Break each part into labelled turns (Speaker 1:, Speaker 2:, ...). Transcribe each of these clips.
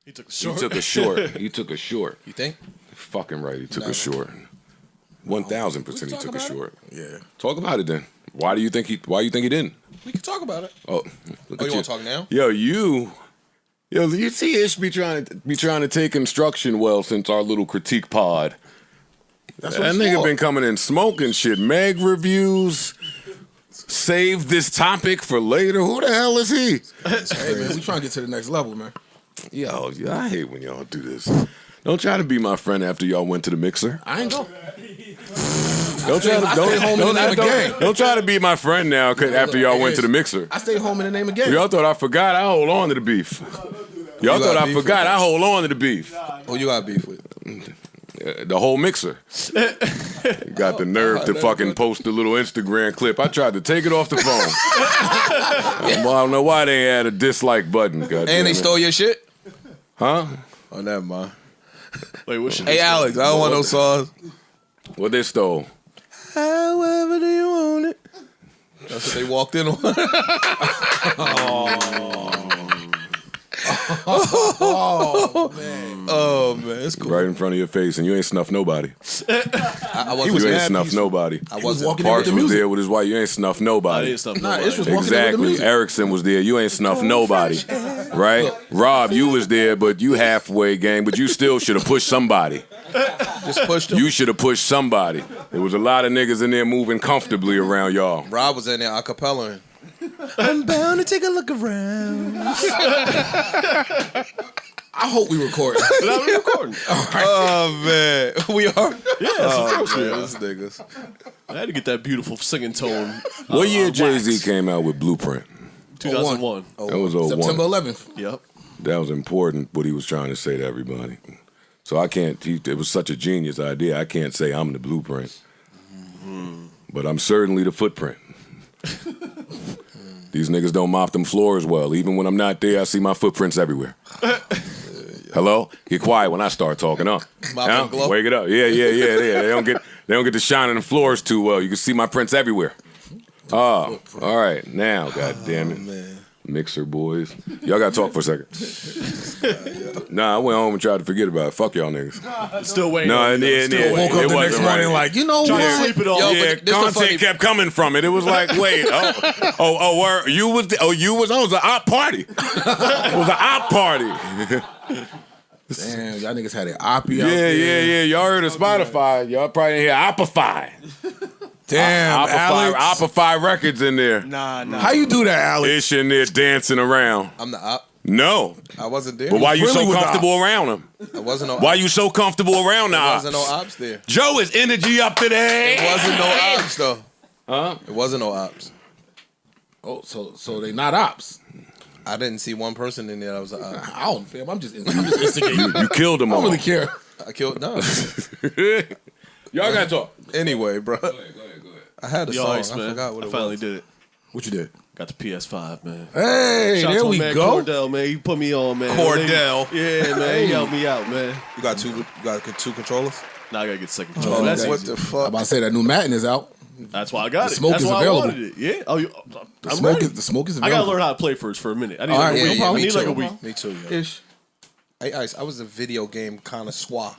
Speaker 1: He took a short.
Speaker 2: He took a short.
Speaker 3: You think?
Speaker 2: Fucking right. He took a short. 1,000% he took a short.
Speaker 3: Yeah.
Speaker 2: Talk about it then. Why do you think he didn't?
Speaker 3: We can talk about it.
Speaker 2: Oh,
Speaker 3: you want to talk now?
Speaker 2: Yo, you see Ish be trying to take instruction well since our little critique pod. That nigga been coming in smoking shit. Meg reviews. Save this topic for later. Who the hell is he?
Speaker 4: Hey man, we trying to get to the next level, man.
Speaker 2: Yo, I hate when y'all do this. Don't try to be my friend after y'all went to the mixer.
Speaker 4: I ain't go.
Speaker 2: Don't try to be my friend now after y'all went to the mixer.
Speaker 4: I stayed home in the name of gang.
Speaker 2: Y'all thought I forgot. I hold on to the beef. Y'all thought I forgot. I hold on to the beef.
Speaker 3: Who you got beef with?
Speaker 2: The whole mixer. Got the nerve to fucking post a little Instagram clip. I tried to take it off the phone. I don't know why they had a dislike button.
Speaker 3: And they stole your shit?
Speaker 2: Huh?
Speaker 3: Oh, never mind.
Speaker 1: Wait, what shit?
Speaker 3: Hey, Alex, I don't want no sauce.
Speaker 2: What they stole?
Speaker 3: However do you want it? That's what they walked in on.
Speaker 4: Oh man.
Speaker 3: Oh man, it's cool.
Speaker 2: Right in front of your face, and you ain't snuffed nobody.
Speaker 3: I wasn't.
Speaker 2: You ain't snuffed nobody.
Speaker 3: I wasn't.
Speaker 2: Parks was there with his wife. You ain't snuffed nobody.
Speaker 1: I didn't snuff nobody.
Speaker 4: Ish was walking in with the
Speaker 2: Exactly.
Speaker 4: music.
Speaker 2: Erickson was there. You ain't snuffed nobody. Right? Rob, you was there, but you halfway gang, but you still should have pushed somebody.
Speaker 3: Just pushed him.
Speaker 2: You should have pushed somebody. There was a lot of niggas in there moving comfortably around y'all.
Speaker 3: Rob was in there a cappella. I'm bound to take a look around.
Speaker 4: I hope we recording.
Speaker 1: But I'm recording.
Speaker 3: Oh man, we are.
Speaker 1: Yes, of course we are.
Speaker 3: Those niggas.
Speaker 1: I had to get that beautiful singing tone.
Speaker 2: What year Jay-Z came out with Blueprint?
Speaker 1: 2001.
Speaker 2: That was 01.
Speaker 4: September 11th.
Speaker 1: Yep.
Speaker 2: That was important, what he was trying to say to everybody. So I can't, it was such a genius idea, I can't say I'm the blueprint. But I'm certainly the footprint. These niggas don't mop them floors well. Even when I'm not there, I see my footprints everywhere. Hello? Get quiet when I start talking up. Wake it up. Yeah. They don't get to shine on the floors too well. You can see my prints everywhere. Oh, all right. Now, God damn it.
Speaker 3: Man.
Speaker 2: Mixer boys. Y'all gotta talk for a second. Nah, I went home and tried to forget about it. Fuck y'all niggas.
Speaker 1: Still waiting.
Speaker 2: No,
Speaker 1: on you,
Speaker 2: yeah,
Speaker 1: though.
Speaker 2: yeah.
Speaker 1: Still
Speaker 4: Woke
Speaker 1: waiting.
Speaker 4: up the next morning like, you know
Speaker 1: Trying to
Speaker 4: what?
Speaker 1: sleep it off.
Speaker 3: Yo,
Speaker 2: Yeah,
Speaker 3: but this the
Speaker 2: content
Speaker 3: funny-
Speaker 2: kept coming from it. It was like, wait, you was an op party. It was an op party.
Speaker 4: Damn, y'all niggas had an oppie out there.
Speaker 2: Yeah. Y'all heard of Spotify. Y'all probably didn't hear Opify.
Speaker 4: Damn, Alex.
Speaker 2: Opify Records in there.
Speaker 1: Nah.
Speaker 4: How you do that, Alex?
Speaker 2: Ish in there dancing around.
Speaker 3: I'm the op.
Speaker 2: No.
Speaker 3: I wasn't there.
Speaker 2: But why you so
Speaker 4: friendly with the
Speaker 2: comfortable around him?
Speaker 3: I wasn't no.
Speaker 2: Why you so comfortable around the
Speaker 3: There
Speaker 2: ops?
Speaker 3: wasn't no ops there.
Speaker 2: Joe is energy up today.
Speaker 3: It wasn't no ops though.
Speaker 2: Huh?
Speaker 3: It wasn't no ops.
Speaker 4: Oh, so they not ops.
Speaker 3: I didn't see one person in there that was an op.
Speaker 4: I don't, fam. I'm just instigating.
Speaker 2: You killed them
Speaker 4: I
Speaker 2: all.
Speaker 4: don't really care.
Speaker 3: I killed no.
Speaker 2: Y'all gotta talk.
Speaker 3: Anyway, bro.
Speaker 2: Go ahead.
Speaker 3: I had a
Speaker 1: Yo,
Speaker 3: song.
Speaker 1: Ice,
Speaker 3: I
Speaker 1: man.
Speaker 3: forgot what
Speaker 1: I
Speaker 3: it
Speaker 1: finally
Speaker 3: was.
Speaker 1: did it.
Speaker 4: What you did?
Speaker 1: Got the PS5, man.
Speaker 4: Hey,
Speaker 1: Shout out
Speaker 4: there
Speaker 1: to
Speaker 4: we
Speaker 1: my man
Speaker 4: go.
Speaker 1: Cordell, man. You put me on, man.
Speaker 3: Cordell.
Speaker 1: Yeah, man. He helped me out, man.
Speaker 3: You got two controllers?
Speaker 1: Now I gotta get the second controller. That's
Speaker 3: what
Speaker 1: easy.
Speaker 3: the
Speaker 4: I'm
Speaker 3: fuck?
Speaker 4: about to say that new Madden is out.
Speaker 1: That's why I got
Speaker 4: The
Speaker 1: it.
Speaker 4: smoke
Speaker 1: That's
Speaker 4: is
Speaker 1: why
Speaker 4: available.
Speaker 1: I wanted it. Yeah. Oh, I'm
Speaker 4: Smoke
Speaker 1: ready.
Speaker 4: is, the smoke is
Speaker 1: I
Speaker 4: available.
Speaker 1: gotta learn how to play first for a minute. I need
Speaker 4: All
Speaker 1: like
Speaker 4: right,
Speaker 1: a
Speaker 4: no
Speaker 1: week.
Speaker 4: problem.
Speaker 1: I
Speaker 3: Me
Speaker 1: need like
Speaker 3: too.
Speaker 1: a week.
Speaker 3: Me too, yeah.
Speaker 4: Ish.
Speaker 3: Hey, Ice, I was a video game connoisseur.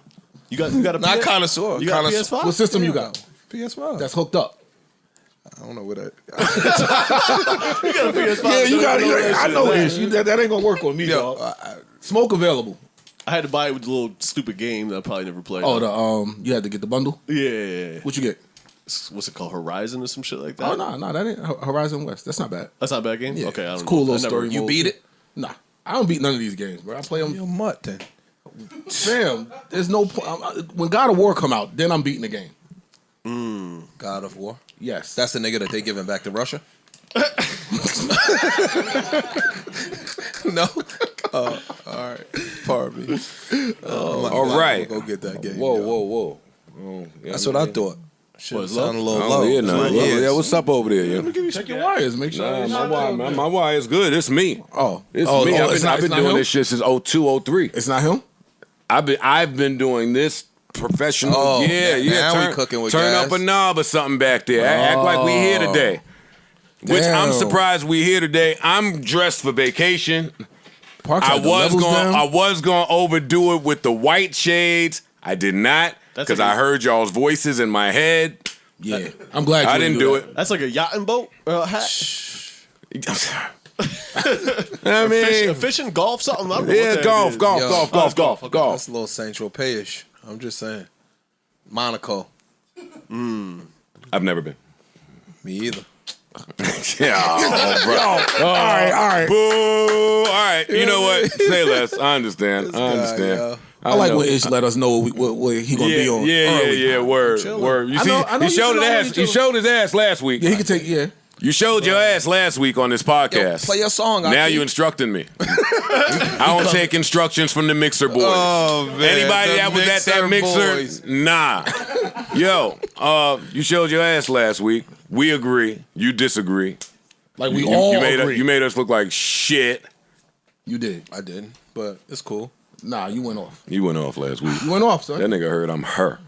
Speaker 1: You got a
Speaker 3: Not
Speaker 1: PS5?
Speaker 3: connoisseur.
Speaker 1: You got a
Speaker 3: connoisseur.
Speaker 1: PS5?
Speaker 4: What system you got?
Speaker 3: PS5.
Speaker 4: That's hooked up.
Speaker 3: I don't know what that.
Speaker 1: You got a PS5?
Speaker 4: Yeah, you got it. I know
Speaker 1: it.
Speaker 4: Ish. That ain't gonna work on me,
Speaker 3: Yo,
Speaker 4: dog. Smoke available.
Speaker 1: I had to buy it with the little stupid game that I probably never played.
Speaker 4: Oh, you had to get the bundle.
Speaker 1: Yeah.
Speaker 4: What you get?
Speaker 1: What's it called? Horizon or some shit like that?
Speaker 4: Oh no, that ain't Horizon West. That's not bad.
Speaker 1: That's not a bad game?
Speaker 4: Yeah,
Speaker 1: Okay, I don't
Speaker 4: it's
Speaker 1: know.
Speaker 4: cool little
Speaker 1: I never-
Speaker 4: story.
Speaker 3: You
Speaker 4: mode.
Speaker 3: beat it?
Speaker 4: Nah, I don't beat none of these games, bro. I play them.
Speaker 3: You're a mutt then.
Speaker 4: Fam, there's no point. When God of War come out, then I'm beating the game.
Speaker 3: God of War.
Speaker 4: Yes,
Speaker 3: That's the nigga that they giving back to Russia? No? All right. Pardon me.
Speaker 2: All right.
Speaker 3: Go get that game.
Speaker 2: Whoa.
Speaker 3: yo.
Speaker 2: Oh, yeah,
Speaker 3: That's what I thought. Shit,
Speaker 1: What,
Speaker 3: sound a
Speaker 1: low?
Speaker 3: little
Speaker 2: I
Speaker 3: low.
Speaker 2: don't hear nothing.
Speaker 3: My ears.
Speaker 2: Yeah, what's up over there? Yeah?
Speaker 4: check your wires. Make sure.
Speaker 2: My wire is good. It's me.
Speaker 4: Oh,
Speaker 2: It's
Speaker 4: oh,
Speaker 2: me.
Speaker 4: oh,
Speaker 2: I've been doing
Speaker 4: him?
Speaker 2: this shit since 02, 03.
Speaker 4: It's not him.
Speaker 2: I've been doing this professional.
Speaker 3: Oh,
Speaker 2: yeah.
Speaker 3: now we
Speaker 2: Turn,
Speaker 3: cooking with
Speaker 2: turn
Speaker 3: gas.
Speaker 2: up a knob or something back there. Act like we here today. Which I'm
Speaker 4: Damn.
Speaker 2: surprised we here today. I'm dressed for vacation.
Speaker 4: Parks had the levels down.
Speaker 2: I was gonna overdo it with the white shades. I did not because I heard y'all's voices in my head.
Speaker 4: Yeah, I'm glad
Speaker 2: I didn't do it.
Speaker 1: That's like a yachting boat hat.
Speaker 2: I mean,
Speaker 1: a fishing, golf, something. I don't know
Speaker 2: yeah, golf.
Speaker 1: Golf.
Speaker 3: That's a little Saint Tropez-ish. I'm just saying. Monaco.
Speaker 2: I've never been.
Speaker 3: Me either.
Speaker 2: Yeah, bro. All right. Boo. All right. You know what? Say less. I understand.
Speaker 4: I like when Ish let us know what he gonna be on.
Speaker 2: Yeah. Word. You see, he showed his ass. He showed his ass last week.
Speaker 4: Yeah, he can take. Yeah.
Speaker 2: You showed your ass last week on this podcast.
Speaker 3: Yo, play your song.
Speaker 2: Now you instructing me. I don't take instructions from the mixer boys.
Speaker 3: Oh, man.
Speaker 2: Anybody that was at that mixer,
Speaker 3: boys.
Speaker 2: nah. Yo, you showed your ass last week. We agree. You disagree.
Speaker 4: Like we all agree.
Speaker 2: You made us look like shit.
Speaker 4: You did.
Speaker 3: I didn't, but it's cool.
Speaker 4: Nah, you went off.
Speaker 2: You went off last week.
Speaker 4: You went off, son.
Speaker 2: That nigga heard I'm her.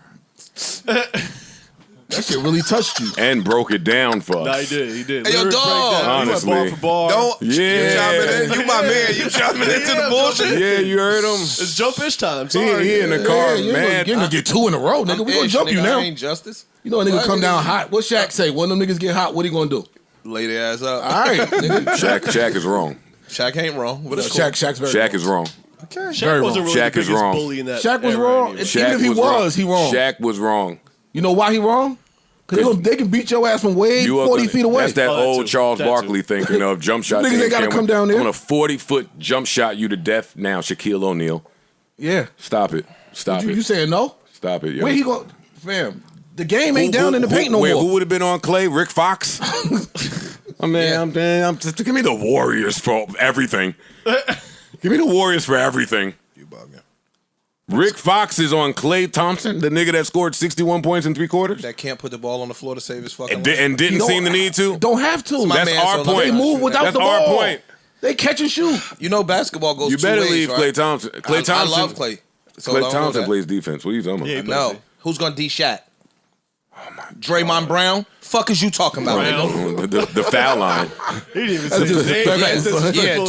Speaker 4: That shit really touched you.
Speaker 2: And broke it down for us.
Speaker 1: Nah, he did.
Speaker 3: Hey, yo, dog.
Speaker 2: Honestly.
Speaker 1: Bar for bar.
Speaker 3: Don't.
Speaker 2: Yeah.
Speaker 3: You chopping in. You my man. You chopping into the bullshit.
Speaker 2: Yeah, you heard him.
Speaker 1: It's jump-ish time. Sorry.
Speaker 2: He in the car,
Speaker 4: You're
Speaker 2: man.
Speaker 4: gonna get two in a row, nigga. We gonna jump you now.
Speaker 3: I ain't justice.
Speaker 4: You know a nigga come down hot. What Shaq say? One of them niggas get hot, what he gonna do?
Speaker 3: Lay their ass up.
Speaker 4: All right, nigga.
Speaker 2: Shaq is wrong.
Speaker 3: Shaq ain't wrong, but it's cool.
Speaker 4: Shaq's very
Speaker 2: Shaq is wrong.
Speaker 3: Okay.
Speaker 1: Shaq wasn't really
Speaker 2: Shaq
Speaker 1: the
Speaker 2: is
Speaker 1: biggest
Speaker 2: wrong.
Speaker 1: bully in that
Speaker 4: Shaq was
Speaker 1: era
Speaker 4: wrong.
Speaker 1: anyway.
Speaker 4: Even if he was, he wrong.
Speaker 2: Shaq was wrong.
Speaker 4: You know why he wrong? Because they can beat your ass from way 40 feet away.
Speaker 2: That's that old
Speaker 1: too.
Speaker 2: Charles
Speaker 1: That
Speaker 2: Barkley
Speaker 1: too.
Speaker 2: thinking of jump shot.
Speaker 4: Niggas ain't gotta come down there.
Speaker 2: I'm gonna 40-foot jump shot you to death now, Shaquille O'Neal.
Speaker 4: Yeah.
Speaker 2: Stop it.
Speaker 4: You saying no?
Speaker 2: Stop it, yo.
Speaker 4: Where he go? Fam, the game ain't down in the paint no more.
Speaker 2: Who would have been on Clay? Rick Fox? I mean, give me the Warriors for everything. Give me the Warriors for everything.
Speaker 3: You bugging.
Speaker 2: Rick Fox is on Klay Thompson, the nigga that scored 61 points in 3 quarters.
Speaker 3: That can't put the ball on the floor to save his fucking
Speaker 2: And,
Speaker 3: life.
Speaker 2: and didn't seem the need to.
Speaker 4: Don't have to.
Speaker 3: my
Speaker 2: That's
Speaker 3: man,
Speaker 2: our
Speaker 3: so
Speaker 2: point.
Speaker 4: They move without
Speaker 2: That's
Speaker 4: the ball.
Speaker 2: our point.
Speaker 4: They catch and shoot.
Speaker 3: You know basketball goes
Speaker 2: You
Speaker 3: two
Speaker 2: better
Speaker 3: ways,
Speaker 2: leave
Speaker 3: right?
Speaker 2: Klay Thompson. Klay Thompson.
Speaker 3: I love Klay. So
Speaker 2: Klay
Speaker 3: I don't know
Speaker 2: Thompson
Speaker 3: that.
Speaker 2: plays defense. What are you talking about?
Speaker 1: Yeah, he
Speaker 3: No. Who's gonna D-Shaq? Draymond Brown? Fuck is you talking about? nigga?
Speaker 2: The foul line.
Speaker 1: He didn't even
Speaker 4: That's
Speaker 1: say his name.
Speaker 4: disrespectful.
Speaker 3: Yeah,
Speaker 1: Disrespectful.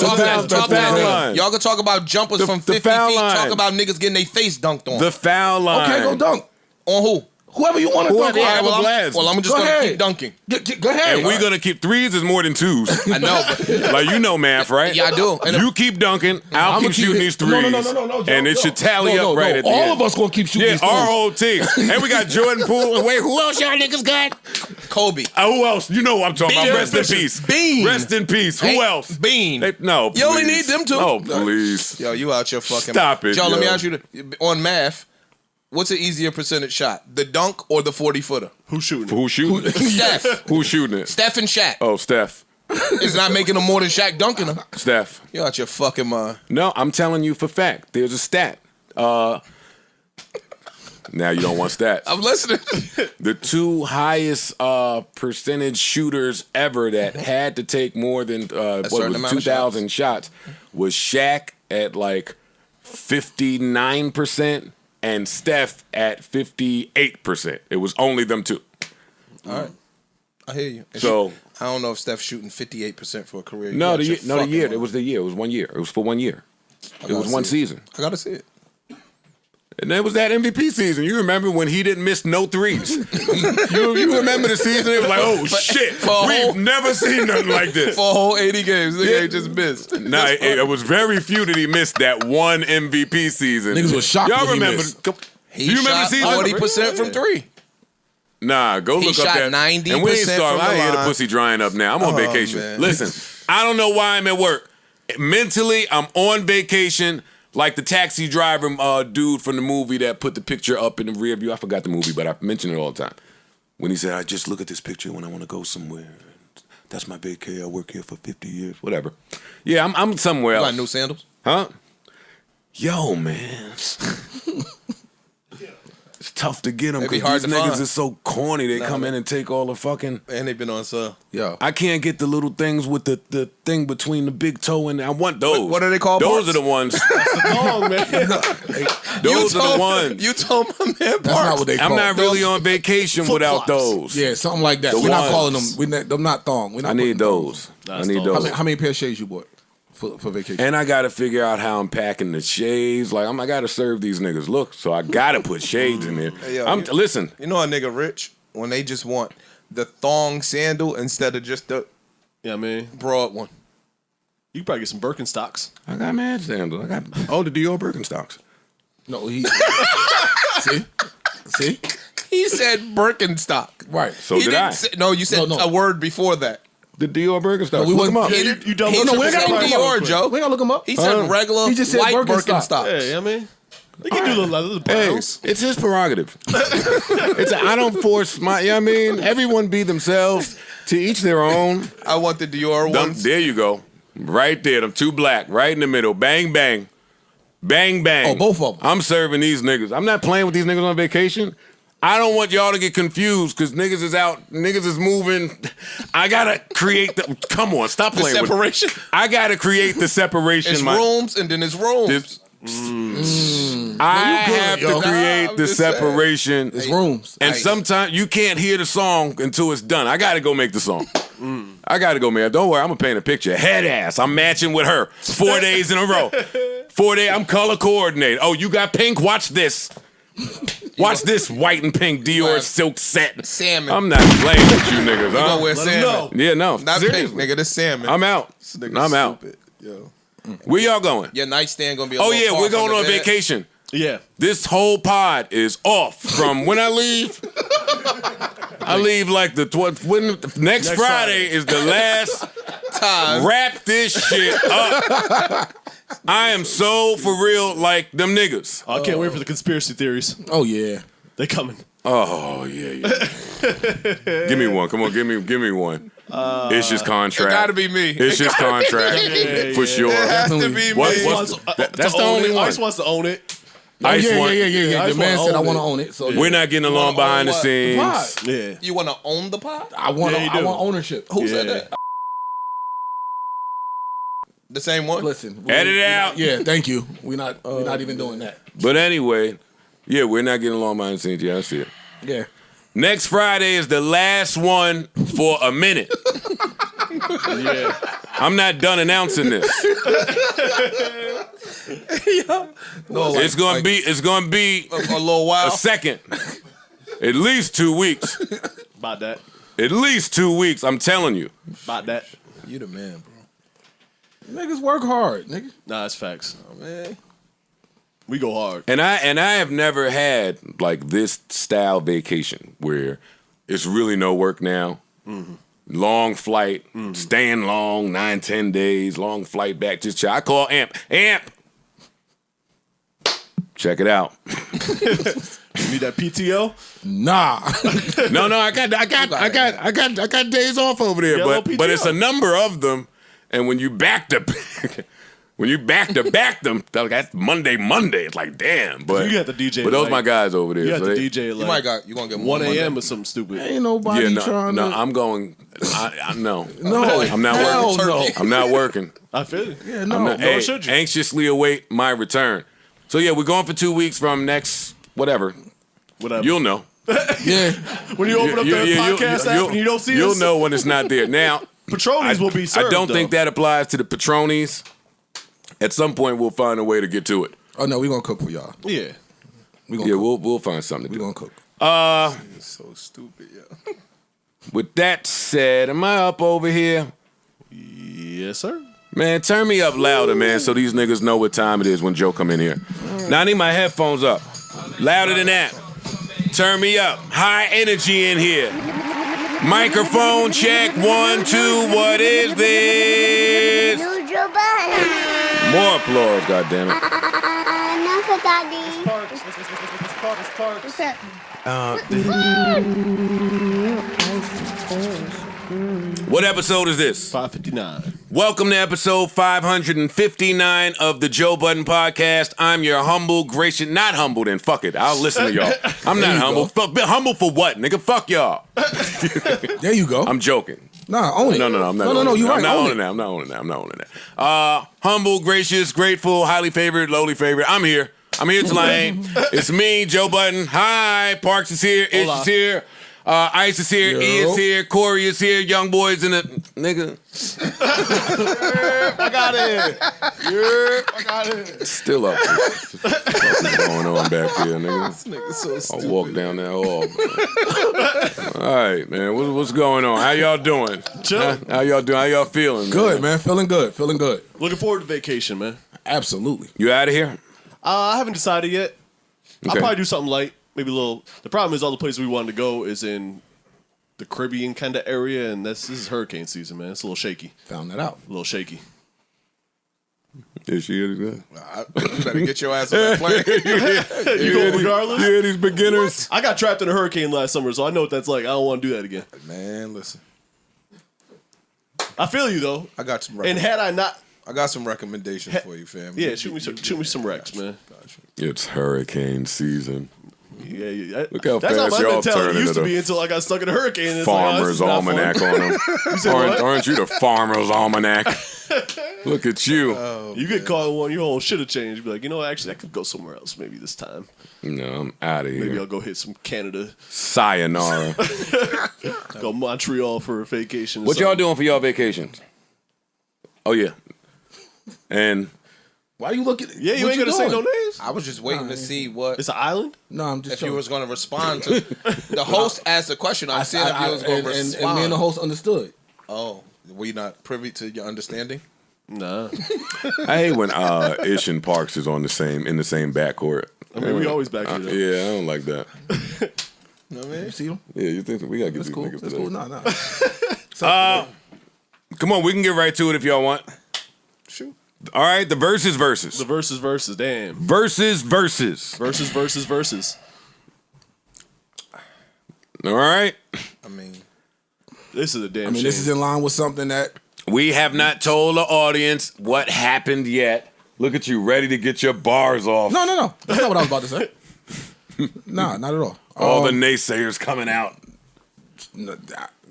Speaker 3: talk that
Speaker 2: foul
Speaker 3: nigga.
Speaker 2: line.
Speaker 3: Y'all can talk about jumpers from 50 feet.
Speaker 2: foul line.
Speaker 3: Talk about niggas getting their face dunked on.
Speaker 2: The foul line.
Speaker 4: Okay, go dunk.
Speaker 3: On who?
Speaker 4: Whoever you want to dunk
Speaker 2: Whoever you
Speaker 4: on.
Speaker 2: have a
Speaker 3: Well,
Speaker 2: blast.
Speaker 3: I'm just
Speaker 4: Go
Speaker 3: gonna
Speaker 4: ahead.
Speaker 3: keep dunking.
Speaker 4: Go ahead.
Speaker 2: And we're gonna keep threes is more than twos.
Speaker 3: I know, but
Speaker 2: Like you know math, right?
Speaker 3: Yeah, I do. And
Speaker 2: you keep dunking, I'll
Speaker 4: I'ma
Speaker 2: keep shooting
Speaker 4: it-
Speaker 2: these threes.
Speaker 4: No,
Speaker 2: and it should tally up right at the
Speaker 4: All
Speaker 2: end.
Speaker 4: of us gonna keep shooting
Speaker 2: Yeah,
Speaker 4: these
Speaker 2: our
Speaker 4: threes.
Speaker 2: whole team. And we got Jordan Poole. Wait, who else y'all niggas got?
Speaker 3: Kobe.
Speaker 2: Who else? You know what I'm talking
Speaker 3: Bean.
Speaker 2: about. Rest in peace.
Speaker 3: Bean.
Speaker 2: Rest in peace. Who
Speaker 3: Hey,
Speaker 2: else?
Speaker 3: Bean.
Speaker 2: No,
Speaker 3: You only
Speaker 2: please.
Speaker 3: need them two.
Speaker 2: Oh, please.
Speaker 3: Yo, you out your fucking...
Speaker 2: Stop it,
Speaker 3: Joe, let me
Speaker 2: yo.
Speaker 3: ask you, on math, what's an easier percentage shot? The dunk or the 40-footer?
Speaker 1: Who's shooting?
Speaker 2: Who's shooting?
Speaker 3: Steph.
Speaker 2: Who's shooting it?
Speaker 3: Steph and Shaq.
Speaker 2: Oh, Steph.
Speaker 3: It's not making them more than Shaq dunking them.
Speaker 2: Steph.
Speaker 3: You out your fucking mind.
Speaker 2: No, I'm telling you for fact. There's a stat. Now you don't want stats.
Speaker 3: I'm listening.
Speaker 2: The two highest percentage shooters ever that had to take more than what
Speaker 3: certain
Speaker 2: was
Speaker 3: amount of
Speaker 2: 2,000 shots was Shaq at like 59% and Steph at 58%. It was only them two.
Speaker 3: All right. I hear you. And
Speaker 2: So
Speaker 3: I don't know if Steph's shooting 58% for a career. You
Speaker 2: no,
Speaker 3: out
Speaker 2: the
Speaker 3: your
Speaker 2: year. No, the
Speaker 3: fucking
Speaker 2: year.
Speaker 3: mind.
Speaker 2: It was the year. It was 1 year. It was for 1 year. It was
Speaker 3: gotta
Speaker 2: one
Speaker 3: see it.
Speaker 2: season.
Speaker 3: I gotta see it.
Speaker 2: And it was that MVP season. You remember when he didn't miss no threes? you remember the season? It was like, oh shit, we've never seen nothing like this.
Speaker 3: For a whole 80 games, nigga
Speaker 2: Yeah.
Speaker 3: ain't just missed.
Speaker 2: Nah, it was very few that he missed that one MVP season.
Speaker 4: Niggas was shocked
Speaker 2: Y'all
Speaker 4: when he
Speaker 2: remember?
Speaker 4: missed.
Speaker 2: Do
Speaker 3: He
Speaker 2: you remember
Speaker 3: shot
Speaker 2: the season?
Speaker 3: 40% from three.
Speaker 2: Nah, go
Speaker 3: He
Speaker 2: look up
Speaker 3: shot
Speaker 2: that.
Speaker 3: 90%
Speaker 2: And we ain't starting.
Speaker 3: from the
Speaker 2: I hear the
Speaker 3: line.
Speaker 2: pussy drying up now. I'm on
Speaker 3: Oh,
Speaker 2: vacation.
Speaker 3: man.
Speaker 2: Listen, I don't know why I'm at work. Mentally, I'm on vacation. Like the taxi driver dude from the movie that put the picture up in the rear view. I forgot the movie, but I mention it all the time. When he said, I just look at this picture when I want to go somewhere. That's my vacay. I work here for 50 years. Whatever. Yeah, I'm somewhere
Speaker 3: You
Speaker 2: else.
Speaker 3: got new sandals?
Speaker 2: Huh? Yo, man. It's tough to get them
Speaker 3: They be
Speaker 2: because
Speaker 3: hard
Speaker 2: these
Speaker 3: to
Speaker 2: niggas
Speaker 3: find.
Speaker 2: is so corny. They come in and take all the fucking...
Speaker 3: And they've been on sale.
Speaker 4: Yo.
Speaker 2: I can't get the little things with the thing between the big toe and... I want those.
Speaker 3: What are they called,
Speaker 2: Those
Speaker 3: Parks?
Speaker 2: are the ones.
Speaker 1: Oh, man.
Speaker 2: Those are the ones.
Speaker 3: You told my man
Speaker 4: That's
Speaker 3: Parks.
Speaker 4: not what they call
Speaker 2: I'm not really on vacation without
Speaker 1: Flip-flops.
Speaker 2: those.
Speaker 4: Yeah, something like that.
Speaker 2: The
Speaker 4: We're not
Speaker 2: ones.
Speaker 4: calling them. Them not thong. We're not
Speaker 2: I need
Speaker 4: putting thongs.
Speaker 2: those. I need
Speaker 1: those.
Speaker 2: those.
Speaker 4: How many pair of shades you bought? for vacation.
Speaker 2: And I got to figure out how I'm packing the shades. Like, I got to serve these niggas look, so I got to put shades in there.
Speaker 3: Hey, yo,
Speaker 2: listen.
Speaker 3: You know a nigga rich when they just want the thong sandal instead of just the broad one.
Speaker 1: You can probably get some Birkenstocks.
Speaker 2: I got mad sandals. I got the Dior Birkenstocks.
Speaker 4: No, he... See?
Speaker 3: He said Birkenstock.
Speaker 4: Right.
Speaker 2: So did I.
Speaker 3: No, you said a word before that.
Speaker 2: The Dior Birkenstocks.
Speaker 4: No, we
Speaker 2: look them
Speaker 4: wasn't-
Speaker 2: up.
Speaker 1: Yeah, you don't
Speaker 3: He
Speaker 1: know.
Speaker 3: didn't
Speaker 1: We
Speaker 3: say
Speaker 1: gotta
Speaker 3: Dior, Joe.
Speaker 4: We gotta look him up.
Speaker 3: He said regular
Speaker 4: He just said
Speaker 3: white
Speaker 4: Birkenstock.
Speaker 3: Birkenstock.
Speaker 1: Hey, I mean, they can do the leather, the
Speaker 2: Hey,
Speaker 1: browns.
Speaker 2: it's his prerogative. I don't force my, you know what I mean? Everyone be themselves, to each their own.
Speaker 3: I want the Dior ones.
Speaker 2: There you go. Right there, them two black, right in the middle. Bang, bang. Bang, bang.
Speaker 4: Oh, both of them.
Speaker 2: I'm serving these niggas. I'm not playing with these niggas on vacation. I don't want y'all to get confused because niggas is out, niggas is moving. I gotta create the, come on, stop
Speaker 3: The
Speaker 2: playing
Speaker 3: separation.
Speaker 2: with I gotta create the separation.
Speaker 3: It's rooms and then it's rooms.
Speaker 2: I have to create
Speaker 3: I'm
Speaker 2: the
Speaker 3: just saying.
Speaker 2: separation.
Speaker 4: It's rooms.
Speaker 2: And sometimes you can't hear the song until it's done. I gotta go make the song. I gotta go, man. Don't worry, I'm gonna paint a picture. Head ass. I'm matching with her 4 days in a row. 4 days. I'm color coordinated. Oh, you got pink? Watch this. Watch this white and pink Dior silk set.
Speaker 3: Salmon.
Speaker 2: I'm not playing with you niggas.
Speaker 3: You gonna
Speaker 2: Huh?
Speaker 3: wear
Speaker 1: Let 'em
Speaker 3: salmon.
Speaker 1: know.
Speaker 2: Yeah, no.
Speaker 3: Not
Speaker 2: seriously.
Speaker 3: pink, nigga. This salmon.
Speaker 2: I'm out.
Speaker 3: This nigga
Speaker 2: I'm out.
Speaker 3: stupid. Yo.
Speaker 2: Where y'all going?
Speaker 3: Your nightstand gonna be a
Speaker 2: Oh
Speaker 3: little
Speaker 2: yeah,
Speaker 3: far
Speaker 2: we're
Speaker 3: from
Speaker 2: going
Speaker 3: the
Speaker 2: on
Speaker 3: bed.
Speaker 2: vacation.
Speaker 1: Yeah.
Speaker 2: This whole pod is off from when I leave. I leave like next Friday is the last
Speaker 3: Time.
Speaker 2: wrap this shit up. I am so for real like them niggas.
Speaker 1: I can't wait for the conspiracy theories.
Speaker 4: Oh, yeah.
Speaker 1: They coming.
Speaker 2: Oh yeah. Give me one. Come on, give me one. It's just
Speaker 3: It
Speaker 2: contract.
Speaker 3: gotta be me.
Speaker 2: It's just contract for sure.
Speaker 3: It has to be
Speaker 2: What's-
Speaker 3: me.
Speaker 2: what's- that's the only one.
Speaker 1: Ice wants to own it.
Speaker 2: Ice
Speaker 4: yeah.
Speaker 2: want-
Speaker 1: I
Speaker 4: The man
Speaker 1: just
Speaker 4: said I
Speaker 1: wanna
Speaker 4: want to
Speaker 1: own
Speaker 4: own it. So
Speaker 2: We're not getting along
Speaker 3: wanna own
Speaker 2: behind the
Speaker 3: what?
Speaker 2: scenes.
Speaker 4: Pod.
Speaker 1: Yeah.
Speaker 3: You wanna own the pod?
Speaker 4: I want
Speaker 1: Yeah, you do.
Speaker 4: ownership.
Speaker 3: Who said
Speaker 1: Yeah.
Speaker 3: that? The same one?
Speaker 4: Listen.
Speaker 2: Edit it out.
Speaker 4: Yeah, thank you. We're not even doing that.
Speaker 2: But anyway, yeah, we're not getting along behind the scenes. Yeah, I see it.
Speaker 4: Yeah.
Speaker 2: Next Friday is the last one for a minute.
Speaker 1: Yeah.
Speaker 2: I'm not done announcing this.
Speaker 3: No,
Speaker 2: It's gonna be
Speaker 3: a little while.
Speaker 2: a second. At least 2 weeks.
Speaker 1: About that.
Speaker 2: At least 2 weeks. I'm telling you.
Speaker 1: About that.
Speaker 3: You the man, bro.
Speaker 4: Niggas work hard, nigga.
Speaker 1: Nah, it's facts.
Speaker 3: Oh, man.
Speaker 1: We go hard.
Speaker 2: And I have never had like this style vacation where it's really no work now. Long flight, staying long, 9-10 days, long flight back. Just I call Amp. Check it out.
Speaker 1: You need that PTO?
Speaker 4: Nah.
Speaker 2: No, I got days off over there,
Speaker 1: Yeah, a little
Speaker 2: but it's a
Speaker 1: PTO.
Speaker 2: number of them, and when you back to back them, that's Monday. It's like damn, but
Speaker 1: You got the DJ
Speaker 2: But those
Speaker 1: like-
Speaker 2: my guys over there.
Speaker 1: You got
Speaker 2: so
Speaker 1: the
Speaker 2: they-
Speaker 1: DJ
Speaker 3: You gonna get more
Speaker 1: 1
Speaker 3: Monday.
Speaker 1: a.m. or something stupid.
Speaker 4: Ain't nobody
Speaker 2: Yeah,
Speaker 4: trying
Speaker 2: no,
Speaker 4: to.
Speaker 2: I'm going. No,
Speaker 4: No,
Speaker 2: I'm not
Speaker 4: hell
Speaker 2: working.
Speaker 4: no.
Speaker 2: I'm not working.
Speaker 1: I feel it.
Speaker 4: Yeah, no.
Speaker 2: I'm not,
Speaker 1: nor
Speaker 2: hey,
Speaker 1: should you.
Speaker 2: anxiously await my return. So yeah, we're going for 2 weeks from next whatever.
Speaker 1: Whatever.
Speaker 2: You'll know.
Speaker 4: Yeah.
Speaker 1: when you open up the podcast app and you don't see
Speaker 2: you'll
Speaker 1: us,
Speaker 2: know when it's not there. Now,
Speaker 1: Patronies will be served.
Speaker 2: I don't think
Speaker 1: though.
Speaker 2: that applies to the Patronies. At some point, we'll find a way to get to it.
Speaker 4: Oh no, we gonna cook for y'all.
Speaker 1: Yeah.
Speaker 4: We gonna
Speaker 2: Yeah,
Speaker 4: cook.
Speaker 2: we'll find something to
Speaker 4: We
Speaker 2: do.
Speaker 4: gonna cook.
Speaker 3: It's so stupid, yo.
Speaker 2: With that said, am I up over here?
Speaker 1: Yes, sir.
Speaker 2: Man, turn me up louder, man, so these niggas know what time it is when Joe come in here. Now I need my headphones up. Louder than that. Turn me up. High energy in here. Microphone check. 1, 2. What is this?
Speaker 5: Joe Bada.
Speaker 2: More applause, goddammit.
Speaker 5: Enough of daddy. What's that?
Speaker 2: What episode is this?
Speaker 1: 559.
Speaker 2: Welcome to episode 559 of the Joe Budden Podcast. I'm your humble, gracious, not humble then, fuck it. I'll listen to y'all. I'm not humble. Fuck, humble for what, nigga? Fuck y'all.
Speaker 4: There you go.
Speaker 2: I'm joking.
Speaker 4: Nah, own it.
Speaker 2: No, I'm not.
Speaker 4: No, you right.
Speaker 2: I'm not
Speaker 4: Own
Speaker 2: owning
Speaker 4: it.
Speaker 2: that. I'm not owning that. Humble, gracious, grateful, highly favored, lowly favored. I'm here till I ain't. It's me, Joe Budden. Hi, Parks is here. Ish
Speaker 1: Hola.
Speaker 2: is here. Ice is here, E is here, Corey is here, Young Boys in the nigga.
Speaker 1: I got it. I got it.
Speaker 2: Still up. What's going on back here, nigga?
Speaker 3: This nigga so stupid.
Speaker 2: I'll walk down that hall. All right, man. What's going on? How y'all doing?
Speaker 1: Chill.
Speaker 2: How y'all doing? How y'all feeling?
Speaker 4: Good, man. Feeling good. Feeling good.
Speaker 1: Looking forward to vacation, man.
Speaker 4: Absolutely.
Speaker 2: You out of here?
Speaker 1: I haven't decided yet.
Speaker 2: Okay.
Speaker 1: I'll probably do something light. Maybe a little. The problem is all the places we wanted to go is in the Caribbean kind of area, and this is hurricane season, man. It's a little shaky.
Speaker 4: Found that out.
Speaker 1: A little shaky.
Speaker 2: Is she good?
Speaker 3: You better get your ass on that plane.
Speaker 1: You go regardless?
Speaker 2: Yeah, these beginners.
Speaker 1: I got trapped in a hurricane last summer, so I know what that's like. I don't want to do that again.
Speaker 3: Man, listen.
Speaker 1: I feel you, though.
Speaker 3: I got some.
Speaker 1: And had I not...
Speaker 3: I got some recommendations for you, fam.
Speaker 1: Yeah, shoot me some recs, man.
Speaker 2: It's hurricane season.
Speaker 1: Yeah.
Speaker 2: Look how
Speaker 1: That's
Speaker 2: fast
Speaker 1: how my
Speaker 2: y'all
Speaker 1: mentality
Speaker 2: turning
Speaker 1: used to
Speaker 2: into
Speaker 1: be until I got stuck in a hurricane. It's
Speaker 2: Farmer's
Speaker 1: like, oh, this is not
Speaker 2: Almanac
Speaker 1: fun.
Speaker 2: on them. Aren't you the Farmer's Almanac? Look at you.
Speaker 1: You get caught in one, your whole shit have changed. Be like, you know what, actually, I could go somewhere else maybe this time.
Speaker 2: No, I'm out of
Speaker 1: Maybe
Speaker 2: here.
Speaker 1: I'll go hit some Canada.
Speaker 2: Sayonara.
Speaker 1: Go Montreal for a vacation. or
Speaker 2: What y'all
Speaker 1: something.
Speaker 2: doing for y'all vacations? Oh, yeah. And
Speaker 4: Why you looking?
Speaker 1: Yeah, you ain't gonna say no names.
Speaker 3: I was just waiting to see what
Speaker 1: It's an island?
Speaker 4: No, I'm just
Speaker 3: if you was going to respond to the host asked the question. I said if you was going to respond.
Speaker 4: and me and the host understood.
Speaker 3: Oh, were you not privy to your understanding?
Speaker 1: Nah.
Speaker 2: I hate when Ish and Parks is in the same backcourt.
Speaker 1: I mean, we always back it up.
Speaker 2: Yeah, I don't like that.
Speaker 3: You know what I mean?
Speaker 4: You see him?
Speaker 2: Yeah, you think we gotta get
Speaker 4: That's
Speaker 2: these
Speaker 4: cool.
Speaker 2: niggas
Speaker 4: That's
Speaker 2: today.
Speaker 4: cool. Nah.
Speaker 2: Come on, we can get right to it if y'all want.
Speaker 3: Shoot.
Speaker 2: All right, the versus.
Speaker 1: The versus. Damn.
Speaker 2: Versus.
Speaker 1: Versus.
Speaker 2: All right.
Speaker 3: I mean,
Speaker 1: This is a damn
Speaker 4: I mean,
Speaker 1: shame.
Speaker 4: this is in line with something that
Speaker 2: We have not told the audience what happened yet. Look at you, ready to get your bars off.
Speaker 4: No. That's not what I was about to say. Nah, not at all.
Speaker 2: All the naysayers coming out.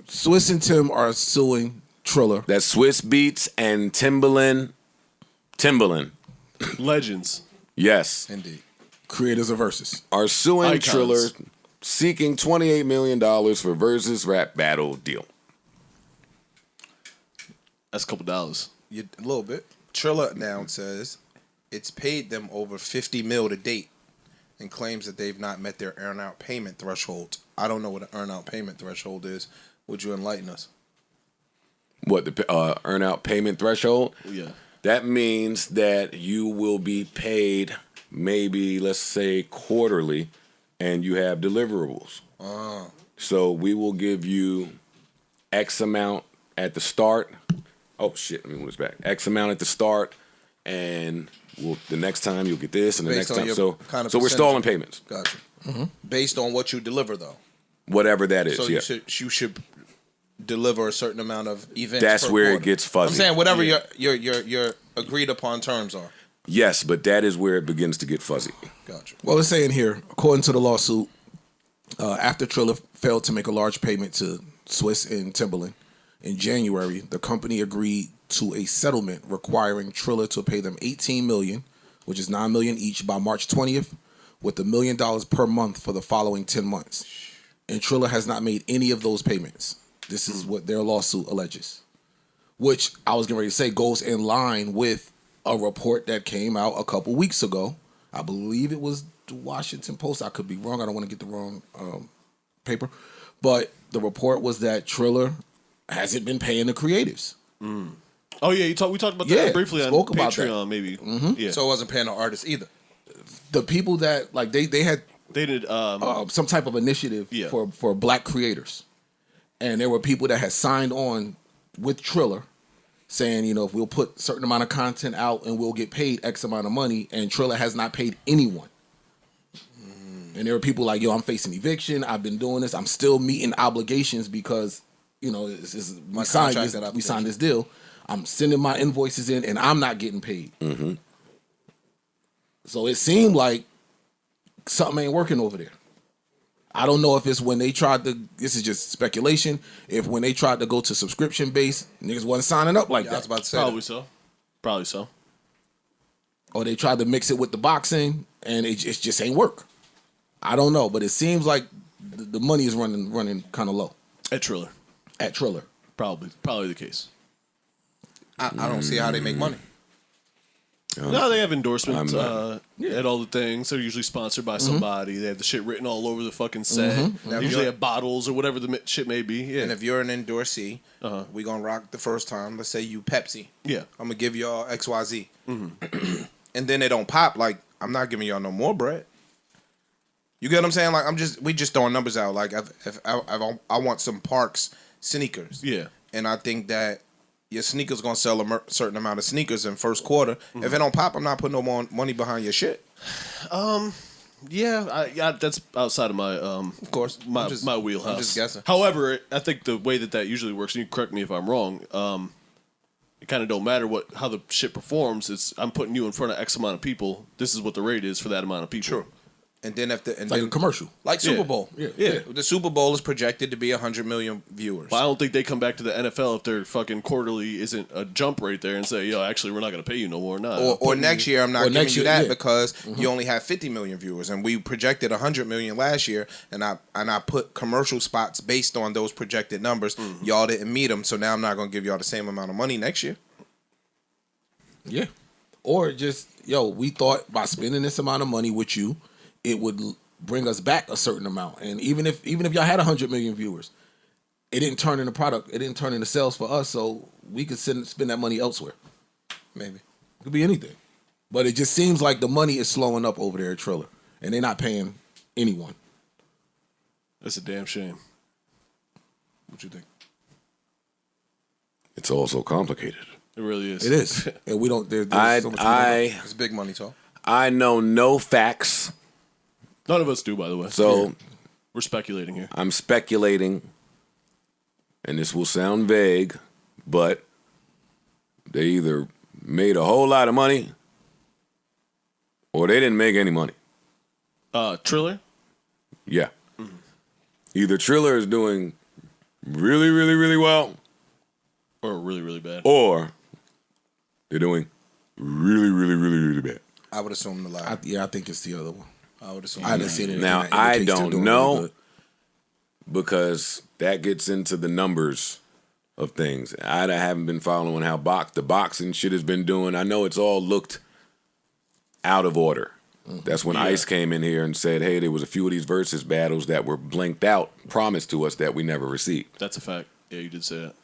Speaker 4: Swizz and Tim are suing Triller.
Speaker 2: That's Swizz Beatz and Timbaland.
Speaker 1: Legends.
Speaker 2: Yes.
Speaker 3: indeed.
Speaker 4: Creators of Verzuz.
Speaker 2: Are suing
Speaker 1: Icons.
Speaker 2: Triller, seeking $28 million for Verzuz rap battle deal.
Speaker 1: That's a couple dollars.
Speaker 3: A little bit. Triller now says it's paid them over $50 million to date and claims that they've not met their earn-out payment threshold. I don't know what an earn-out payment threshold is. Would you enlighten us?
Speaker 2: What, the earn-out payment threshold?
Speaker 1: Yeah.
Speaker 2: That means that you will be paid maybe, let's say, quarterly, and you have deliverables. So we will give you X amount at the start. Oh, shit, let me move this back. X amount at the start, and the next time you'll get this, and the
Speaker 3: Based
Speaker 2: next
Speaker 3: on
Speaker 2: time.
Speaker 3: your kind of
Speaker 2: So we're
Speaker 3: percentage.
Speaker 2: stalling payments.
Speaker 3: Gotcha. Based on what you deliver, though.
Speaker 2: Whatever that is,
Speaker 3: So
Speaker 2: yeah.
Speaker 3: you should deliver a certain amount of events.
Speaker 2: That's
Speaker 3: per
Speaker 2: where
Speaker 3: quarter.
Speaker 2: it gets fuzzy.
Speaker 3: I'm saying whatever your agreed upon terms are.
Speaker 2: Yes, but that is where it begins to get fuzzy.
Speaker 3: Gotcha.
Speaker 4: Well, it's saying here, according to the lawsuit, after Triller failed to make a large payment to Swizz and Timbaland in January, the company agreed to a settlement requiring Triller to pay them $18 million, which is $9 million each, by March 20th, with $1 million per month for the following 10 months. And Triller has not made any of those payments. This is what their lawsuit alleges, which I was getting ready to say goes in line with a report that came out a couple weeks ago. I believe it was the Washington Post. I could be wrong. I don't want to get the wrong paper. But the report was that Triller hasn't been paying the creatives.
Speaker 1: Oh yeah, we talked about
Speaker 4: Yeah,
Speaker 1: that briefly on
Speaker 4: spoke about
Speaker 1: Patreon, maybe. Yeah.
Speaker 3: So it wasn't paying the artist either.
Speaker 4: The people that, like, they had
Speaker 1: they did
Speaker 4: some type of initiative
Speaker 1: Yeah.
Speaker 4: for black creators. And there were people that had signed on with Triller saying, if we'll put a certain amount of content out and we'll get paid X amount of money, and Triller has not paid anyone. And there were people like, I'm facing eviction. I've been doing this. I'm still meeting obligations because, we signed this deal. I'm sending my invoices in and I'm not getting paid.
Speaker 2: Mm-hmm.
Speaker 4: So it seemed like something ain't working over there. I don't know if it's when they tried to, this is just speculation, if when they tried to go to subscription base, niggas wasn't signing up like
Speaker 3: I
Speaker 4: that.
Speaker 3: was about to say
Speaker 1: Probably so.
Speaker 4: Or they tried to mix it with the boxing and it just ain't work. I don't know, but it seems like the money is running kind of low
Speaker 1: At Triller.
Speaker 4: at Triller.
Speaker 1: Probably the case.
Speaker 3: I don't see how they make money.
Speaker 1: No, they have endorsements
Speaker 2: I'm
Speaker 1: at all the things. They're usually sponsored by somebody. They have the shit written all over the fucking set.
Speaker 3: Now,
Speaker 1: They usually have bottles or whatever the shit may be. Yeah.
Speaker 3: And if you're an endorsee, we gonna rock the first time. Let's say you Pepsi.
Speaker 1: Yeah.
Speaker 3: I'm gonna give y'all XYZ. And then they don't pop. Like, I'm not giving y'all no more bread. You get what I'm saying? Like, we just throwing numbers out. Like, if I want some Parks sneakers.
Speaker 1: Yeah.
Speaker 3: And I think that your sneakers gonna sell a certain amount of sneakers in first quarter. If it don't pop, I'm not putting no more money behind your shit.
Speaker 1: Yeah, that's outside of my
Speaker 3: Of course,
Speaker 1: my wheelhouse.
Speaker 3: I'm just guessing.
Speaker 1: However, I think the way that usually works, and you correct me if I'm wrong, it kind of don't matter how the shit performs. It's I'm putting you in front of X amount of people. This is what the rate is for that amount of people.
Speaker 3: True. And then
Speaker 4: Like a commercial.
Speaker 3: like Super Bowl.
Speaker 1: Yeah.
Speaker 3: The Super Bowl is projected to be 100 million viewers.
Speaker 1: But I don't think they come back to the NFL if their fucking quarterly isn't a jump right there and say, yo, actually, we're not going to pay you no more. Nah,
Speaker 3: Or next year, I'm not giving you that
Speaker 4: yeah.
Speaker 3: because you only have 50 million viewers, and we projected 100 million last year, and I put commercial spots based on those projected numbers. Y'all didn't meet them, so now I'm not gonna give y'all the same amount of money next year.
Speaker 4: Yeah. Or just, we thought by spending this amount of money with you, it would bring us back a certain amount. And even if y'all had 100 million viewers, it didn't turn into product. It didn't turn into sales for us, so we could spend that money elsewhere.
Speaker 3: Maybe.
Speaker 4: It could be anything. But it just seems like the money is slowing up over there at Triller, and they're not paying anyone.
Speaker 1: That's a damn shame.
Speaker 3: What you think?
Speaker 2: It's all so complicated.
Speaker 1: It really is.
Speaker 4: It is. And we don't, there's so much
Speaker 3: It's big money talk.
Speaker 2: I know no facts,
Speaker 1: None of us do, by the way.
Speaker 2: so
Speaker 1: We're speculating here.
Speaker 2: I'm speculating, and this will sound vague, but they either made a whole lot of money or they didn't make any money.
Speaker 1: Triller?
Speaker 2: Yeah. Either Triller is doing really, really, really well,
Speaker 1: Or really, really bad.
Speaker 2: or they're doing really, really, really, really bad.
Speaker 3: I would assume the latter.
Speaker 4: I think it's the other one.
Speaker 3: I would assume.
Speaker 4: I haven't seen it.
Speaker 2: Now, I don't know because that gets into the numbers of things. I haven't been following how the boxing shit has been doing. I know it's all looked out of order. That's when Ice came in here and said, hey, there was a few of these Verzuz battles that were blanked out, promised to us that we never received.
Speaker 1: That's a fact. Yeah, you did say that.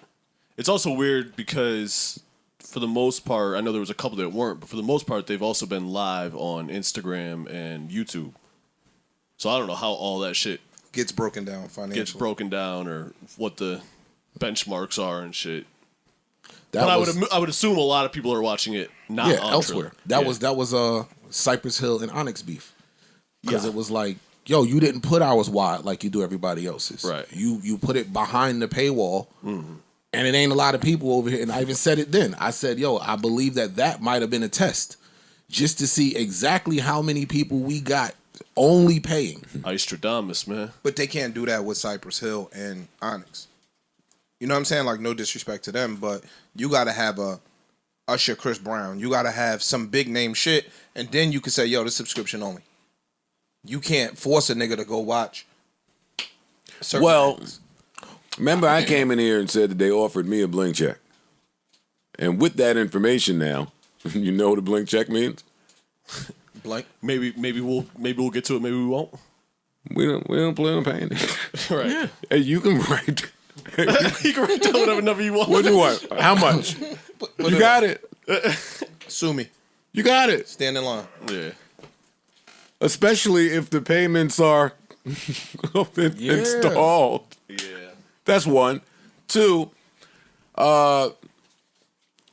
Speaker 1: It's also weird because for the most part, I know there was a couple that weren't, but for the most part, they've also been live on Instagram and YouTube. So I don't know how all that shit
Speaker 3: Gets broken down financially.
Speaker 1: gets broken down or what the benchmarks are and shit.
Speaker 4: That
Speaker 1: But
Speaker 4: was,
Speaker 1: I would assume a lot of people are watching it not on
Speaker 4: elsewhere.
Speaker 1: Triller.
Speaker 4: That was Cypress Hill and Onyx beef. Because it was like, yo, you didn't put ours wide like you do everybody else's.
Speaker 1: Right.
Speaker 4: You put it behind the paywall, and it ain't a lot of people over here. And I even said it then. I said, yo, I believe that might have been a test just to see exactly how many people we got only paying.
Speaker 1: Istradamus, man.
Speaker 3: But they can't do that with Cypress Hill and Onyx. You know what I'm saying? Like, no disrespect to them, but you got to have a Usher, Chris Brown. You got to have some big name shit, and then you can say, yo, this subscription only. You can't force a nigga to go watch certain things.
Speaker 2: Remember I came in here and said that they offered me a blank check. And with that information now, you know what a blank check means?
Speaker 3: Blank.
Speaker 1: Maybe we'll get to it. Maybe we won't.
Speaker 2: We don't plan on paying it.
Speaker 1: Right. Yeah.
Speaker 2: Hey, you can write.
Speaker 1: You can write down whatever number you want.
Speaker 2: What do you want? How much? You got it.
Speaker 3: Sue me.
Speaker 2: You got it.
Speaker 3: Stand in line.
Speaker 1: Yeah.
Speaker 2: Especially if the payments are installed.
Speaker 1: Yeah.
Speaker 2: That's one. Two, the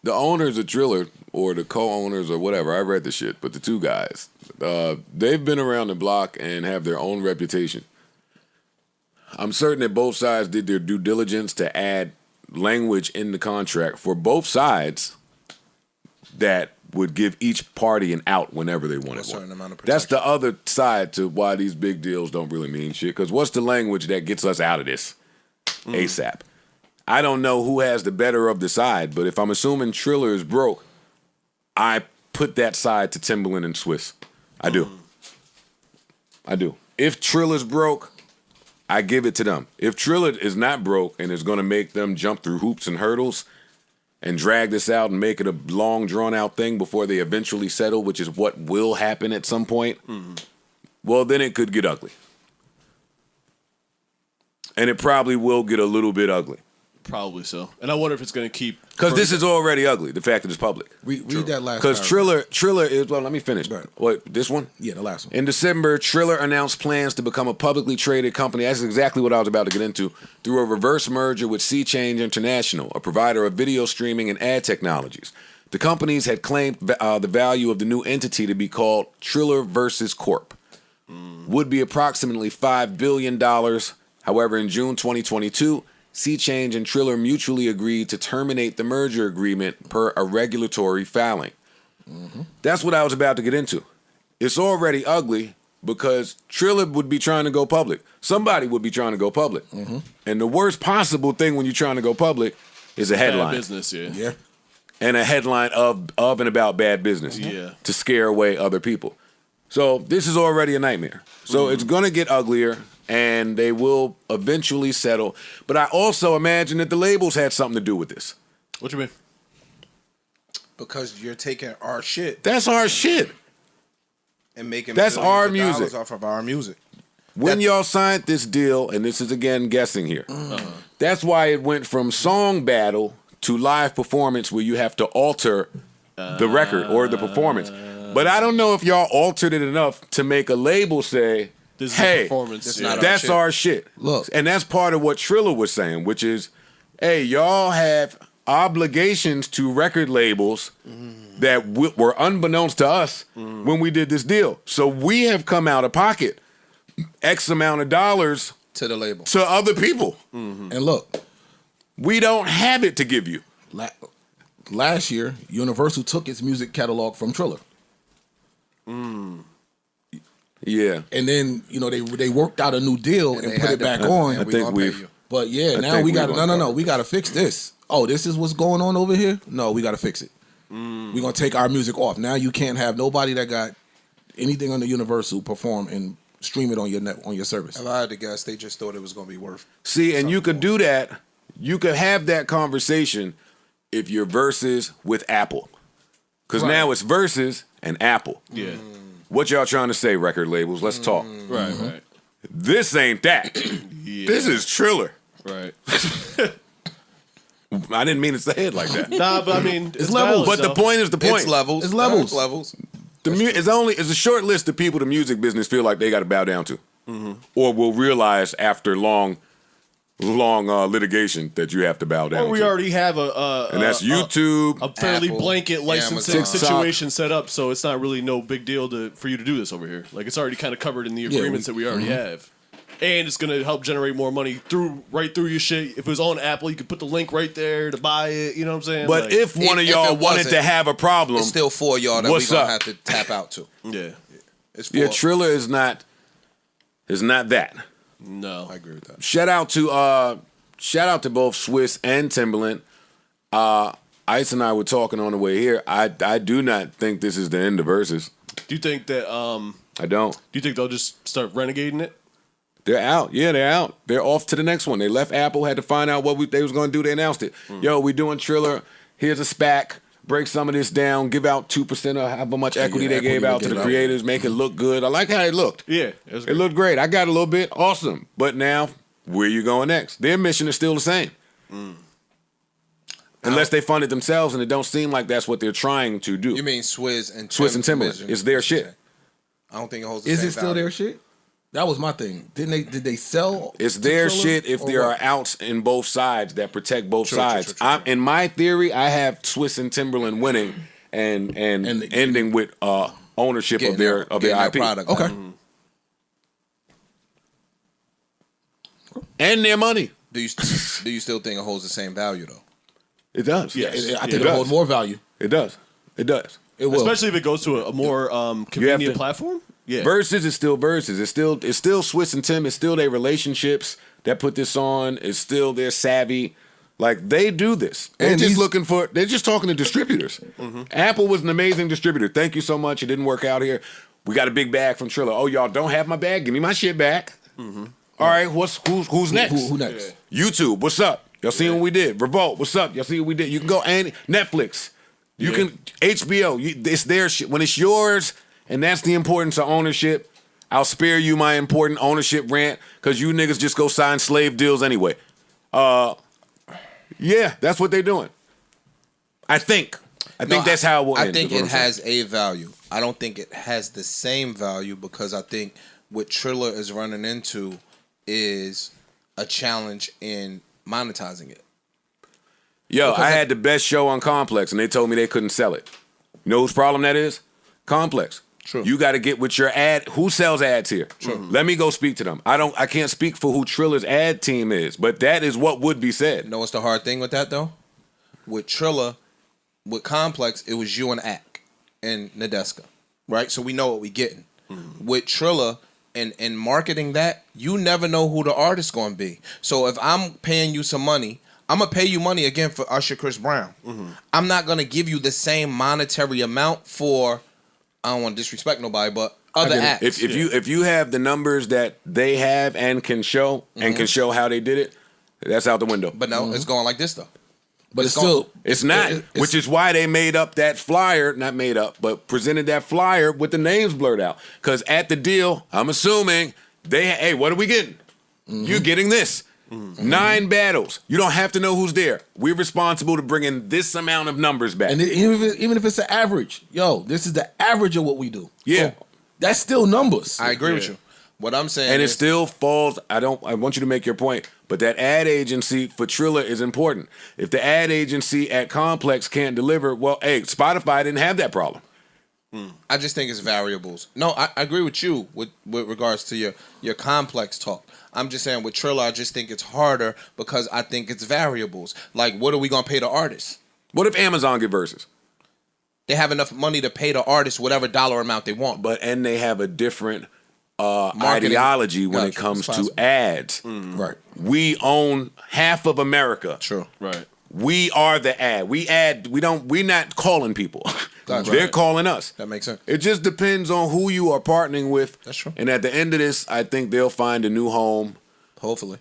Speaker 2: owners of Triller, or the co-owners or whatever, I read the shit, but the two guys, they've been around the block and have their own reputation. I'm certain that both sides did their due diligence to add language in the contract for both sides that would give each party an out whenever they wanted
Speaker 3: A certain
Speaker 2: one.
Speaker 3: amount of
Speaker 2: That's
Speaker 3: protection.
Speaker 2: the other side to why these big deals don't really mean shit. Because what's the language that gets us out of this ASAP? I don't know who has the better of the side, but if I'm assuming Triller is broke, I put that side to Timbaland and Swizz. I do. I do. If Triller's broke, I give it to them. If Triller is not broke and is going to make them jump through hoops and hurdles and drag this out and make it a long, drawn-out thing before they eventually settle, which is what will happen at some point, well, then it could get ugly. And it probably will get a little bit ugly.
Speaker 1: Probably so. And I wonder if it's going to keep...
Speaker 2: Because this is already ugly, the fact that it's public.
Speaker 4: Read that last.
Speaker 2: Because Triller is... Well, let me finish.
Speaker 4: Right.
Speaker 2: What, this one?
Speaker 4: Yeah, the last one.
Speaker 2: In December, Triller announced plans to become a publicly traded company. That's exactly what I was about to get into. Through a reverse merger with SeaChange International, a provider of video streaming and ad technologies. The companies had claimed the value of the new entity to be called Triller Verzuz Corp. Would be approximately $5 billion. However, in June 2022... SeaChange and Triller mutually agreed to terminate the merger agreement per a regulatory filing. That's what I was about to get into. It's already ugly because Triller would be trying to go public. Somebody would be trying to go public. And the worst possible thing when you're trying to go public is a headline.
Speaker 1: Bad business, yeah.
Speaker 4: Yeah.
Speaker 2: And a headline of and about bad business to scare away other people. So this is already a nightmare. So it's going to get uglier. And they will eventually settle. But I also imagine that the labels had something to do with this.
Speaker 1: What you mean?
Speaker 3: Because you're taking our shit
Speaker 2: That's our shit.
Speaker 3: and making
Speaker 2: That's
Speaker 3: billions
Speaker 2: our
Speaker 3: of dollars
Speaker 2: music.
Speaker 3: off of our music.
Speaker 2: When y'all signed this deal, and this is again guessing here, that's why it went from song battle to live performance where you have to alter the record or the performance. But I don't know if y'all altered it enough to make a label say,
Speaker 1: This is
Speaker 2: hey,
Speaker 1: a performance.
Speaker 2: that's our shit.
Speaker 4: Look.
Speaker 2: And that's part of what Triller was saying, which is, hey, y'all have obligations to record labels that were unbeknownst to us when we did this deal. So we have come out of pocket X amount of dollars
Speaker 3: To the label.
Speaker 2: to other people.
Speaker 4: And look,
Speaker 2: We don't have it to give you.
Speaker 4: last year, Universal took its music catalog from Triller.
Speaker 2: Yeah.
Speaker 4: And then, they worked out a new deal and
Speaker 3: they
Speaker 4: put
Speaker 3: had
Speaker 4: it back
Speaker 3: to-
Speaker 4: on.
Speaker 2: I think we've...
Speaker 4: But yeah,
Speaker 2: I
Speaker 4: now
Speaker 2: think
Speaker 4: we
Speaker 2: we
Speaker 4: got to,
Speaker 2: went
Speaker 4: no, we got to fix this. Oh, this is what's going on over here? No, we got to fix it. We're going to take our music off. Now you can't have nobody that got anything under Universal perform and stream it on your service.
Speaker 3: If I had to guess, they just thought it was going to be worth.
Speaker 2: See, and you could do that. You could have that conversation if you're Verzuz with Apple. Because now it's Verzuz and Apple.
Speaker 1: Yeah.
Speaker 2: What y'all trying to say, record labels? Let's talk.
Speaker 1: Right.
Speaker 2: This ain't that. This is Triller.
Speaker 1: Right.
Speaker 2: I didn't mean to say it like that.
Speaker 1: Nah, but I mean, it's
Speaker 4: levels.
Speaker 2: But the point is the point.
Speaker 3: It's levels.
Speaker 4: It's levels.
Speaker 3: It's levels.
Speaker 2: It's a short list of people the music business feel like they got to bow down to, or will realize after long litigation that you have to bow down.
Speaker 1: Or we
Speaker 2: to.
Speaker 1: already have
Speaker 2: and that's YouTube.
Speaker 1: a fairly
Speaker 3: Apple,
Speaker 1: blanket licensing
Speaker 3: Amazon.
Speaker 1: situation set up, so it's not really no big deal for you to do this over here. Like it's already kind of covered in the agreements that we already have, and it's gonna help generate more money right through your shit. If it was on Apple, you could put the link right there to buy it. You know what I'm saying?
Speaker 2: But
Speaker 1: like,
Speaker 2: if one of
Speaker 3: if
Speaker 2: y'all
Speaker 3: it
Speaker 2: wanted
Speaker 3: wasn't,
Speaker 2: to have a problem,
Speaker 3: It's still for y'all that
Speaker 2: What's
Speaker 3: we're going
Speaker 2: up?
Speaker 3: to have to tap out to.
Speaker 1: yeah,
Speaker 3: It's for,
Speaker 2: yeah, Triller is not that.
Speaker 1: no,
Speaker 3: I agree with that.
Speaker 2: Shout out to both Swizz and Timbaland. Ice and I were talking on the way here. I do not think this is the end of Verzuz.
Speaker 1: do you think that?
Speaker 2: I don't.
Speaker 1: Do you think they'll just start renegading it?
Speaker 2: They're out. Yeah, they're out. They're off to the next one. They left Apple, had to find out what they was going to do. They announced it. Yo, we doing Triller. Here's a SPAC. Break some of this down. Give out 2% of how much equity they gave out to the creators. Make it look good. I like how it looked.
Speaker 1: Yeah,
Speaker 2: It looked great. I got a little bit. Awesome. But now, where you going next? Their mission is still the same. Unless they fund it themselves, and it don't seem like that's what they're trying to do.
Speaker 3: You mean Swizz and
Speaker 2: Timbaland. It's their shit.
Speaker 3: I don't think it holds the
Speaker 4: Is
Speaker 3: same
Speaker 4: it still
Speaker 3: value.
Speaker 4: their shit? That was my thing. Did they sell?
Speaker 2: It's
Speaker 4: to
Speaker 2: their
Speaker 4: Triller,
Speaker 2: shit if
Speaker 4: or
Speaker 2: there
Speaker 4: what?
Speaker 2: are outs in both sides that protect both
Speaker 3: True,
Speaker 2: sides. In my theory, I have Swizz and Timbaland winning and ending with ownership of their IP
Speaker 3: product.
Speaker 4: Okay.
Speaker 2: and their money.
Speaker 3: Do you still think it holds the same value though?
Speaker 2: It does.
Speaker 1: Yes.
Speaker 4: I think
Speaker 2: It
Speaker 4: it'll
Speaker 2: does.
Speaker 4: hold more value.
Speaker 2: It does. It does.
Speaker 4: It will.
Speaker 1: Especially if it goes to a more convenient
Speaker 2: to-
Speaker 1: platform. Yeah,
Speaker 2: Verzuz is still Verzuz. It's still Swizz and Tim. It's still their relationships that put this on. It's still their savvy. Like they do this. They're
Speaker 4: And
Speaker 2: just they're just talking to distributors. Apple was an amazing distributor. Thank you so much. It didn't work out here. We got a big bag from Triller. Oh, y'all don't have my bag? Give me my shit back. All right, who's next?
Speaker 4: Who next?
Speaker 2: YouTube, what's up? Y'all see what we did? Revolt, what's up? Y'all see what we did? You can go and Netflix. You can HBO. It's their shit. When it's yours, and that's the importance of ownership. I'll spare you my important ownership rant because you niggas just go sign slave deals anyway. Yeah, that's what they're doing. I think that's how it will end.
Speaker 3: I think it has a value. I don't think it has the same value because I think what Triller is running into is a challenge in monetizing it.
Speaker 2: Yo, I had the best show on Complex, and they told me they couldn't sell it. You know whose problem that is? Complex.
Speaker 3: True.
Speaker 2: You got to get with your ad. Who sells ads here? True. Let me go speak to them. I can't speak for who Triller's ad team is, but that is what would be said.
Speaker 3: You know what's the hard thing with that though? With Triller, with Complex, it was you and Ak and Nadeska, right? So we know what we getting. With Triller and marketing that, you never know who the artist's going to be. So if I'm paying you some money, I'm going to pay you money again for Usher Chris Brown. I'm not going to give you the same monetary amount for, I don't want to disrespect nobody, but other acts.
Speaker 2: If you have the numbers that they have and can show and can show how they did it, that's out the window.
Speaker 3: But no, it's going like this though.
Speaker 4: But it's still...
Speaker 2: It's not, which is why they made up that flyer, not made up, but presented that flyer with the names blurred out. Because at the deal, I'm assuming, hey, what are we getting? You're getting this. 9 battles. You don't have to know who's there. We're responsible to bring in this amount of numbers back.
Speaker 4: And even if it's an average, this is the average of what we do.
Speaker 2: Yeah.
Speaker 4: So that's still numbers.
Speaker 3: I agree with you. What I'm saying
Speaker 2: and
Speaker 3: is...
Speaker 2: it still falls, I want you to make your point, but that ad agency for Triller is important. If the ad agency at Complex can't deliver, well, hey, Spotify didn't have that problem.
Speaker 3: I just think it's variables. No, I agree with you with regards to your Complex talk. I'm just saying with Triller, I just think it's harder because I think it's variables. Like, what are we going to pay the artists?
Speaker 2: What if Amazon get Verzuz?
Speaker 3: They have enough money to pay the artist whatever dollar amount they want.
Speaker 2: And they have a different ideology when it comes to ads.
Speaker 4: Right.
Speaker 2: We own half of America.
Speaker 3: True.
Speaker 1: Right.
Speaker 2: We are the ad. We're not calling people. They're calling us.
Speaker 3: That makes sense.
Speaker 2: It just depends on who you are partnering with.
Speaker 3: That's true.
Speaker 2: And at the end of this, I think they'll find a new home.
Speaker 3: Hopefully.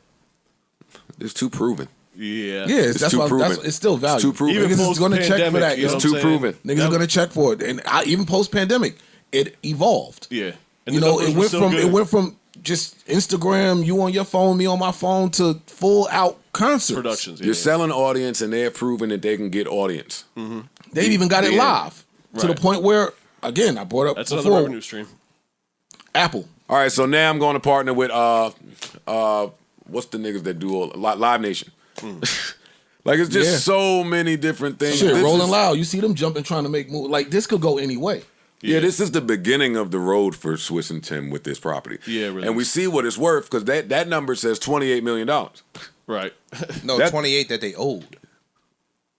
Speaker 2: It's too proven.
Speaker 1: Yeah.
Speaker 4: Yeah,
Speaker 2: It's too proven.
Speaker 4: It's still value.
Speaker 2: It's too proven.
Speaker 1: Even
Speaker 4: Niggas is going to check for that.
Speaker 2: It's too proven.
Speaker 4: Niggas are going to check for it. And even post-pandemic, it evolved.
Speaker 1: Yeah. And
Speaker 4: it went from just Instagram, you on your phone, me on my phone, to full out concerts.
Speaker 1: Productions.
Speaker 2: You're selling audience, and they're proving that they can get audience.
Speaker 4: They even got it live to the point where, again, I brought up
Speaker 1: that's
Speaker 4: before,
Speaker 1: another revenue stream.
Speaker 4: Apple.
Speaker 2: All right, so now I'm going to partner with what's the niggas that do Live Nation? Like it's just so many different things.
Speaker 4: Shit, Rolling Loud, you see them jumping, trying to make moves. Like this could go any way.
Speaker 2: Yeah, this is the beginning of the road for Swizz and Tim with this property.
Speaker 1: Yeah, really.
Speaker 2: And we see what it's worth because that number says $28 million.
Speaker 1: Right.
Speaker 3: No, 28 that they owed.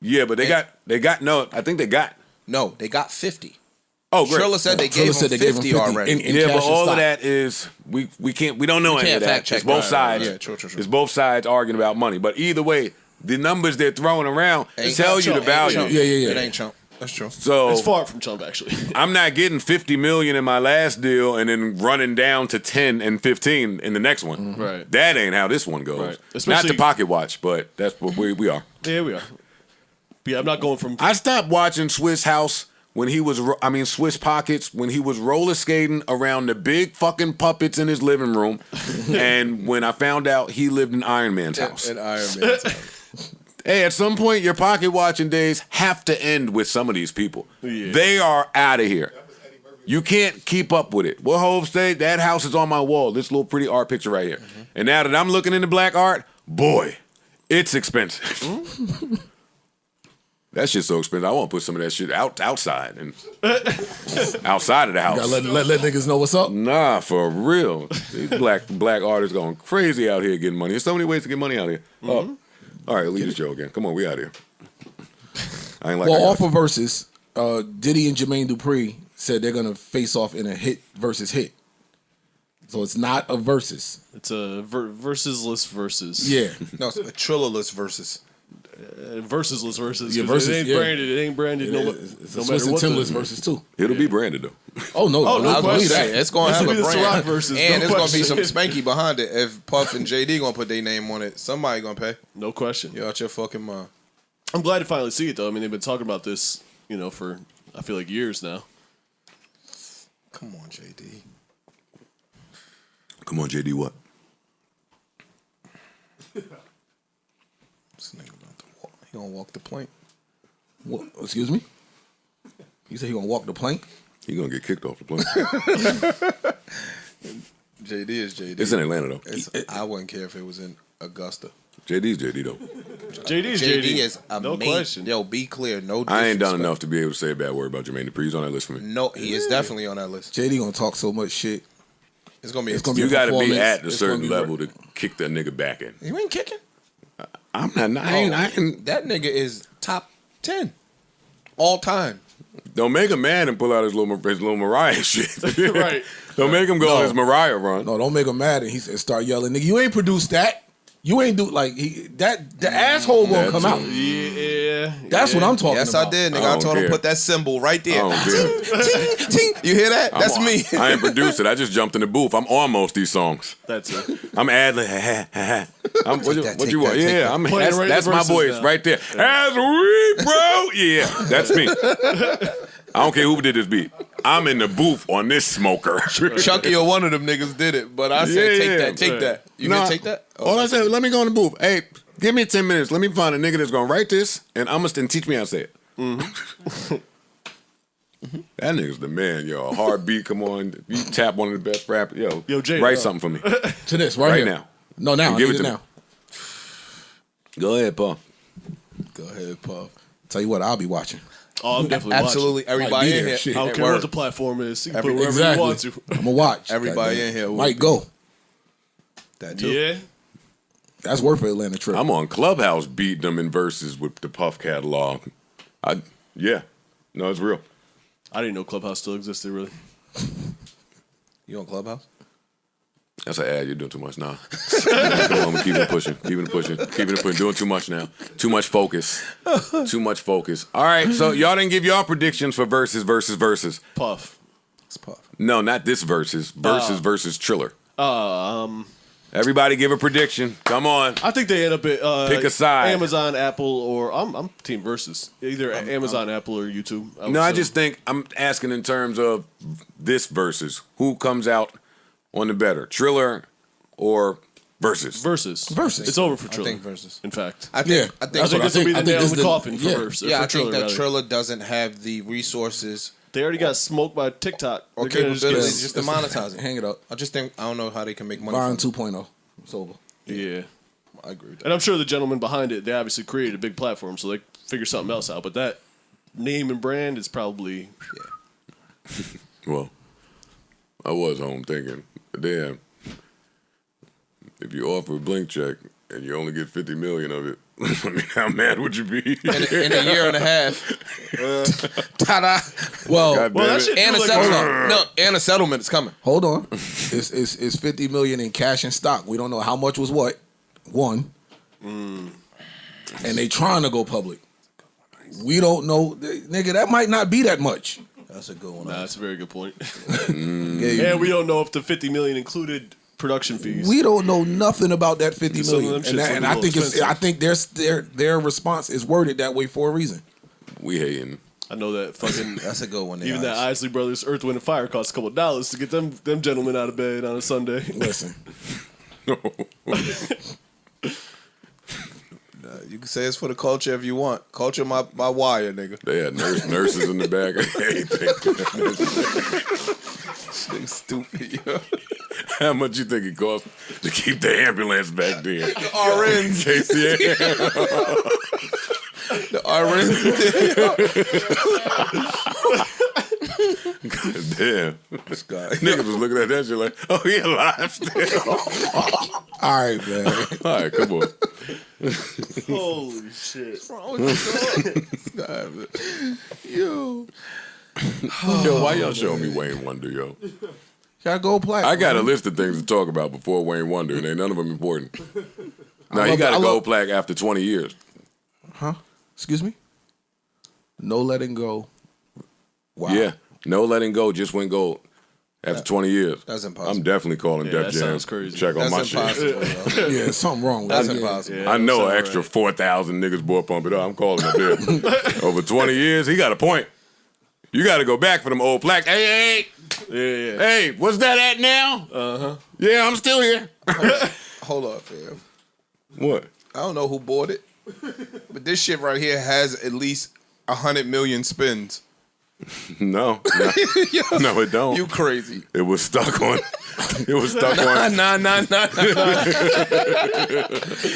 Speaker 2: Yeah, but they got I think they got.
Speaker 3: No, they got 50.
Speaker 2: Oh, great.
Speaker 3: Triller said they gave him 50 already.
Speaker 2: Yeah, but all of that is we don't know any of that.
Speaker 3: Fact check
Speaker 2: It's both sides.
Speaker 3: Yeah, true.
Speaker 2: It's both sides arguing about money. But either way, the numbers they're throwing around tell you the value.
Speaker 4: Yeah.
Speaker 3: It ain't chump. That's true.
Speaker 2: So
Speaker 1: it's far from chump, actually.
Speaker 2: I'm not getting $50 million in my last deal and then running down to 10 and 15 in the next one.
Speaker 1: Right.
Speaker 2: That ain't how this one goes.
Speaker 1: Right.
Speaker 2: Not the pocket watch, but that's what we are.
Speaker 1: Yeah, we are. But yeah, I'm not going from.
Speaker 2: I stopped watching Swizz House when he was. Swizz Pockets when he was roller skating around the big fucking puppets in his living room, and when I found out he lived in Iron Man's house.
Speaker 3: In Iron Man's house.
Speaker 2: Hey, at some point, your pocket watching days have to end with some of these people. Yeah. They are out of here. You can't keep up with it. What Hov say? That house is on my wall. This little pretty art picture right here. And now that I'm looking into black art, boy, it's expensive. That shit's so expensive. I want to put some of that shit outside and outside of the house.
Speaker 4: Gotta let niggas know what's up.
Speaker 2: Nah, for real. These black artists going crazy out here getting money. There's so many ways to get money out here. All right, leave this show again. Come on, we out here. I ain't like.
Speaker 4: Well, off of Verzuz, Diddy and Jermaine Dupri said they're gonna face off in a hit versus hit. So it's not a versus.
Speaker 1: It's a versus-less versus.
Speaker 4: Yeah.
Speaker 3: No, it's a Triller-less versus.
Speaker 1: Versus versus.
Speaker 4: Yeah,
Speaker 1: 'cause
Speaker 4: versus,
Speaker 1: it ain't
Speaker 4: yeah.
Speaker 1: branded. It ain't branded. No,
Speaker 4: It's
Speaker 1: no
Speaker 4: a
Speaker 1: matter
Speaker 4: Swizz and
Speaker 1: what.
Speaker 4: Timbaland versus too.
Speaker 2: It'll be branded though.
Speaker 4: Oh no,
Speaker 1: Oh, no
Speaker 4: I believe
Speaker 1: question.
Speaker 4: that.
Speaker 3: It's going to
Speaker 1: This
Speaker 3: have
Speaker 1: will
Speaker 3: a
Speaker 1: be the
Speaker 3: brand.
Speaker 1: Ciroc versus,
Speaker 3: And
Speaker 1: no
Speaker 3: there's going to be some
Speaker 1: question.
Speaker 3: spanky behind it. If Puff and JD going to put their name on it, somebody going to pay.
Speaker 1: No question.
Speaker 3: You out your fucking mind.
Speaker 1: I'm glad to finally see it though. I mean, they've been talking about this, for I feel like years now.
Speaker 3: Come on, JD.
Speaker 2: Come on, JD. What?
Speaker 3: This nigga about to walk. He going to walk the plank.
Speaker 4: What? Excuse me? You say he gonna walk the plank?
Speaker 2: He gonna get kicked off the plane.
Speaker 3: JD is JD.
Speaker 2: It's in Atlanta though.
Speaker 3: I wouldn't care if it was in Augusta.
Speaker 2: JD's JD though.
Speaker 1: JD's
Speaker 3: JD
Speaker 1: JD.
Speaker 3: is
Speaker 1: No
Speaker 3: amazing.
Speaker 1: question.
Speaker 3: Yo, be clear. No disrespect.
Speaker 2: I ain't done enough to be able to say a bad word about Jermaine Dupri. He's on that list for me.
Speaker 3: No, he is definitely on that list.
Speaker 4: JD gonna talk so much shit.
Speaker 3: It's going to be
Speaker 4: It's gonna be
Speaker 2: You got to be
Speaker 4: performance.
Speaker 2: at a
Speaker 4: It's
Speaker 2: certain
Speaker 4: gonna be
Speaker 2: level to kick that nigga back in.
Speaker 3: You ain't kicking?
Speaker 2: I'm not. I ain't.
Speaker 3: That nigga is top 10 all time.
Speaker 2: Don't make him mad and pull out his little Mariah shit.
Speaker 1: Right.
Speaker 2: Don't make him go on his Mariah run.
Speaker 4: No, don't make him mad and he start yelling, nigga, you ain't produced that. You ain't do the asshole gonna
Speaker 2: That
Speaker 4: come
Speaker 2: too.
Speaker 4: out.
Speaker 1: Yeah.
Speaker 4: That's what I'm talking
Speaker 3: Yes,
Speaker 4: about.
Speaker 3: I did, nigga.
Speaker 2: I
Speaker 3: I
Speaker 2: don't
Speaker 3: told him
Speaker 2: care.
Speaker 3: put that symbol right there.
Speaker 2: I don't care.
Speaker 3: Ting, ting. You hear that? That's me.
Speaker 2: I ain't produced it. I just jumped in the booth. I'm on most of these songs.
Speaker 1: That's it.
Speaker 2: I'm ad-lib. What you
Speaker 3: take
Speaker 2: want?
Speaker 3: that, take
Speaker 2: Yeah,
Speaker 3: that.
Speaker 2: I'm.
Speaker 1: Playing right in
Speaker 2: That's
Speaker 1: the
Speaker 2: my
Speaker 1: verses
Speaker 2: voice
Speaker 1: now.
Speaker 2: right there. As we, bro. Yeah, that's me. I don't care who did this beat. I'm in the booth on this smoker.
Speaker 3: Chucky or one of them niggas did it, but I said, take that, take that. You
Speaker 2: Nah,
Speaker 3: can take that?
Speaker 2: All I said, let me go in the booth. Hey, give me 10 minutes. Let me find a nigga that's gonna write this, and I'm gonna teach me how to say it. That nigga's the man, yo. A hard beat, come on. You tap one of the best rappers. Yo,
Speaker 1: Jay,
Speaker 2: write something for me.
Speaker 4: To this,
Speaker 2: Right
Speaker 4: here.
Speaker 2: now.
Speaker 4: No, now.
Speaker 2: Give
Speaker 4: Give
Speaker 2: it
Speaker 4: it
Speaker 2: to
Speaker 4: now.
Speaker 2: Go ahead, Paul.
Speaker 3: Go ahead, Puff.
Speaker 4: Tell you what, I'll be watching.
Speaker 1: Oh, I'm definitely
Speaker 3: Absolutely.
Speaker 4: Might
Speaker 3: Everybody
Speaker 4: be
Speaker 3: in
Speaker 4: there,
Speaker 3: here.
Speaker 4: shit.
Speaker 1: watching. I don't care
Speaker 3: Word.
Speaker 1: what the platform is. You can put it
Speaker 4: Every-
Speaker 1: wherever you want
Speaker 4: exactly.
Speaker 1: to.
Speaker 4: I'm gonna watch.
Speaker 3: Everybody
Speaker 4: Goddamn.
Speaker 3: in here.
Speaker 4: Might go.
Speaker 3: That too.
Speaker 1: Yeah.
Speaker 4: That's worth an Atlanta trip.
Speaker 2: I'm on Clubhouse beating them in verses with the Puff catalog. Yeah. No, it's real.
Speaker 1: I didn't know Clubhouse still existed, really.
Speaker 3: You on Clubhouse?
Speaker 2: That's an ad. You're doing too much now. Come on, keep it pushing. Keeping it pushing. Keeping it pushing. Doing too much now. Too much focus. Too much focus. All right, so y'all didn't give y'all predictions for versus.
Speaker 1: Puff.
Speaker 3: It's Puff.
Speaker 2: No, not this versus. Versus Triller.
Speaker 1: I
Speaker 2: Everybody give a prediction. Come on.
Speaker 1: think they end up at
Speaker 2: Pick a side.
Speaker 1: Amazon, Apple, or I'm team versus. Either Amazon, Apple, or YouTube.
Speaker 2: No, I just think I'm asking in terms of this versus. Who comes out on the better? Triller or versus?
Speaker 1: Versus.
Speaker 4: Versus.
Speaker 1: It's over for Triller.
Speaker 3: I think versus.
Speaker 1: In fact.
Speaker 3: I think,
Speaker 4: Yeah.
Speaker 3: I
Speaker 1: I
Speaker 3: think,
Speaker 1: think this will be the
Speaker 4: I think
Speaker 1: nail in
Speaker 4: this
Speaker 1: the
Speaker 4: is the-
Speaker 1: coffin for
Speaker 4: yeah.
Speaker 1: Versus.
Speaker 3: yeah,
Speaker 1: for
Speaker 3: I think that
Speaker 1: rather.
Speaker 3: Triller doesn't have the resources
Speaker 1: They already got smoked by TikTok.
Speaker 3: or
Speaker 1: They're gonna just
Speaker 3: capabilities
Speaker 1: get-
Speaker 3: just to monetize it.
Speaker 4: Hang it up.
Speaker 3: I don't know how they can make money
Speaker 4: Vine
Speaker 3: from
Speaker 4: 2.0. It's over.
Speaker 1: Yeah.
Speaker 3: it. I agree with that.
Speaker 1: And I'm sure the gentleman behind it, they obviously created a big platform, so they figure something else out. But that name and brand is probably
Speaker 2: Well, I was home thinking, damn, if you offer a blank check and you only get 50 million of it, I mean, how mad would you be?
Speaker 3: In a year and a half. Ta-da.
Speaker 4: Well,
Speaker 2: God
Speaker 1: well,
Speaker 2: damn
Speaker 1: that
Speaker 2: it.
Speaker 1: shit
Speaker 3: And a
Speaker 1: like
Speaker 3: settlement. No, and a settlement is coming.
Speaker 4: hold on. It's 50 million in cash and stock. We don't know how much was what. One. And they trying to go public. We don't know. Nigga, that might not be that much.
Speaker 3: That's a good one.
Speaker 1: Nah, that's a very good point.
Speaker 4: Yeah,
Speaker 1: And we don't know if the 50 million included production fees.
Speaker 4: we don't know nothing about that 50
Speaker 1: Some of
Speaker 4: million.
Speaker 1: them shits
Speaker 4: And
Speaker 1: look a
Speaker 4: I
Speaker 1: little
Speaker 4: think
Speaker 1: expensive.
Speaker 4: I think their response is worded that way for a reason.
Speaker 2: We hating.
Speaker 1: I know that fucking
Speaker 3: That's a good one.
Speaker 1: even that Isley Brothers Earth, Wind, and Fire costs a couple dollars to get them gentlemen out of bed on a Sunday.
Speaker 4: Listen.
Speaker 3: You can say it's for the culture if you want. Culture my wire, nigga.
Speaker 2: They had nurses in the back.
Speaker 3: Nigga stupid, yo.
Speaker 2: How much you think it cost to keep the ambulance back there?
Speaker 3: RNs. The RNs.
Speaker 2: Damn.
Speaker 3: This guy.
Speaker 2: Niggas was looking at that shit like, oh, he alive still.
Speaker 4: All right, man.
Speaker 2: All right, come on.
Speaker 1: Holy shit.
Speaker 3: Yo.
Speaker 2: Yo, why y'all showing me Wayne Wonder, yo?
Speaker 4: Got gold platinum.
Speaker 2: I got a list of things to talk about before Wayne Wonder, and ain't none of them important. Now, he
Speaker 4: love-
Speaker 2: got
Speaker 4: I
Speaker 2: a gold
Speaker 4: love-
Speaker 2: plaque after 20 years.
Speaker 4: Huh? Excuse me? No Letting Go. Wow.
Speaker 2: Yeah, No Letting Go just went gold after 20 years.
Speaker 3: That's impossible.
Speaker 2: I'm definitely calling Def
Speaker 1: that
Speaker 2: Jam.
Speaker 1: sounds crazy.
Speaker 2: Check on my
Speaker 3: That's
Speaker 2: shit.
Speaker 3: impossible.
Speaker 4: Yeah, something wrong with
Speaker 3: That's
Speaker 4: that.
Speaker 3: impossible.
Speaker 1: Yeah,
Speaker 2: I know
Speaker 1: that
Speaker 2: an
Speaker 1: sound
Speaker 2: extra
Speaker 1: right.
Speaker 2: 4,000 niggas boy pump it up. I'm calling it there. Over 20 years, he got a point. You got to go back for them old plaques. Hey,
Speaker 1: Yeah.
Speaker 2: hey, what's that at now? Yeah, I'm still here.
Speaker 3: Hold up, fam.
Speaker 2: What?
Speaker 3: I don't know who bought it, but this shit right here has at least 100 million spins.
Speaker 2: No, no, it don't.
Speaker 3: You crazy?
Speaker 2: It was stuck on. It was stuck on.
Speaker 3: Nah.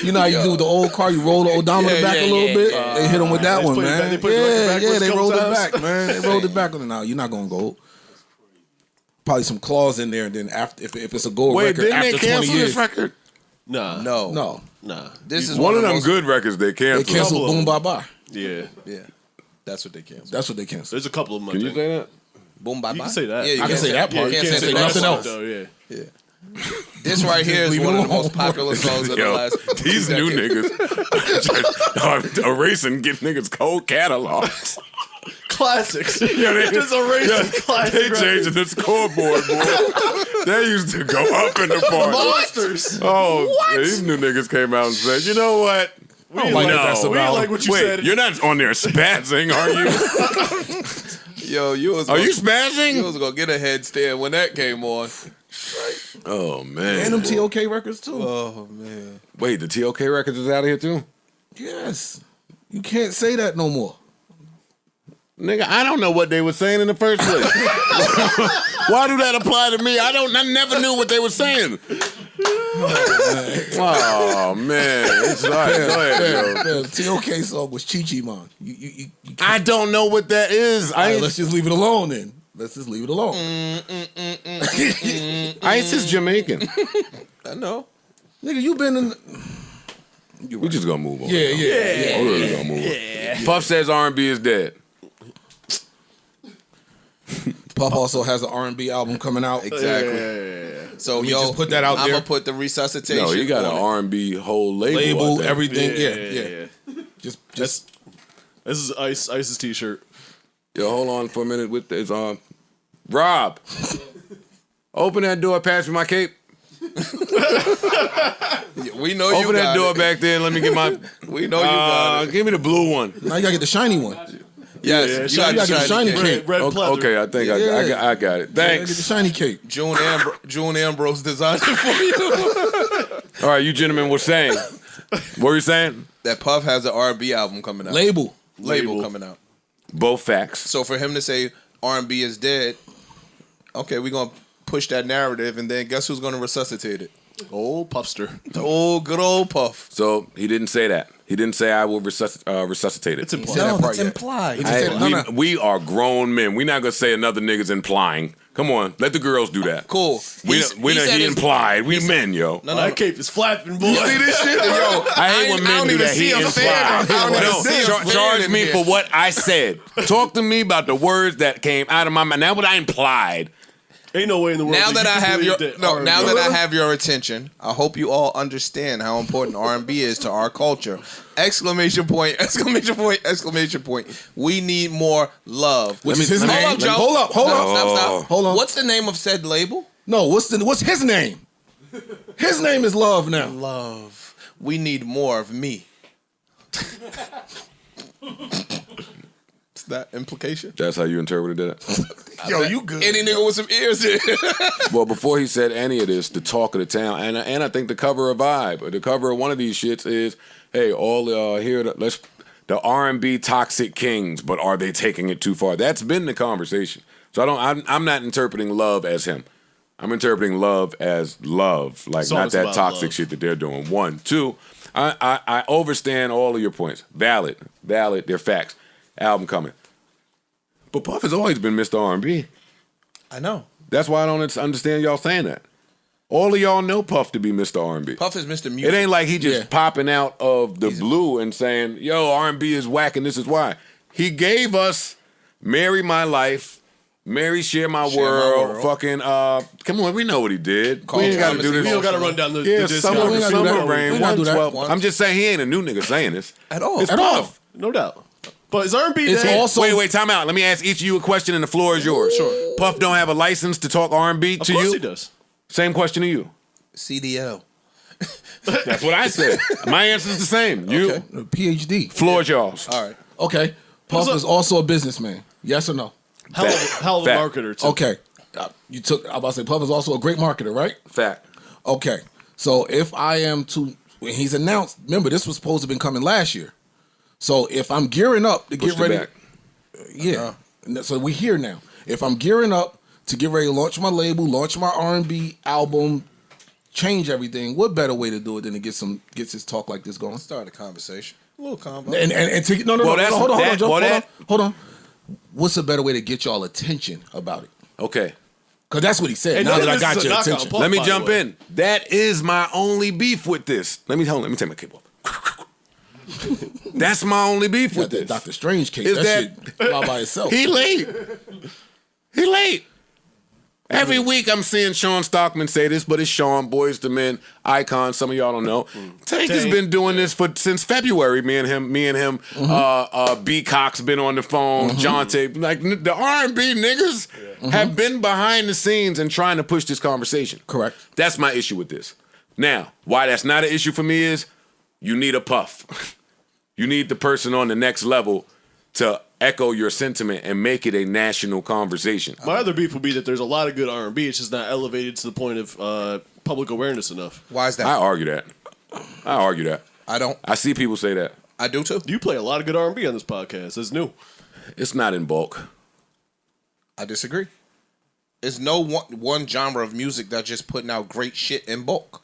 Speaker 4: You know how you do with the old car? You roll the odometer back a little bit. They hit them with that
Speaker 1: They
Speaker 4: one,
Speaker 1: put it back-
Speaker 4: man.
Speaker 1: they put it back backwards
Speaker 4: They
Speaker 1: a couple
Speaker 4: rolled it
Speaker 1: times.
Speaker 4: back, man. They rolled it back. Now you're not gonna go. Probably some clause in there, and then after, if it's a gold
Speaker 2: Wait,
Speaker 4: record
Speaker 2: didn't
Speaker 4: after
Speaker 2: they
Speaker 4: 20
Speaker 2: cancel
Speaker 4: years,
Speaker 2: this record?
Speaker 1: Nah.
Speaker 3: No.
Speaker 4: no,
Speaker 3: This is
Speaker 2: One of
Speaker 3: the
Speaker 2: them
Speaker 3: most-
Speaker 2: good records they
Speaker 4: they
Speaker 2: canceled.
Speaker 4: canceled
Speaker 1: Couple
Speaker 4: Boom
Speaker 1: of
Speaker 4: Bye Bye.
Speaker 1: Yeah.
Speaker 3: Yeah, that's what they canceled.
Speaker 4: That's what they canceled.
Speaker 1: There's a couple of them. I
Speaker 2: Can you
Speaker 1: think.
Speaker 2: say that?
Speaker 3: Boom, bye,
Speaker 1: You
Speaker 3: bye.
Speaker 1: can say that.
Speaker 3: Yeah, you
Speaker 4: I can say that part.
Speaker 3: You
Speaker 4: You
Speaker 3: can't
Speaker 4: can't
Speaker 3: say
Speaker 4: say
Speaker 3: that
Speaker 4: nothing
Speaker 3: part.
Speaker 4: else.
Speaker 1: Though, yeah.
Speaker 3: This right here is
Speaker 4: Leave it
Speaker 3: one of the
Speaker 4: alone.
Speaker 3: most popular songs of the
Speaker 2: Yo,
Speaker 3: last.
Speaker 2: these
Speaker 3: two
Speaker 2: new
Speaker 3: decades.
Speaker 2: niggas are erasing, get niggas cold catalogs.
Speaker 1: Classics.
Speaker 2: Yeah, they
Speaker 1: Just erasing classic
Speaker 2: They
Speaker 1: records.
Speaker 2: changing the scoreboard, boy. They used to go up in the park.
Speaker 1: Monsters.
Speaker 2: Oh, these new niggas came out and said, you know what?
Speaker 1: We
Speaker 4: like
Speaker 1: like
Speaker 4: that's
Speaker 1: We
Speaker 4: about-
Speaker 1: like what you
Speaker 2: Wait,
Speaker 1: said.
Speaker 2: you're not on there spazzing, are you?
Speaker 3: Yo, you was
Speaker 2: Are
Speaker 3: gonna,
Speaker 2: you spazzing?
Speaker 3: you was gonna get a headstand when that came on.
Speaker 2: Oh, man.
Speaker 4: And them TOK records too.
Speaker 3: Oh man.
Speaker 2: Wait, the TOK records is out of here, too?
Speaker 4: Yes, you can't say that no more.
Speaker 2: Nigga, I don't know what they were saying in the first place. Why do that apply to me? I never knew what they were saying. Oh, man. It's all right. Go ahead, yo.
Speaker 4: The TOK song was Chi Chi Man. You
Speaker 2: I don't know what that is.
Speaker 4: All right, let's just leave it alone then. Let's just leave it alone.
Speaker 2: Ice is Jamaican.
Speaker 3: I know.
Speaker 4: Nigga, you been in.
Speaker 2: We just gonna move on.
Speaker 4: Yeah.
Speaker 2: We're really gonna move on. Puff says R&B is dead.
Speaker 4: Puff also has an R&B album coming out.
Speaker 3: Exactly. So
Speaker 4: me
Speaker 3: yo,
Speaker 4: just put that out
Speaker 3: I'm
Speaker 4: there.
Speaker 3: gonna put the resuscitation.
Speaker 2: No, he got an
Speaker 3: on it.
Speaker 2: R&B whole label. I
Speaker 4: Label,
Speaker 2: think.
Speaker 4: everything. Yeah. Just
Speaker 1: This is Ice's t-shirt.
Speaker 2: Yo, hold on for a minute with this. Rob, open that door. Pass me my cape.
Speaker 3: We know you
Speaker 2: Open that
Speaker 3: got
Speaker 2: door
Speaker 3: it.
Speaker 2: back there and let me get my.
Speaker 3: We know you got it.
Speaker 2: Give me the blue one.
Speaker 4: now you gotta get the shiny one.
Speaker 3: Yes,
Speaker 1: Yeah,
Speaker 3: you
Speaker 4: gotta
Speaker 3: got
Speaker 4: get the shiny
Speaker 3: cake.
Speaker 4: cake.
Speaker 1: Red pleather.
Speaker 2: Okay, I think
Speaker 4: Yeah.
Speaker 2: I got it.
Speaker 4: You gotta get the
Speaker 2: Thanks.
Speaker 4: shiny cake.
Speaker 3: June Ambrose designed it for you.
Speaker 2: All right, you gentlemen were saying. What were you saying?
Speaker 3: That Puff has an R&B album coming out.
Speaker 4: Label.
Speaker 3: Label coming out.
Speaker 2: Both facts.
Speaker 3: So for him to say R&B is dead, okay, we're gonna push that narrative, and then guess who's gonna resuscitate it?
Speaker 1: Old Puffster.
Speaker 3: The old good old Puff.
Speaker 2: So he didn't say that. He didn't say I will resuscitate it.
Speaker 1: It's implied.
Speaker 3: No,
Speaker 4: that part
Speaker 3: that's
Speaker 4: yet.
Speaker 3: implied.
Speaker 4: He just said, no, no.
Speaker 2: We are grown men. We're not gonna say another nigga's implying. Come on, let the girls do that.
Speaker 3: Cool.
Speaker 2: He
Speaker 3: said
Speaker 2: implied. We men, yo.
Speaker 3: No,
Speaker 1: That cape is flapping, boy.
Speaker 3: You see this shit? Yo,
Speaker 2: I hate when men
Speaker 3: don't
Speaker 2: do
Speaker 3: even
Speaker 2: that.
Speaker 3: see
Speaker 2: He
Speaker 3: a fan.
Speaker 2: implied.
Speaker 3: I don't even see a fan
Speaker 2: Charge
Speaker 3: in
Speaker 2: me
Speaker 3: here.
Speaker 2: for what I said. Talk to me about the words that came out of my mouth. Now what I implied.
Speaker 1: Ain't no way in the world.
Speaker 3: Now that I have your now
Speaker 1: R&B.
Speaker 3: that I have your attention, I hope you all understand how important R&B is to our culture. Exclamation point! Exclamation point! Exclamation point! We need more love.
Speaker 4: Which is his
Speaker 3: Hold
Speaker 4: name.
Speaker 3: up, Joe.
Speaker 4: Hold up.
Speaker 3: Stop.
Speaker 4: Hold on.
Speaker 3: What's the name of said label?
Speaker 4: No, what's his name? His name is Love now.
Speaker 3: Love. We need more of me. Is that implication?
Speaker 2: That's how you interpreted that.
Speaker 4: Yo, you good.
Speaker 3: Any nigga with some ears in.
Speaker 2: Well, before he said any of this, the talk of the town, and I think the cover of Vibe, or the cover of one of these shits is, hey, all here, the R&B toxic kings, but are they taking it too far? That's been the conversation. So I'm not interpreting love as him. I'm interpreting love as love, like
Speaker 1: Songs
Speaker 2: not that
Speaker 1: about
Speaker 2: toxic
Speaker 1: love.
Speaker 2: shit that they're doing. One, two, I overstand all of your points. Valid, they're facts. Album coming. But Puff has always been Mr. R&B.
Speaker 3: I know.
Speaker 2: That's why I don't understand y'all saying that. All of y'all know Puff to be Mr. R&B.
Speaker 3: Puff is Mr. Music.
Speaker 2: It ain't like he just
Speaker 4: Yeah.
Speaker 2: popping out of the blue and saying, yo, R&B is whack and this is why. He gave us Marry My Life, Mary Share My World. Fucking, come on, we know what he did. We ain't got to do this.
Speaker 1: We don't got to run down the disc.
Speaker 2: Summer Rain,
Speaker 4: We ain't gotta do that.
Speaker 2: 112. I'm just saying he ain't a new nigga saying this.
Speaker 3: At all.
Speaker 2: It's
Speaker 4: At all.
Speaker 2: Puff.
Speaker 1: No doubt. But is R&B
Speaker 4: It's
Speaker 1: dead?
Speaker 4: also
Speaker 2: Wait, time out. Let me ask each of you a question and the floor is yours. Sure. Puff don't have a license to talk R&B to
Speaker 1: Of course
Speaker 2: you?
Speaker 1: he does.
Speaker 2: Same question to you.
Speaker 3: CDL.
Speaker 2: That's what I said. My answer's the same. You,
Speaker 4: PhD.
Speaker 2: floor is yours.
Speaker 3: All right.
Speaker 4: Okay. Puff is also a businessman. Yes or no?
Speaker 1: Hell of a
Speaker 2: Fact.
Speaker 1: marketer, too.
Speaker 4: Okay. I'm about to say Puff is also a great marketer, right?
Speaker 2: Fact.
Speaker 4: Okay. So if I am to, when he's announced, remember this was supposed to have been coming last year. So if I'm gearing up to
Speaker 2: Pushed
Speaker 4: get ready,
Speaker 2: it back.
Speaker 4: yeah. So we're here now. If I'm gearing up to get ready to launch my label, launch my R&B album, change everything, what better way to do it than to get this talk like this going?
Speaker 3: Start a conversation. A little convo.
Speaker 4: And to, no,
Speaker 2: Well, that's-
Speaker 4: hold on,
Speaker 2: that-
Speaker 4: Joe,
Speaker 2: well,
Speaker 4: hold on. What's a better way to get y'all attention about it?
Speaker 2: Okay.
Speaker 4: Because that's what he said.
Speaker 1: And
Speaker 4: Now
Speaker 1: none
Speaker 4: that I
Speaker 1: of this
Speaker 4: got
Speaker 1: is a
Speaker 4: your
Speaker 1: knockout
Speaker 4: attention.
Speaker 1: Puff,
Speaker 2: Let me
Speaker 1: by
Speaker 2: jump
Speaker 1: the way.
Speaker 2: in. That is my only beef with this. Let me take my cape off. That's my only beef with
Speaker 4: Got that
Speaker 2: this.
Speaker 4: Dr. Strange case.
Speaker 2: Is
Speaker 4: That
Speaker 2: that-
Speaker 4: shit fly by itself.
Speaker 2: He late. He late. Every week I'm seeing Sean Stockman say this, but it's Sean, Boys to Men, icon. Some of y'all don't know. Tank has been doing this since February. Me and him. B Cox been on the phone. Jonte, like the R&B niggas have been behind the scenes and trying to push this conversation.
Speaker 4: Correct.
Speaker 2: That's my issue with this. Now, why that's not an issue for me is you need a Puff. You need the person on the next level to echo your sentiment and make it a national conversation.
Speaker 1: My other beef would be that there's a lot of good R&B. It's just not elevated to the point of public awareness enough.
Speaker 3: Why is that?
Speaker 2: I argue that.
Speaker 3: I don't.
Speaker 2: I see people say that.
Speaker 3: I do too.
Speaker 1: You play a lot of good R&B on this podcast. That's new.
Speaker 2: It's not in bulk.
Speaker 3: I disagree. There's no one genre of music that's just putting out great shit in bulk.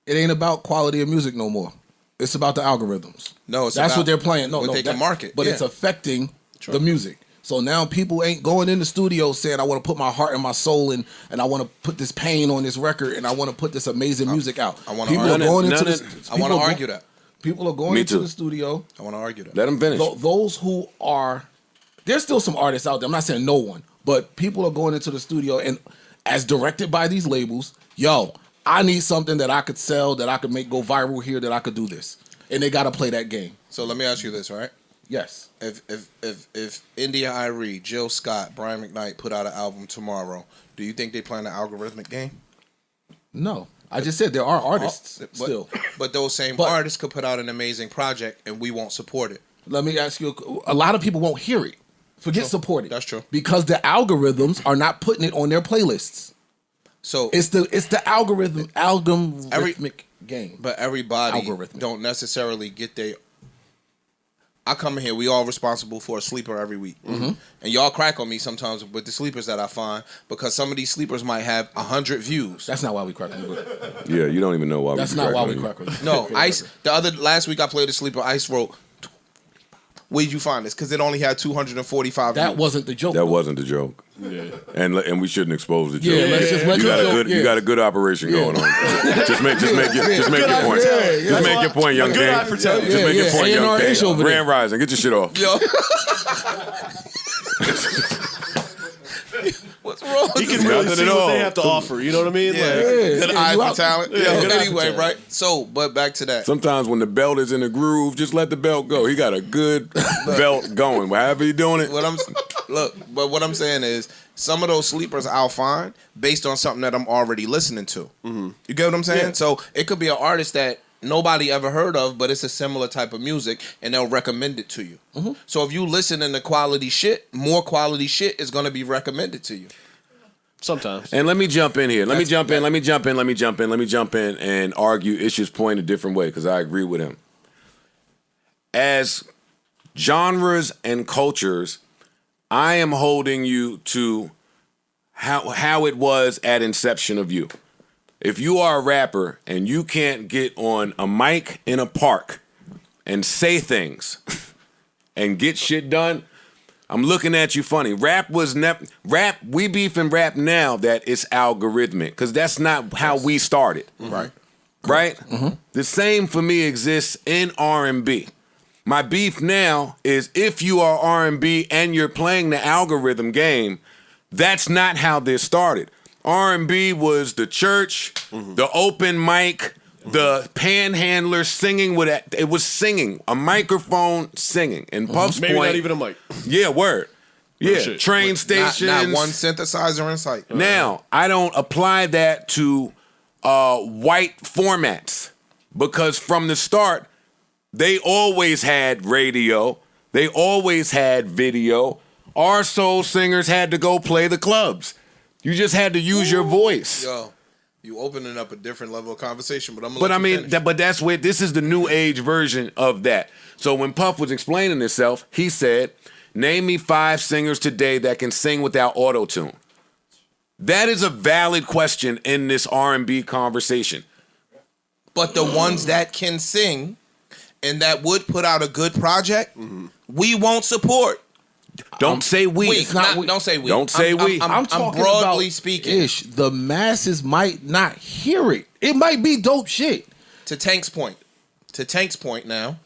Speaker 4: It ain't about quality of music no more. It's about the algorithms.
Speaker 3: No, it's
Speaker 4: that's
Speaker 3: about
Speaker 4: what they're playing. No,
Speaker 3: what they can market.
Speaker 4: But
Speaker 3: Yeah.
Speaker 4: it's affecting the music. So now people ain't going in the studio saying, I want to put my heart and my soul in, and I want to put this pain on this record, and I want to put this amazing music out.
Speaker 3: I wanna
Speaker 4: People are
Speaker 3: argue-
Speaker 4: going into
Speaker 2: none
Speaker 4: this.
Speaker 2: of-
Speaker 3: I want to argue that.
Speaker 4: People are going
Speaker 2: Me
Speaker 4: into
Speaker 2: too.
Speaker 4: the studio.
Speaker 3: I want to argue that.
Speaker 2: Let them finish.
Speaker 4: Those who are, there's still some artists out there. I'm not saying no one, but people are going into the studio and, as directed by these labels, yo, I need something that I could sell, that I could make go viral here, that I could do this, and they got to play that game.
Speaker 3: So let me ask you this, right?
Speaker 4: Yes.
Speaker 3: If India Irie, Jill Scott, Brian McKnight put out an album tomorrow, do you think they play an algorithmic game?
Speaker 4: No, I just said there are artists still.
Speaker 3: But those same
Speaker 4: But-
Speaker 3: artists could put out an amazing project and we won't support it.
Speaker 4: Let me ask you, a lot of people won't hear it. Forget support it.
Speaker 3: That's true.
Speaker 4: Because the algorithms are not putting it on their playlists.
Speaker 3: So
Speaker 4: It's the algorithmic game.
Speaker 3: but everybody
Speaker 4: Algorithmic.
Speaker 3: don't necessarily get their. I come in here, we all responsible for a sleeper every week. And y'all crack on me sometimes with the sleepers that I find because some of these sleepers might have 100 views.
Speaker 4: That's not why we crack on you.
Speaker 2: Yeah, you don't even know why.
Speaker 4: That's not why we crack on you.
Speaker 3: No, Ice. Last week I played a sleeper. Ice wrote. Where did you find this? Because it only had 245.
Speaker 4: That
Speaker 3: views.
Speaker 4: wasn't the joke.
Speaker 2: That wasn't the joke.
Speaker 1: Yeah.
Speaker 2: And we shouldn't expose the joke.
Speaker 4: Yeah, let's just let
Speaker 2: you
Speaker 4: the
Speaker 2: got a
Speaker 4: joke,
Speaker 2: good
Speaker 4: yeah.
Speaker 2: you got a good operation going on. Just make your point. Just make your point, young
Speaker 1: Good
Speaker 2: king.
Speaker 1: eye for talent.
Speaker 2: Just make your point, young
Speaker 4: A&R-ish
Speaker 2: king.
Speaker 4: over there.
Speaker 2: Grand Rising, get your shit off.
Speaker 3: Yo. What's wrong?
Speaker 1: He
Speaker 3: with
Speaker 1: can really
Speaker 2: Nothing
Speaker 1: see
Speaker 2: at
Speaker 1: what
Speaker 2: all.
Speaker 1: they have to offer. You know what I mean?
Speaker 3: Yeah,
Speaker 1: Like,
Speaker 3: good eye
Speaker 4: you
Speaker 3: for
Speaker 4: out.
Speaker 3: talent.
Speaker 1: Yeah,
Speaker 3: Yeah,
Speaker 1: good eye for
Speaker 3: anyway,
Speaker 1: talent.
Speaker 3: right? So, but back to that.
Speaker 2: Sometimes when the belt is in the groove, just let the belt go. He got a good belt going. However you doing it.
Speaker 3: What I'm saying is some of those sleepers I'll find based on something that I'm already listening to. You get what I'm saying?
Speaker 1: Yeah.
Speaker 3: So it could be an artist that nobody ever heard of, but it's a similar type of music, and they'll recommend it to you. So if you listen to quality shit, more quality shit is going to be recommended to you.
Speaker 1: sometimes.
Speaker 2: And let me jump in here. Let me jump in and argue Ish's point a different way because I agree with him. As genres and cultures, I am holding you to how it was at inception of you. If you are a rapper and you can't get on a mic in a park and say things and get shit done, I'm looking at you funny. We beef and rap now that it's algorithmic because that's not how we started.
Speaker 3: Right.
Speaker 2: Right? The same for me exists in R&B. My beef now is if you are R&B and you're playing the algorithm game, that's not how this started. R&B was the church, the open mic, the panhandler singing with it was singing, a microphone singing. And Puff's
Speaker 1: Maybe
Speaker 2: point,
Speaker 1: not even a mic.
Speaker 2: Yeah, word. Yeah,
Speaker 1: shit.
Speaker 2: train stations.
Speaker 3: Not one synthesizer in sight.
Speaker 2: Now, I don't apply that to white formats because from the start, they always had radio. They always had video. Our soul singers had to go play the clubs. You just had to use your voice.
Speaker 3: Yo, you opening up a different level of conversation, but I'm gonna
Speaker 2: But
Speaker 3: let
Speaker 2: I
Speaker 3: you
Speaker 2: mean,
Speaker 3: finish.
Speaker 2: but that's where this is the new age version of that. So when Puff was explaining himself, he said, "Name me 5 singers today that can sing without auto-tune." That is a valid question in this R&B conversation.
Speaker 3: But the ones that can sing and that would put out a good project, we won't support.
Speaker 2: Don't say we.
Speaker 3: Don't say we.
Speaker 2: Don't say we.
Speaker 3: I'm
Speaker 4: talking
Speaker 3: broadly
Speaker 4: about
Speaker 3: speaking.
Speaker 4: Ish, the masses might not hear it. It might be dope shit.
Speaker 3: To Tank's point now,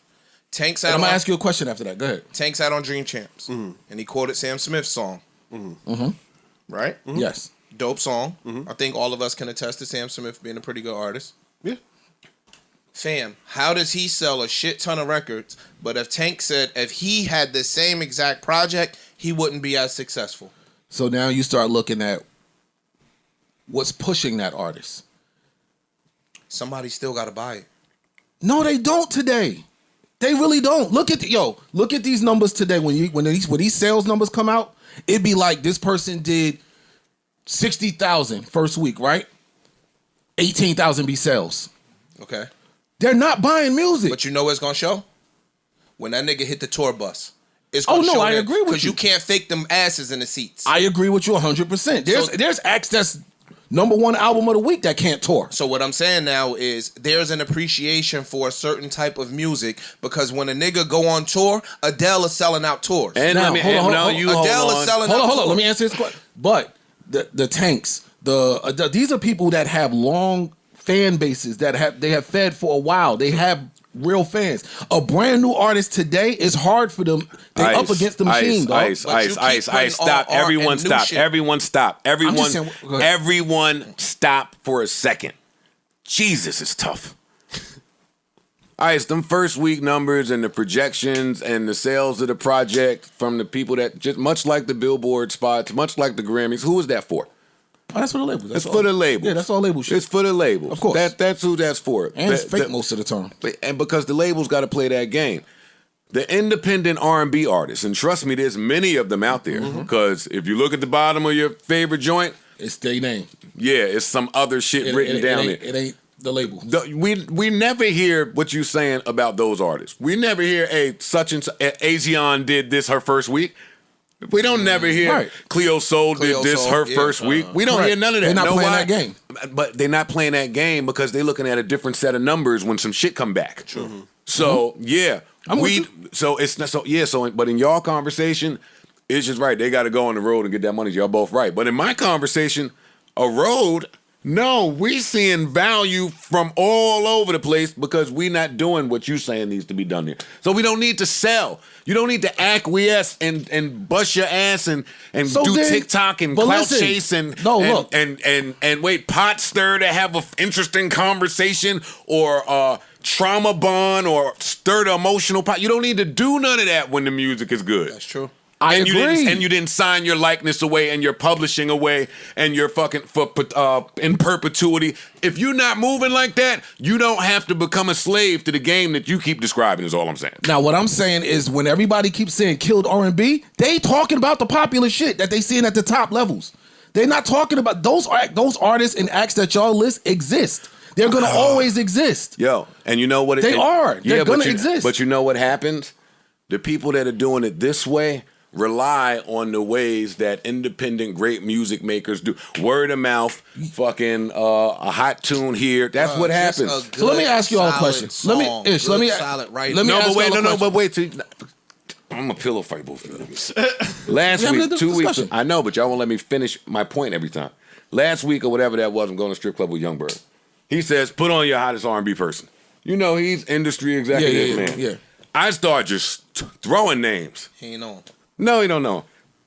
Speaker 3: Tank's
Speaker 4: And
Speaker 3: out
Speaker 4: I'm gonna
Speaker 3: on,
Speaker 4: ask you a question after that. Go ahead.
Speaker 3: Tank's out on Dream Champs, and he quoted Sam Smith's song. Right?
Speaker 4: Yes.
Speaker 3: Dope song. I think all of us can attest to Sam Smith being a pretty good artist.
Speaker 1: Yeah.
Speaker 3: Fam, how does he sell a shit ton of records? But if Tank said if he had the same exact project, he wouldn't be as successful.
Speaker 4: So now you start looking at what's pushing that artist.
Speaker 3: Somebody still got to buy it.
Speaker 4: No, they don't today. They really don't. Look at these numbers today. When these sales numbers come out, it'd be like this person did 60,000 first week, right? 18,000 be sales.
Speaker 3: Okay.
Speaker 4: They're not buying music.
Speaker 3: But you know what's going to show? When that nigga hit the tour bus. It's
Speaker 4: Oh,
Speaker 3: gonna
Speaker 4: no,
Speaker 3: show
Speaker 4: I
Speaker 3: them,
Speaker 4: agree with
Speaker 3: Because
Speaker 4: you.
Speaker 3: you can't fake them asses in the seats.
Speaker 4: I agree with you 100%.
Speaker 3: So-
Speaker 4: There's acts that's #1 album of the week that can't tour.
Speaker 3: So what I'm saying now is there's an appreciation for a certain type of music because when a nigga go on tour, Adele is selling out tours.
Speaker 2: And
Speaker 4: Now,
Speaker 2: let me,
Speaker 4: hold on,
Speaker 2: and
Speaker 4: hold
Speaker 2: no,
Speaker 4: on.
Speaker 2: you
Speaker 3: Adele
Speaker 2: hold
Speaker 3: is
Speaker 2: on.
Speaker 3: selling
Speaker 4: Hold
Speaker 3: out
Speaker 4: on.
Speaker 3: tours.
Speaker 4: Let me answer this question. But the Tanks, these are people that have long fan bases they have fed for a while. They have real fans. A brand new artist today is hard for them. They're up against the machine, dog.
Speaker 3: But you keep putting
Speaker 2: Stop.
Speaker 3: all art
Speaker 2: Everyone
Speaker 3: and new
Speaker 2: stop.
Speaker 3: shit.
Speaker 2: Everyone stop. Everyone,
Speaker 4: just saying, go ahead.
Speaker 2: everyone stop for a second. Jesus, it's tough. Ice, them first week numbers and the projections and the sales of the project from the people that just much like the Billboard spots, much like the Grammys, who is that for?
Speaker 4: Oh, that's for the labels.
Speaker 2: It's for the labels.
Speaker 4: Yeah, that's all label shit.
Speaker 2: It's for the labels.
Speaker 4: Of course.
Speaker 2: That's who that's for.
Speaker 4: And it's fake
Speaker 2: That-
Speaker 4: most of the time.
Speaker 2: and because the labels got to play that game. The independent R&B artists, and trust me, there's many of them out there. Because if you look at the bottom of your favorite joint,
Speaker 4: It's their name.
Speaker 2: yeah, it's some other shit written down there.
Speaker 4: It ain't the label.
Speaker 2: We never hear what you saying about those artists. We never hear such and such. Asian did this her first week. We don't never hear
Speaker 4: Right.
Speaker 2: Cleo Soul
Speaker 3: Cleo
Speaker 2: did this
Speaker 3: Soul,
Speaker 2: her
Speaker 3: yeah.
Speaker 2: first week. We don't
Speaker 4: Correct.
Speaker 2: hear none of that.
Speaker 4: They're not
Speaker 2: Know
Speaker 4: playing
Speaker 2: why?
Speaker 4: that game.
Speaker 2: But they're not playing that game because they're looking at a different set of numbers when some shit come back. True. So yeah,
Speaker 4: I'm with you.
Speaker 2: so it's not so yeah. So but in y'all conversation, it's just right. They got to go on the road and get that money. Y'all both right. But in my conversation, a road. No, we seeing value from all over the place because we not doing what you saying needs to be done here. So we don't need to sell. You don't need to acquiesce and bust your ass and
Speaker 4: So
Speaker 2: do
Speaker 4: then-
Speaker 2: TikTok and
Speaker 4: but
Speaker 2: clout
Speaker 4: listen,
Speaker 2: chase and
Speaker 4: no,
Speaker 2: and,
Speaker 4: look.
Speaker 2: and wait pot stir to have an interesting conversation or trauma bond or stir the emotional pot. You don't need to do none of that when the music is good.
Speaker 3: That's true.
Speaker 4: I
Speaker 2: And
Speaker 4: agree.
Speaker 2: you didn't sign your likeness away and your publishing away and your fucking in perpetuity. If you're not moving like that, you don't have to become a slave to the game that you keep describing. Is all I'm saying.
Speaker 4: Now, what I'm saying is when everybody keeps saying killed R&B, they talking about the popular shit that they seeing at the top levels. They're not talking about those artists and acts that y'all list exist. They're gonna always exist.
Speaker 2: Yo, and you know what?
Speaker 4: They are. They're gonna
Speaker 2: but
Speaker 4: exist.
Speaker 2: But you know what happens? The people that are doing it this way rely on the ways that independent great music makers do. Word of mouth, fucking a hot tune here. That's what
Speaker 3: Just
Speaker 2: happens.
Speaker 3: a
Speaker 4: So let me
Speaker 3: good,
Speaker 4: ask you all a
Speaker 3: solid
Speaker 4: question.
Speaker 3: song,
Speaker 4: Let me
Speaker 3: solid writing.
Speaker 4: let me
Speaker 2: No,
Speaker 4: ask
Speaker 2: but wait,
Speaker 4: y'all a
Speaker 2: no,
Speaker 4: question.
Speaker 2: but wait. See, I'm a pillow fight both of you. Last
Speaker 4: We're having
Speaker 2: week,
Speaker 4: a
Speaker 2: 2 weeks.
Speaker 4: discussion.
Speaker 2: I know, but y'all won't let me finish my point every time. Last week or whatever that was, I'm going to strip club with Youngberg. He says, "Put on your hottest R&B person." You know, he's industry executive, man.
Speaker 4: Yeah.
Speaker 2: I start just throwing names.
Speaker 3: He ain't on.
Speaker 2: No, he don't know.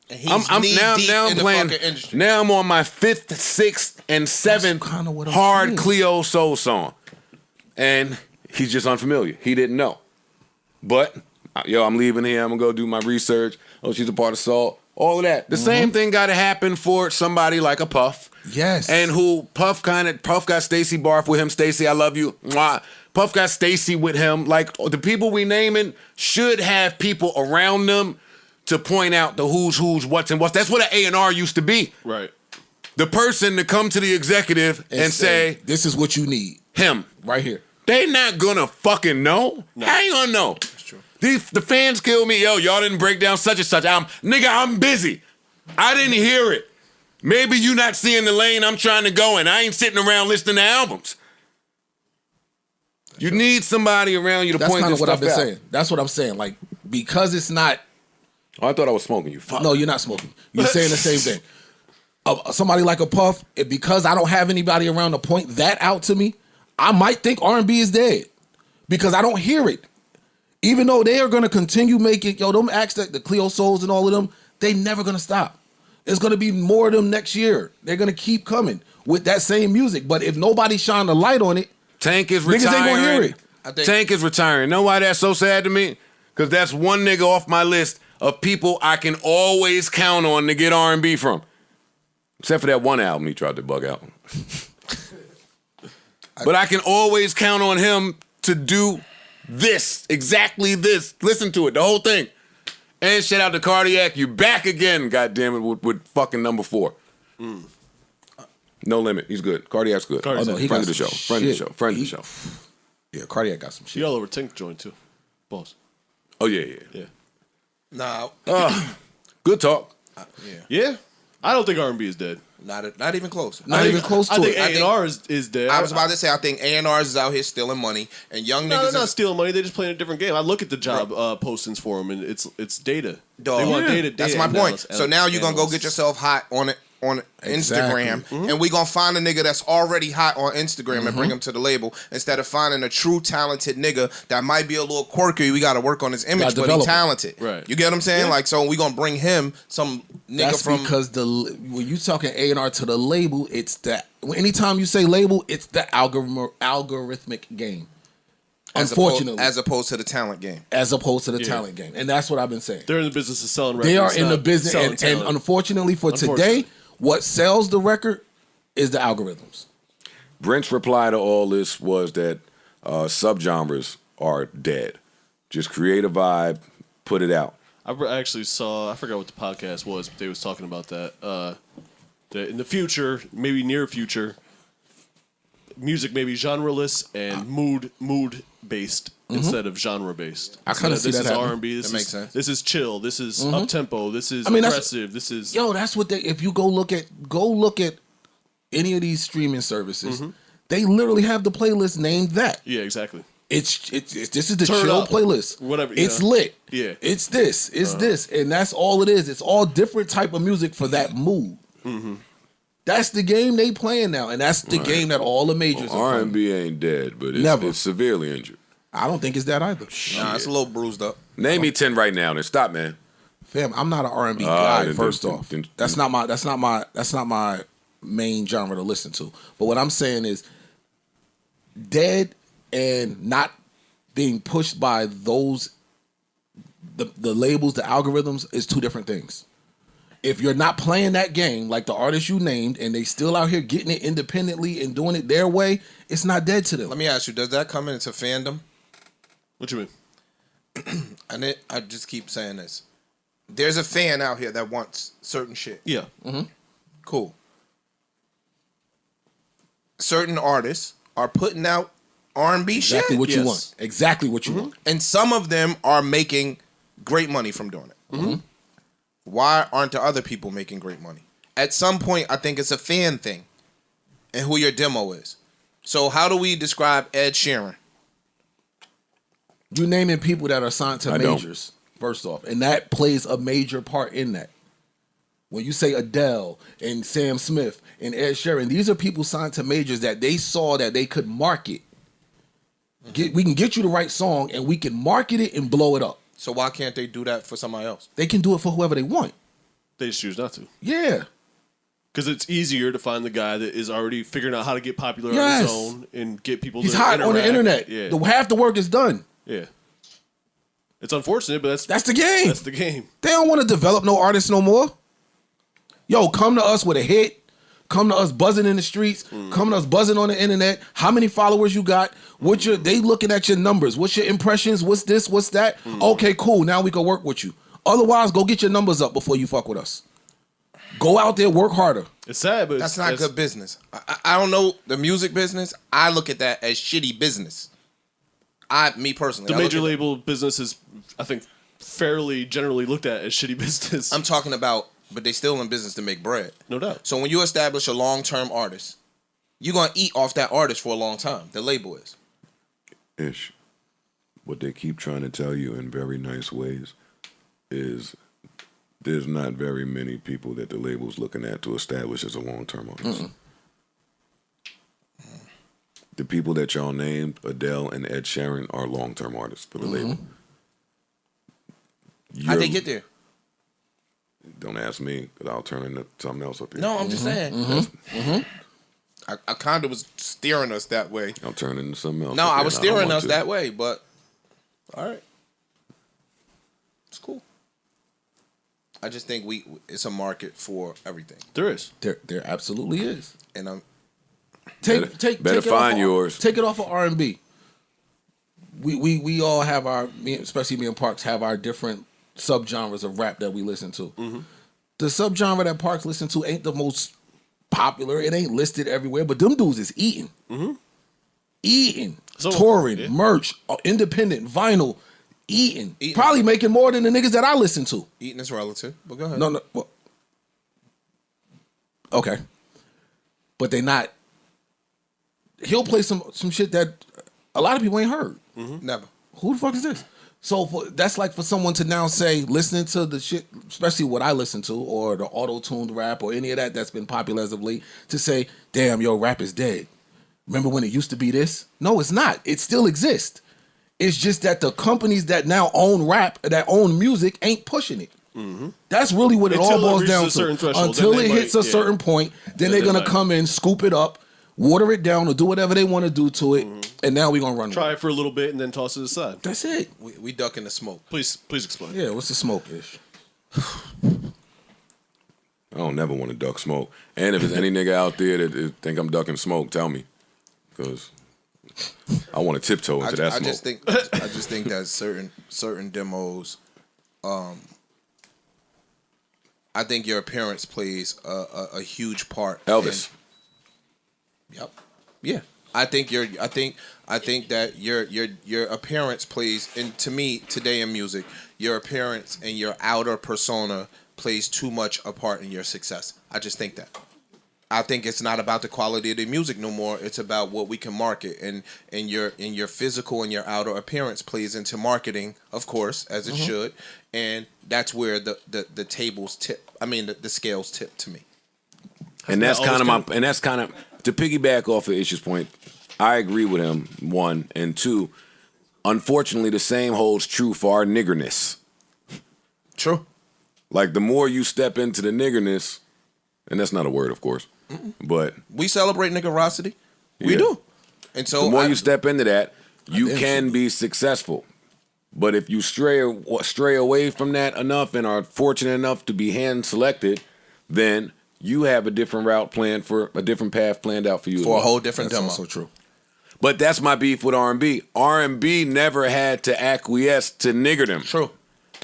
Speaker 3: And he's I'm playing.
Speaker 2: Now I'm on my 5th, 6th, and 7th hard saying. Cleo soul song, and he's just unfamiliar. He didn't know, but I'm leaving here. I'm gonna go do my research. Oh, she's a part of Salt. All of that. The same thing got to happen for somebody like a Puff.
Speaker 4: Yes.
Speaker 2: And who Puff got Stacey Barf with him. Stacey, I love you. Mwah. Puff got Stacey with him. Like the people we naming should have people around them to point out the who's, what's, and what's. That's what an A&R used to be.
Speaker 1: Right.
Speaker 2: The person to come to the executive and say,
Speaker 4: this is what you need.
Speaker 2: Him.
Speaker 4: Right here.
Speaker 2: They not gonna fucking know. No. How you gonna know? That's true. The fans kill me. Yo, y'all didn't break down such and such. I'm busy. I didn't hear it. Maybe you not seeing the lane I'm trying to go in. I ain't sitting around listening to albums. You need somebody around you to point this stuff out. That's kind of what I've been saying.
Speaker 4: That's what I'm saying. Like, because it's not...
Speaker 2: Oh, I thought I was smoking you.
Speaker 4: No, you're not smoking. You're saying the same thing. Somebody like a Puff, because I don't have anybody around to point that out to me, I might think R&B is dead because I don't hear it. Even though they are going to continue making, them acts like the Cleo Souls and all of them, they never going to stop. There's going to be more of them next year. They're going to keep coming with that same music. But if nobody shine the light on it,
Speaker 2: Tank is retiring. Niggas ain't going to hear it. Tank is retiring. Know why that's so sad to me? Because that's one nigga off my list of people I can always count on to get R&B from. Except for that one album he tried to bug out. But I can always count on him to do this, exactly this. Listen to it, the whole thing. And shout out to Cardiac, you back again, goddammit, with fucking number 4. No Limit, he's good. Cardiac's good.
Speaker 1: Friend
Speaker 2: of the show. Friend of the show.
Speaker 4: Yeah, Cardiac got some shit.
Speaker 1: He all over Tink joint too. Boss.
Speaker 2: Oh, yeah.
Speaker 3: Nah.
Speaker 2: Good talk.
Speaker 1: Yeah. I don't think R&B is dead.
Speaker 3: Not even close.
Speaker 4: Not even close to it.
Speaker 1: I think A&R is dead.
Speaker 3: I was about to say, I think A&R's is out here stealing money, and young niggas.
Speaker 1: No, they're not stealing money. They're just playing a different game. I look at the job postings for them, and it's data.
Speaker 3: Dog.
Speaker 1: They want data.
Speaker 3: That's my point. So now you're gonna go get yourself hot on Instagram, and we gonna find a nigga that's already hot on Instagram and bring him to the label instead of finding a true talented nigga that might be a little quirky. We got to work on his image, but he's talented.
Speaker 1: Right?
Speaker 3: You get what I'm saying? Yeah. Like, so we gonna bring him some nigga
Speaker 4: that's
Speaker 3: from
Speaker 4: because when you talking A&R to the label, it's that. Anytime you say label, it's the algorithmic game. Unfortunately,
Speaker 3: as opposed to the talent game.
Speaker 4: As opposed to the talent game, and that's what I've been saying.
Speaker 1: They're in the business of selling records.
Speaker 4: They are in the business, and unfortunately for today, what sells the record is the algorithms.
Speaker 2: Brent's reply to all this was that subgenres are dead. Just create a vibe, put it out.
Speaker 1: I actually saw, I forgot what the podcast was, but they was talking about that. That in the future, maybe near future, music may be genreless and mood based instead of genre based.
Speaker 4: I kind of see that.
Speaker 1: This is R&B.
Speaker 3: That makes sense.
Speaker 1: This is chill. This is up tempo. This is aggressive. This is
Speaker 4: that's what they. If you go look at any of these streaming services, they literally have the playlist named that.
Speaker 1: Yeah, exactly.
Speaker 4: This is the chill playlist.
Speaker 1: Whatever.
Speaker 4: It's lit.
Speaker 1: Yeah.
Speaker 4: It's this. It's this, and that's all it is. It's all different type of music for that mood. That's the game they playing now, and that's the game that all the majors are playing.
Speaker 2: R&B ain't dead, but it's severely injured.
Speaker 4: I don't think it's that either.
Speaker 3: Nah, it's a little bruised up.
Speaker 2: Name me 10 right now. Then stop, man.
Speaker 4: Fam, I'm not an R&B guy. First off, that's not my main genre to listen to. But what I'm saying is, dead and not being pushed by those the labels, the algorithms is two different things. If you're not playing that game like the artists you named and they still out here getting it independently and doing it their way, it's not dead to them.
Speaker 3: Let me ask you, does that come into fandom?
Speaker 1: What you mean?
Speaker 3: And I just keep saying this. There's a fan out here that wants certain shit.
Speaker 1: Yeah.
Speaker 3: Cool. Certain artists are putting out R&B shit.
Speaker 4: Exactly what you want. Exactly what you want.
Speaker 3: And some of them are making great money from doing it. Why aren't the other people making great money? At some point, I think it's a fan thing and who your demo is. So how do we describe Ed Sheeran?
Speaker 4: You naming people that are signed to majors, first off, and that plays a major part in that. When you say Adele and Sam Smith and Ed Sheeran, these are people signed to majors that they saw that they could market. We can get you the right song, and we can market it and blow it up.
Speaker 3: So why can't they do that for somebody else?
Speaker 4: They can do it for whoever they want.
Speaker 1: They just choose not to.
Speaker 4: Yeah.
Speaker 1: Because it's easier to find the guy that is already figuring out how to get popular on his own and get people
Speaker 4: He's
Speaker 1: to
Speaker 4: hot on the internet.
Speaker 1: Yeah.
Speaker 4: Half the work is done.
Speaker 1: Yeah. It's unfortunate, but
Speaker 4: that's the game.
Speaker 1: That's the game.
Speaker 4: They don't want to develop no artists no more. Yo, come to us with a hit. Come to us buzzing in the streets. Come to us buzzing on the internet. How many followers you got? They looking at your numbers. What's your impressions? What's this? What's that? Okay, cool. Now we can work with you. Otherwise, go get your numbers up before you fuck with us. Go out there, work harder.
Speaker 1: It's sad, but
Speaker 3: that's not good business. I don't know the music business. I look at that as shitty business. Me personally,
Speaker 1: the major label business is, I think, fairly generally looked at as shitty business.
Speaker 3: I'm talking about, but they still in business to make bread.
Speaker 1: No doubt.
Speaker 3: So when you establish a long-term artist, you're gonna eat off that artist for a long time. The label is.
Speaker 2: Ish. What they keep trying to tell you in very nice ways is there's not very many people that the label's looking at to establish as a long-term artist. The people that y'all named, Adele and Ed Sheeran, are long-term artists for the label.
Speaker 3: How'd they get there?
Speaker 2: Don't ask me, because I'll turn into something else up here.
Speaker 3: No, I'm just saying. I kind of was steering us that way.
Speaker 2: I'll turn into something else.
Speaker 3: No, I was steering us that way, but all right. It's cool. I just think it's a market for everything.
Speaker 1: There is.
Speaker 4: There absolutely is.
Speaker 3: And I'm
Speaker 2: better find yours.
Speaker 4: Take it off of R&B. We all have especially me and Parks, have our different subgenres of rap that we listen to. The subgenre that Parks listen to ain't the most popular. It ain't listed everywhere, but them dudes is eating. Eating. Touring, merch, independent, vinyl, eating. Probably making more than the niggas that I listen to.
Speaker 3: Eating is relative, but go ahead.
Speaker 4: No. Well, okay. But they not. He'll play some shit that a lot of people ain't heard.
Speaker 3: Never.
Speaker 4: Who the fuck is this? So that's like for someone to now say, listening to the shit, especially what I listen to, or the auto-tuned rap, or any of that's been popular as of late, to say, damn, yo, rap is dead. Remember when it used to be this? No, it's not. It still exists. It's just that the companies that now own rap, that own music, ain't pushing it. That's really what it all boils down to. Until it hits a certain point, then they're going to come in, scoop it up, water it down, or do whatever they want to do to it, and now we're going to run
Speaker 1: Try it for a little bit and then toss it aside.
Speaker 4: That's it.
Speaker 3: We ducking the smoke.
Speaker 1: Please explain.
Speaker 4: Yeah, what's the smoke-ish?
Speaker 2: I don't never want to duck smoke. And if there's any nigga out there that think I'm ducking smoke, tell me. Because I want to tiptoe into that smoke.
Speaker 3: I just think that certain demos, I think your appearance plays a huge part.
Speaker 2: Elvis.
Speaker 3: Yep. Yeah. I think that your appearance plays, and to me today in music, your appearance and your outer persona plays too much a part in your success. I just think that. I think it's not about the quality of the music no more. It's about what we can market, and your physical and your outer appearance plays into marketing, of course, as it should, and that's where the tables tip. I mean, the scales tip to me.
Speaker 2: And that's kind of to piggyback off of Ish's point. I agree with him. 1 and 2. Unfortunately, the same holds true for our niggerness.
Speaker 3: True.
Speaker 2: Like the more you step into the niggerness, and that's not a word, of course, but
Speaker 3: we celebrate niggerosity. We do. And so
Speaker 2: the more you step into that, you can be successful. But if you stray away from that enough and are fortunate enough to be hand selected, then you have a different route planned, for a different path planned out for you.
Speaker 3: For a whole different demo.
Speaker 4: That's also true.
Speaker 2: But that's my beef with R&B. R&B never had to acquiesce to niggerdom.
Speaker 3: True.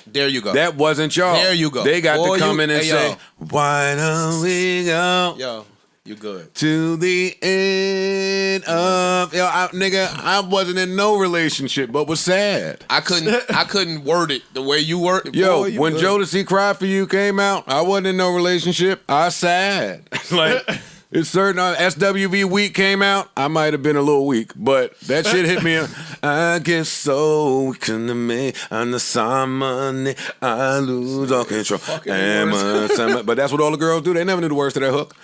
Speaker 3: There you go.
Speaker 2: That wasn't y'all.
Speaker 3: There you go.
Speaker 2: They got to come in and say, why don't we go?
Speaker 3: Yo, you good.
Speaker 2: To the end of... Yo, I wasn't in no relationship, but was sad.
Speaker 3: I couldn't word it the way you word it.
Speaker 2: Yo, when Jodeci Cry For You came out, I wasn't in no relationship. I sad. Like... It's certain SWV Week came out. I might have been a little weak, but that shit hit me. I get so weak to me on the summer, I lose all control. But that's what all the girls do. They never knew the words to that hook.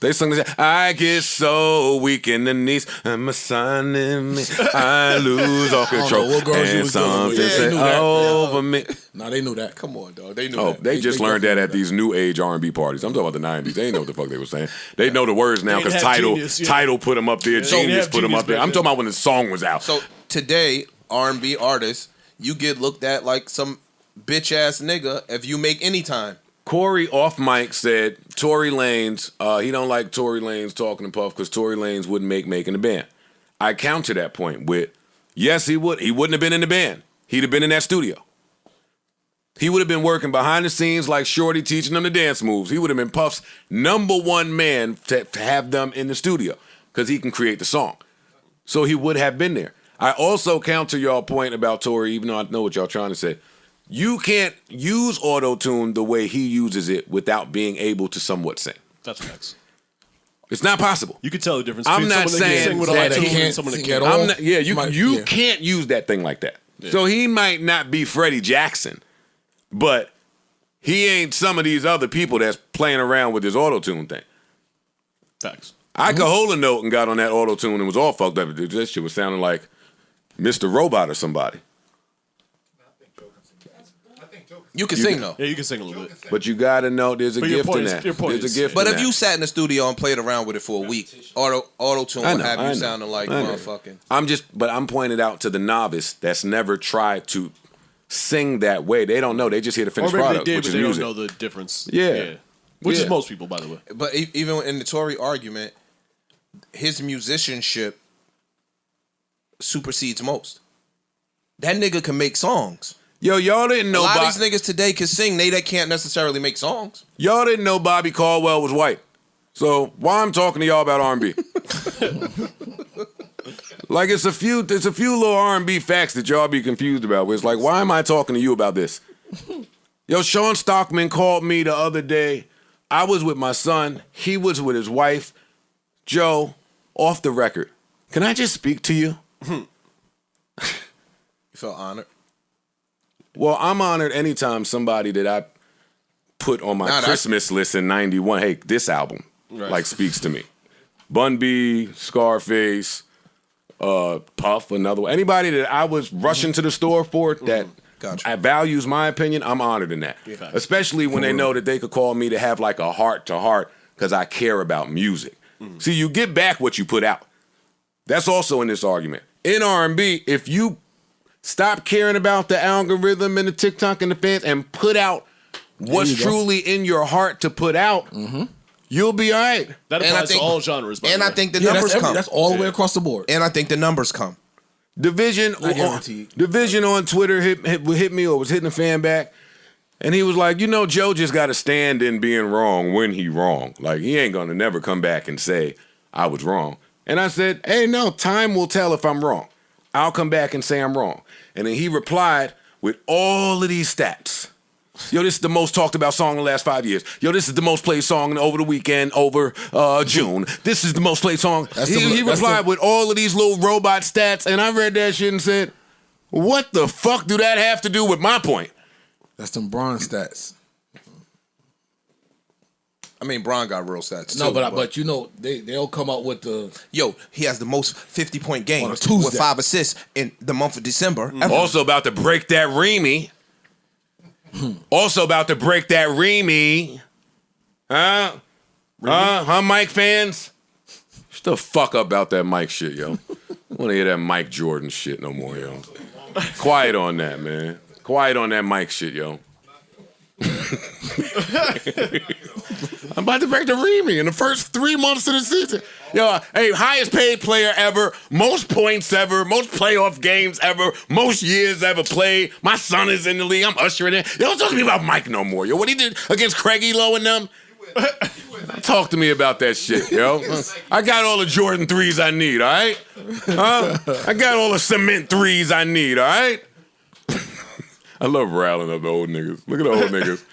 Speaker 2: They sung this. I get so weak in the knees. I'm a sign in me. I lose all control.
Speaker 4: what girls you
Speaker 2: and
Speaker 4: was dealing with.
Speaker 2: something
Speaker 4: Yeah, they
Speaker 2: say
Speaker 4: knew that.
Speaker 2: over me.
Speaker 4: Nah, they knew that.
Speaker 3: Come on, dog. They knew
Speaker 2: Oh,
Speaker 3: that.
Speaker 2: they just
Speaker 4: they
Speaker 2: learned that
Speaker 4: definitely
Speaker 2: at these new age R&B parties. I'm talking about the 90s. They didn't know what the fuck they were saying. They know the words now
Speaker 1: They
Speaker 2: because
Speaker 1: didn't have
Speaker 2: Tidal
Speaker 1: Genius, yeah.
Speaker 2: Tidal put them up there.
Speaker 1: Yeah, they didn't
Speaker 2: Genius
Speaker 1: have
Speaker 2: put them
Speaker 1: Genius
Speaker 2: up there.
Speaker 1: back
Speaker 2: I'm
Speaker 1: then.
Speaker 2: talking about when the song was out.
Speaker 3: So today, R&B artists, you get looked at like some bitch ass nigga if you make any time.
Speaker 2: Corey off mic said Tory Lanez, he don't like Tory Lanez talking to Puff because Tory Lanez wouldn't make making the band. I counter that point with, yes, he would. He wouldn't have been in the band. He'd have been in that studio. He would have been working behind the scenes like Shorty teaching them the dance moves. He would have been Puff's #1 man to have them in the studio because he can create the song. So he would have been there. I also counter y'all point about Tory, even though I know what y'all trying to say. You can't use auto-tune the way he uses it without being able to somewhat sing.
Speaker 1: That's facts.
Speaker 2: It's not possible.
Speaker 1: You can tell the difference.
Speaker 2: I'm
Speaker 1: between
Speaker 2: not
Speaker 1: someone that can
Speaker 2: saying
Speaker 1: sing with
Speaker 2: that
Speaker 1: auto-tune
Speaker 2: he
Speaker 1: and
Speaker 4: can't
Speaker 1: someone that
Speaker 4: sing
Speaker 1: can't.
Speaker 4: at all.
Speaker 2: You can't use that thing like that.
Speaker 1: Yeah.
Speaker 2: So he might not be Freddie Jackson, but he ain't some of these other people that's playing around with this auto-tune thing.
Speaker 1: Facts.
Speaker 2: I could hold a note and got on that auto-tune and was all fucked up. That shit was sounding like Mr. Robot or somebody.
Speaker 3: You can sing though.
Speaker 1: Yeah, you can sing a little bit.
Speaker 2: But you gotta know there's a
Speaker 1: But your
Speaker 2: gift
Speaker 1: point
Speaker 2: in
Speaker 1: is-
Speaker 2: that.
Speaker 1: your point
Speaker 2: There's
Speaker 1: is-
Speaker 2: a gift
Speaker 3: But
Speaker 2: in
Speaker 3: if
Speaker 2: that.
Speaker 3: you sat in the studio and played around with it for a week, auto-tune
Speaker 2: I
Speaker 3: would
Speaker 2: know,
Speaker 3: have
Speaker 2: I
Speaker 3: you
Speaker 2: know,
Speaker 3: sounding like
Speaker 2: I know.
Speaker 3: motherfucking.
Speaker 2: I'm pointing out to the novice that's never tried to sing that way. They don't know. They just hear the
Speaker 1: Or
Speaker 2: finished
Speaker 1: maybe
Speaker 2: product,
Speaker 1: they did,
Speaker 2: which
Speaker 1: but
Speaker 2: is
Speaker 1: they
Speaker 2: music.
Speaker 1: don't know the difference.
Speaker 2: Yeah.
Speaker 1: Which
Speaker 2: Yeah.
Speaker 1: is most people, by the way.
Speaker 3: But even in the Tory argument, his musicianship supersedes most. That nigga can make songs.
Speaker 2: Yo, y'all didn't
Speaker 3: A
Speaker 2: know
Speaker 3: lot
Speaker 2: Bob-
Speaker 3: of these niggas today can sing. They can't necessarily make songs.
Speaker 2: y'all didn't know Bobby Caldwell was white. So why I'm talking to y'all about R&B? Like it's a few little R&B facts that y'all be confused about. Where it's like, why am I talking to you about this? Yo, Sean Stockman called me the other day. I was with my son. He was with his wife. Joe, off the record. Can I just speak to you?
Speaker 3: You felt honored.
Speaker 2: Well, I'm honored anytime somebody that I put on my Christmas list in 91, hey, this album, like, speaks to me. Bun B, Scarface, Puff, another one. Anybody that I was rushing to the store for that values my opinion, I'm honored in that. Yeah. Especially when they know that they could call me to have like a heart-to-heart because I care about music. See, you get back what you put out. That's also in this argument. In R&B, if you stop caring about the algorithm and the TikTok and the fans and put out what's truly in your heart to put out, you'll be all right.
Speaker 1: That applies to all genres, by the way.
Speaker 3: I think the numbers come.
Speaker 4: That's all the way across the board.
Speaker 3: And I think the numbers come.
Speaker 2: Division on Twitter hit me or was hitting the fan back, and he was like, Joe just got to stand in being wrong when he wrong. Like, he ain't going to never come back and say, I was wrong. And I said, hey, no, time will tell if I'm wrong. I'll come back and say I'm wrong. And then he replied with all of these stats. Yo, this is the most talked about song in the last 5 years. Yo, this is the most played song over the weekend over June. This is the most played song. He replied with all of these little robot stats, and I read that shit and said, what the fuck do that have to do with my point?
Speaker 4: That's them bronze stats.
Speaker 3: I mean, Bron got real stats too.
Speaker 4: No, but they'll come out with the...
Speaker 3: Yo, he has the most 50-point game
Speaker 4: On a Tuesday.
Speaker 3: with 5 assists in the month of December. Ever.
Speaker 2: Also about to break that Reemy. Huh? Huh, Mike fans? Shut the fuck up about that Mike shit, yo. I want to hear that Mike Jordan shit no more, yo. Quiet on that, man. Quiet on that Mike shit, yo. I'm about to break the Reemy in the first 3 months of the season. Yo, hey, highest paid player ever, most points ever, most playoff games ever, most years ever played. My son is in the league. I'm ushering in. Yo, don't talk to me about Mike no more, yo. What he did against Craig Elo and them? Talk to me about that shit, yo. I got all the Jordan 3s I need, all right? Huh? I got all the cement 3s I need, all right? I love riling up the old niggas. Look at the old niggas.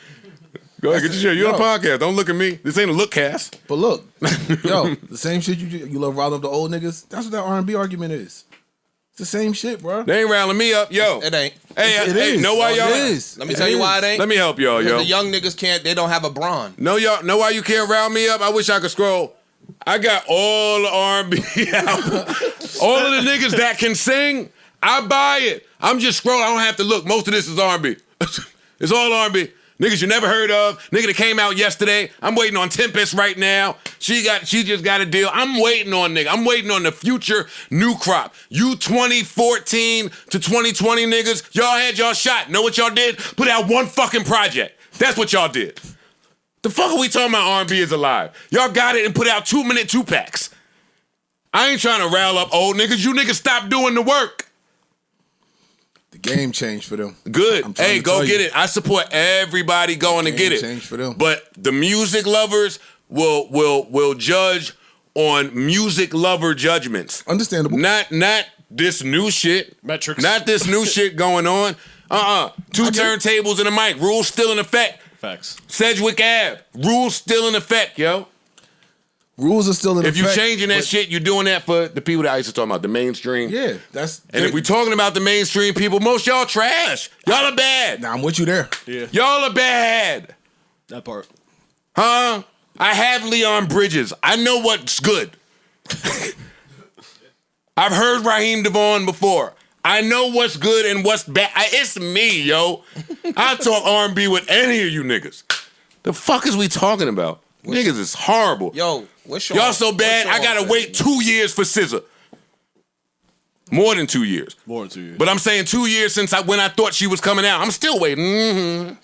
Speaker 2: Go ahead, get your shit. You're on a podcast. Don't look at me. This ain't a look cast.
Speaker 4: But look, yo, the same shit you love riling up the old niggas. That's what that R&B argument is. It's the same shit, bro.
Speaker 2: They ain't riling me up, yo.
Speaker 3: It ain't.
Speaker 2: Hey, know why y'all?
Speaker 4: It is.
Speaker 3: Let me tell you why it ain't.
Speaker 2: Let me help y'all, yo.
Speaker 3: The young niggas can't. They don't have a brawn.
Speaker 2: No, y'all know why you can't rile me up? I wish I could scroll. I got all the R&B albums. All of the niggas that can sing, I buy it. I'm just scrolling. I don't have to look. Most of this is R&B. It's all R&B. Niggas you never heard of. Nigga that came out yesterday. I'm waiting on Tempest right now. She just got a deal. I'm waiting on nigga. I'm waiting on the future new crop. You 2014 to 2020 niggas, y'all had y'all shot. Know what y'all did? Put out one fucking project. That's what y'all did. The fuck are we talking about R&B is alive? Y'all got it and put out 2-minute 2-packs. I ain't trying to rile up old niggas. You niggas stop doing the work.
Speaker 4: The game changed for them.
Speaker 2: Good. Hey, go get it. I support everybody going to get it.
Speaker 4: Changed for them.
Speaker 2: But the music lovers will judge on music lover judgments.
Speaker 4: Understandable.
Speaker 2: Not this new shit.
Speaker 1: Metrics.
Speaker 2: Not this new shit going on. Two turntables and a mic. Rules still in effect.
Speaker 1: Facts.
Speaker 2: Sedgwick Ave. Rules still in effect, yo.
Speaker 4: Rules are still in effect.
Speaker 2: If you changing that shit, you're doing that for the people that I used to talk about, the mainstream.
Speaker 4: Yeah, that's.
Speaker 2: And if we talking about the mainstream people, most y'all trash. Y'all are bad.
Speaker 4: Nah, I'm with you there.
Speaker 1: Yeah.
Speaker 2: Y'all are bad.
Speaker 1: That part.
Speaker 2: Huh? I have Leon Bridges. I know what's good. I've heard Raheem Devon before. I know what's good and what's bad. It's me, yo. I talk R&B with any of you niggas. The fuck is we talking about? Niggas is horrible.
Speaker 3: Yo, what's Sean?
Speaker 2: Y'all so bad, I gotta wait 2 years for SZA. More than 2 years.
Speaker 1: More than 2 years.
Speaker 2: But I'm saying 2 years since when I thought she was coming out. I'm still waiting.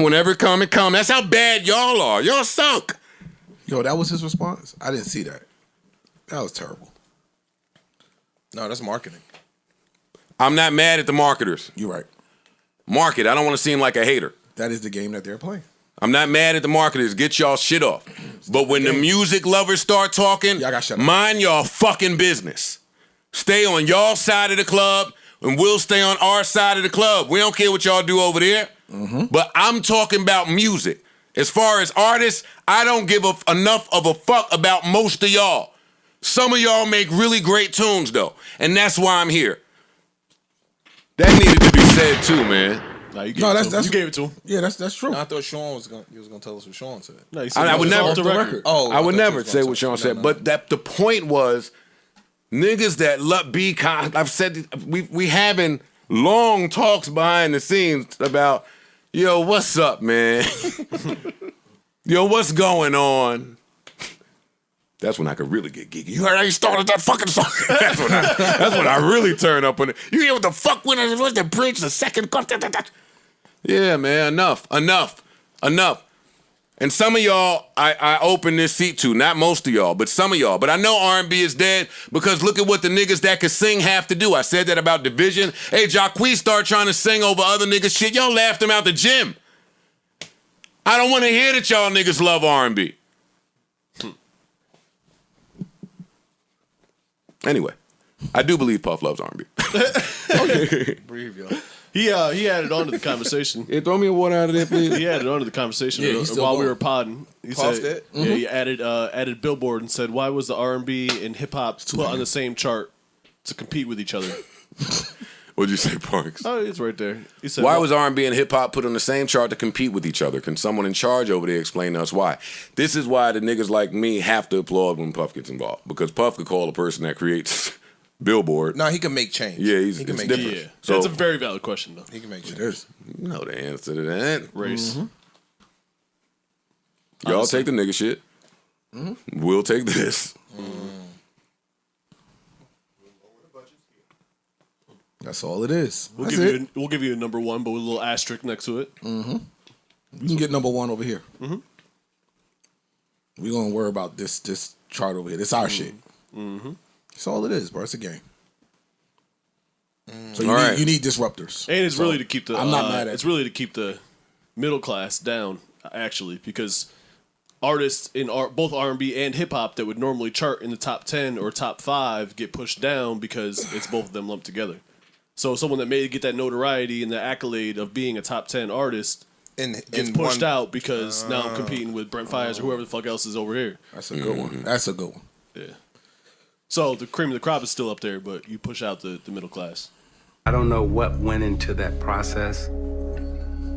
Speaker 2: Whenever it come, it come. That's how bad y'all are. Y'all suck.
Speaker 4: Yo, that was his response? I didn't see that. That was terrible.
Speaker 3: No, that's marketing.
Speaker 2: I'm not mad at the marketers.
Speaker 4: You're right.
Speaker 2: Market. I don't want to seem like a hater.
Speaker 4: That is the game that they're playing.
Speaker 2: I'm not mad at the marketers. Get y'all shit off. But when the music lovers start talking,
Speaker 4: y'all got shut up.
Speaker 2: Mind y'all fucking business. Stay on y'all side of the club, and we'll stay on our side of the club. We don't care what y'all do over there. But I'm talking about music. As far as artists, I don't give enough of a fuck about most of y'all. Some of y'all make really great tunes, though. And that's why I'm here. That needed to be said, too, man.
Speaker 1: Nah, you gave it to him.
Speaker 4: Yeah, that's true.
Speaker 3: No, I thought Sean was gonna tell us what Sean said.
Speaker 1: No, he said
Speaker 2: I would never.
Speaker 1: off the record.
Speaker 3: Oh,
Speaker 2: I would
Speaker 3: thought
Speaker 2: never
Speaker 3: you was
Speaker 2: say
Speaker 3: gonna
Speaker 2: what Sean
Speaker 3: no,
Speaker 2: said.
Speaker 3: no.
Speaker 2: But that the point was, niggas that I've said we having long talks behind the scenes about, yo, what's up, man? Yo, what's going on? That's when I could really get geeky. You heard how you started that fucking song? That's when I really turn up on it. You hear what the fuck was the bridge, the second cut? Yeah, man, enough. And some of y'all, I open this seat to, not most of y'all, but some of y'all. But I know R&B is dead because look at what the niggas that can sing have to do. I said that about Division. Hey, Jacquees started trying to sing over other niggas' shit. Y'all laughed him out the gym. I don't want to hear that y'all niggas love R&B. Anyway, I do believe Puff loves R&B.
Speaker 3: Breathe, yo.
Speaker 1: He added on to the conversation.
Speaker 2: Hey, throw me a water out of there, please.
Speaker 1: He added on to the conversation
Speaker 4: Yeah, he's still
Speaker 1: while we
Speaker 4: going.
Speaker 1: were podding. He
Speaker 3: Puff
Speaker 1: said,
Speaker 3: did?
Speaker 1: Yeah, he added Billboard and said, why was the R&B and hip hop put on the same chart to compete with each other?
Speaker 2: What'd you say, Parks?
Speaker 1: Oh, it's right there. He said,
Speaker 2: Why was R&B and hip-hop put on the same chart to compete with each other? Can someone in charge over there explain to us why? This is why the niggas like me have to applaud when Puff gets involved. Because Puff could call a person that creates Billboard.
Speaker 3: No, he can make change.
Speaker 2: Yeah,
Speaker 3: he can
Speaker 2: it's
Speaker 3: make
Speaker 2: different.
Speaker 1: Yeah,
Speaker 2: So-
Speaker 1: that's a very valid question, though.
Speaker 3: He can make change.
Speaker 4: It is.
Speaker 2: You know the answer to that.
Speaker 1: Race.
Speaker 2: Y'all
Speaker 1: Honestly.
Speaker 2: take the nigga shit. We'll take this.
Speaker 4: That's all it is.
Speaker 1: We'll
Speaker 4: That's
Speaker 1: give
Speaker 4: it.
Speaker 1: we'll give you a number one, but with a little asterisk next to it.
Speaker 4: You can get number one over here. We're gonna worry about this chart over here. This our shit. That's all it is, bro. It's a game. So you need disruptors.
Speaker 1: And it's really to keep the.
Speaker 4: I'm not mad at
Speaker 1: It's
Speaker 4: you.
Speaker 1: really to keep the middle class down, actually, because artists in both R&B and hip hop that would normally chart in the top 10 or top 5 get pushed down because it's both of them lumped together. So someone that may get that notoriety and the accolade of being a top 10 artist gets pushed out because now I'm competing with Brent Fires or whoever the fuck else is over here.
Speaker 4: That's a good one. That's a good one.
Speaker 1: Yeah. So the cream of the crop is still up there, but you push out the middle class.
Speaker 6: I don't know what went into that process.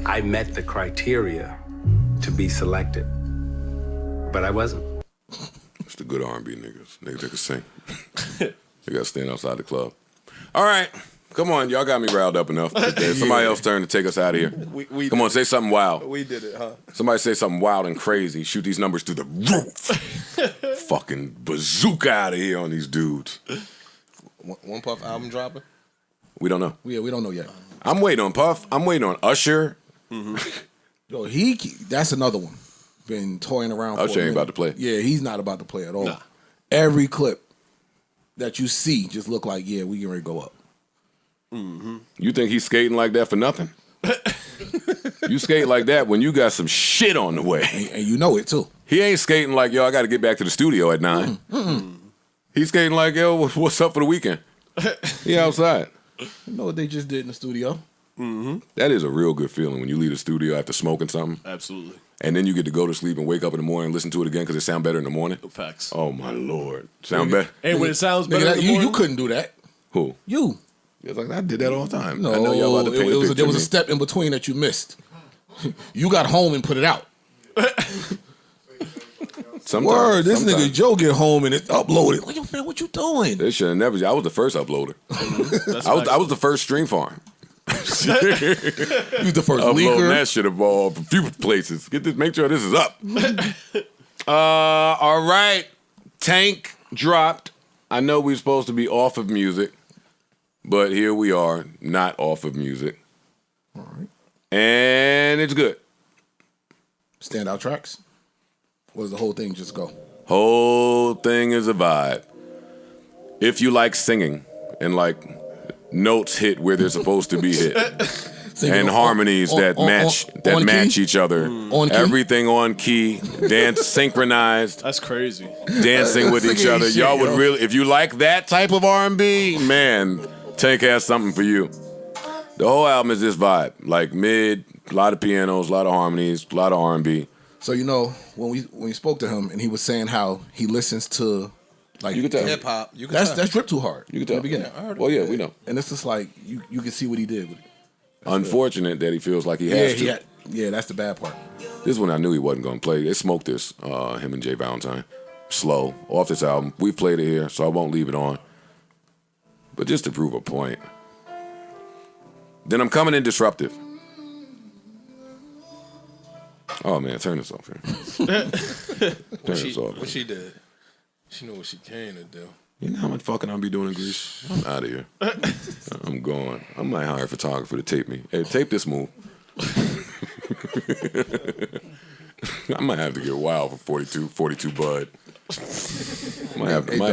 Speaker 6: I met the criteria to be selected, but I wasn't.
Speaker 2: It's the good R&B niggas. Niggas that can sing. They got to stand outside the club. All right. Come on. Y'all got me riled up enough. It's somebody else's turn to take us out of here. Come on. Say something wild.
Speaker 3: We did it, huh?
Speaker 2: Somebody say something wild and crazy. Shoot these numbers through the roof. Fucking bazooka out of here on these dudes.
Speaker 3: One Puff album dropping?
Speaker 2: We don't know.
Speaker 4: Yeah, we don't know yet.
Speaker 2: I'm waiting on Puff. I'm waiting on Usher.
Speaker 4: Yo, that's another one. Been toying around for
Speaker 2: Usher ain't about to play.
Speaker 4: Yeah, he's not about to play at all.
Speaker 1: Nah.
Speaker 4: Every clip that you see just look like, yeah, we can ready to go up.
Speaker 2: You think he's skating like that for nothing? You skate like that when you got some shit on the way.
Speaker 4: And you know it, too.
Speaker 2: He ain't skating like, yo, I got to get back to the studio at 9. He's skating like, yo, what's up for the weekend? He outside.
Speaker 4: You know what they just did in the studio?
Speaker 2: That is a real good feeling when you leave the studio after smoking something.
Speaker 1: Absolutely.
Speaker 2: And then you get to go to sleep and wake up in the morning and listen to it again because it sound better in the morning.
Speaker 1: Facts.
Speaker 2: Oh, my Lord. Sound better?
Speaker 1: And when it sounds better,
Speaker 4: Nigga,
Speaker 1: in the morning,
Speaker 4: you couldn't do that.
Speaker 2: Who?
Speaker 4: You.
Speaker 2: It's like, I did that all the time.
Speaker 4: No,
Speaker 2: I know y'all about to paint a picture
Speaker 4: there was
Speaker 2: of
Speaker 4: a
Speaker 2: me.
Speaker 4: step in between that you missed. You got home and put it out.
Speaker 2: Sometimes,
Speaker 4: Word, this
Speaker 2: sometimes.
Speaker 4: nigga Joe get home and it's uploaded. Like, yo, man, what you doing?
Speaker 2: They should have never. I was the first uploader. I was the first stream farm.
Speaker 4: You was the first
Speaker 2: Uploading
Speaker 4: leaker.
Speaker 2: that shit of all a few places. Get this. Make sure this is up. All right. Tank dropped. I know we're supposed to be off of music, but here we are, not off of music.
Speaker 4: All right.
Speaker 2: And it's good.
Speaker 4: Standout tracks? Or does the whole thing just go?
Speaker 2: Whole thing is a vibe. If you like singing and like notes hit where they're supposed to be hit.
Speaker 4: Singing
Speaker 2: And harmonies that match
Speaker 4: on
Speaker 2: match
Speaker 4: key?
Speaker 2: each other.
Speaker 4: On key?
Speaker 2: Everything on key, dance synchronized,
Speaker 1: That's crazy.
Speaker 2: dancing with each
Speaker 4: Singing
Speaker 2: other.
Speaker 4: shit,
Speaker 2: Y'all would
Speaker 4: yo.
Speaker 2: really, if you like that type of R&B, man, Tank has something for you. The whole album is this vibe, like mid, a lot of pianos, a lot of harmonies, a lot of R&B.
Speaker 4: So, you know, when we spoke to him and he was saying how he listens to, like,
Speaker 2: You can tell.
Speaker 3: Hip hop. You can
Speaker 4: that's
Speaker 3: tell.
Speaker 4: Drip Too Hard.
Speaker 2: You can tell.
Speaker 4: In the beginning.
Speaker 3: I heard it.
Speaker 2: Well, yeah, we know.
Speaker 4: And it's just like, you can see what he did with it.
Speaker 2: Unfortunate that he feels like he has to.
Speaker 4: Yeah, that's the bad part.
Speaker 2: This is when I knew he wasn't going to play. They smoked this, him and Jay Valentine. Slow, off this album. We've played it here, so I won't leave it on. But just to prove a point. Then I'm coming in disruptive. Oh, man, turn this off here. Turn this off.
Speaker 3: What she did? She knew what she came to do.
Speaker 2: You know how much fucking I'll be doing in Greece? I'm out of here. I'm going. I might hire a photographer to tape me. Hey, tape this move. I might have to get wild for 42 bud. Might have,
Speaker 3: Yo,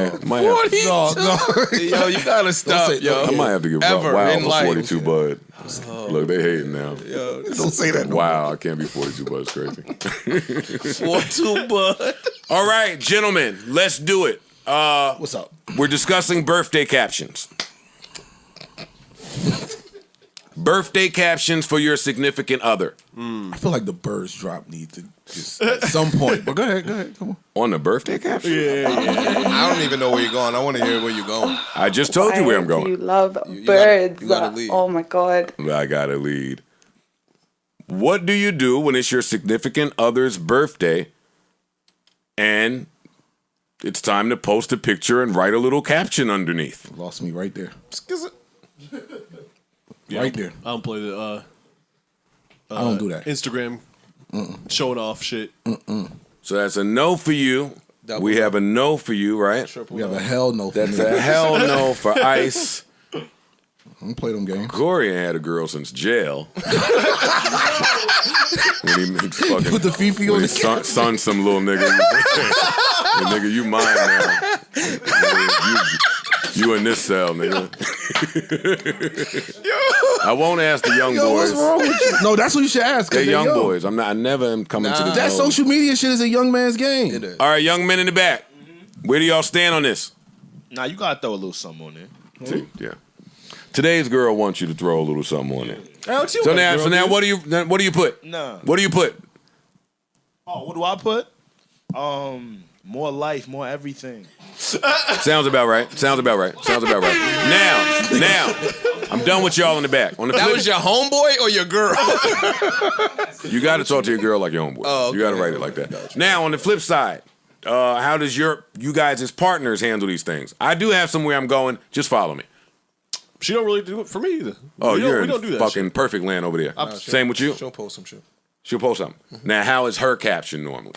Speaker 3: you gotta stop, yo.
Speaker 2: I might have to get
Speaker 3: Ever
Speaker 2: wild
Speaker 3: in
Speaker 2: for
Speaker 3: life.
Speaker 2: 42 bud. Look, they hating now.
Speaker 4: Don't say that.
Speaker 2: Wow, I can't be 42 bud. It's crazy.
Speaker 3: 4-2 bud.
Speaker 2: All right, gentlemen, let's do it.
Speaker 4: What's up?
Speaker 2: We're discussing birthday captions. Birthday captions for your significant other.
Speaker 4: I feel like the birds drop need to just at some point. But go ahead, come on.
Speaker 2: On the birthday caption?
Speaker 3: I don't even know where you're going. I want to hear where you're going.
Speaker 2: I just told you where I'm
Speaker 7: Do you
Speaker 2: going.
Speaker 7: love
Speaker 3: You
Speaker 7: birds?
Speaker 3: gotta lead.
Speaker 7: Oh my god.
Speaker 2: I gotta lead. What do you do when it's your significant other's birthday and it's time to post a picture and write a little caption underneath?
Speaker 4: Lost me right there.
Speaker 1: Yeah,
Speaker 4: Right there.
Speaker 1: I don't play the
Speaker 4: I don't do that.
Speaker 1: Instagram showing off shit.
Speaker 2: So that's a no for you.
Speaker 3: Double
Speaker 2: We
Speaker 3: no.
Speaker 2: have a no for you, right?
Speaker 4: We have a hell no for
Speaker 2: That's
Speaker 4: me.
Speaker 2: a hell no for Ice.
Speaker 4: I don't play them games.
Speaker 2: Corey ain't had a girl since jail. When he fucking
Speaker 4: Put the Fifi
Speaker 2: when
Speaker 4: on
Speaker 2: he
Speaker 4: the
Speaker 2: son some little nigga. The nigga, you mine now. You in this cell, nigga. I won't ask the young
Speaker 4: Yo,
Speaker 2: boys.
Speaker 4: what's wrong with you? No, that's what you should ask. 'Cause
Speaker 2: They're young
Speaker 4: young.
Speaker 2: boys. I never am coming to the
Speaker 4: That
Speaker 2: door.
Speaker 4: social media shit is a young man's game.
Speaker 3: It is.
Speaker 2: All right, young men in the back. Where do y'all stand on this?
Speaker 8: Nah, you gotta throw a little something on there.
Speaker 2: Yeah. Today's girl wants you to throw a little something on it.
Speaker 8: What you
Speaker 2: So
Speaker 8: want,
Speaker 2: now,
Speaker 8: girl,
Speaker 2: so now,
Speaker 8: dude?
Speaker 2: what do you put?
Speaker 8: Nah.
Speaker 2: What do you put?
Speaker 8: Oh, what do I put? More life, more everything.
Speaker 2: Sounds about right. Now, I'm done with y'all in the back. On the
Speaker 3: That was your homeboy or your girl?
Speaker 2: You got to talk to your girl like your homeboy.
Speaker 3: Oh, okay.
Speaker 2: You got to write it like that. Now, on the flip side, how does you guys as partners handle these things? I do have somewhere I'm going. Just follow me.
Speaker 1: She don't really do it for me either.
Speaker 2: Oh,
Speaker 1: we
Speaker 2: you're
Speaker 1: don't do
Speaker 2: in
Speaker 1: that
Speaker 2: fucking
Speaker 1: shit.
Speaker 2: perfect land over there. Same with you?
Speaker 3: She'll post some shit.
Speaker 2: She'll post something. Now, how is her caption normally?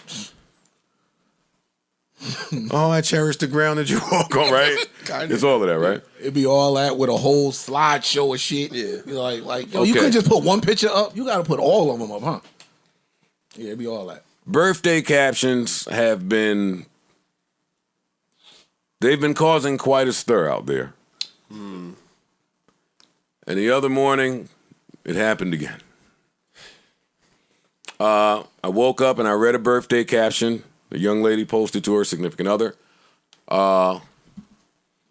Speaker 2: Oh, I cherish the ground that you walk on, right? It's all of that, right?
Speaker 4: It'd be all that with a whole slideshow of shit.
Speaker 3: Yeah.
Speaker 4: You're like, yo, you couldn't just put one picture up. You got to put all of them up, huh? Yeah, it'd be all that.
Speaker 2: Birthday captions they've been causing quite a stir out there. And the other morning, it happened again. I woke up and I read a birthday caption. The young lady posted to her significant other.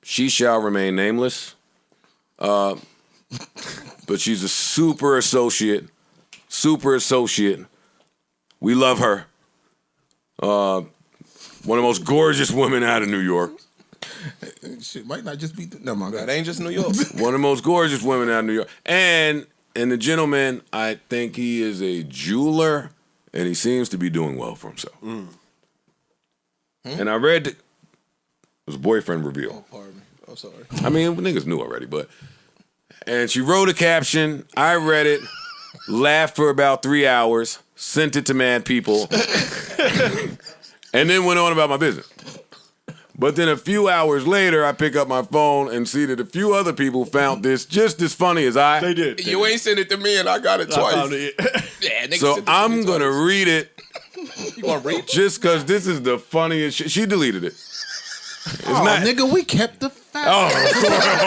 Speaker 2: She shall remain nameless. But she's a super associate. We love her. One of the most gorgeous women out of New York.
Speaker 4: Shit might not just be. Never mind.
Speaker 3: That ain't just New York.
Speaker 2: One of the most gorgeous women out of New York. And the gentleman, I think he is a jeweler, and he seems to be doing well for himself. And I read it was a boyfriend reveal.
Speaker 3: Oh, pardon me. I'm sorry.
Speaker 2: I mean, niggas knew already, but. And she wrote a caption. I read it, laughed for about 3 hours, sent it to mad people, and then went on about my business. But then a few hours later, I pick up my phone and see that a few other people found this just as funny as I.
Speaker 1: They did.
Speaker 3: You ain't sent it to me, and I got it twice.
Speaker 1: I found it.
Speaker 3: Yeah, nigga
Speaker 2: So
Speaker 3: sent it to
Speaker 2: I'm
Speaker 3: me
Speaker 2: going to
Speaker 3: twice.
Speaker 2: read it.
Speaker 3: You gonna read?
Speaker 2: Just because this is the funniest shit. She deleted it.
Speaker 4: Oh,
Speaker 2: not-
Speaker 4: nigga, we kept the fact.
Speaker 2: Oh,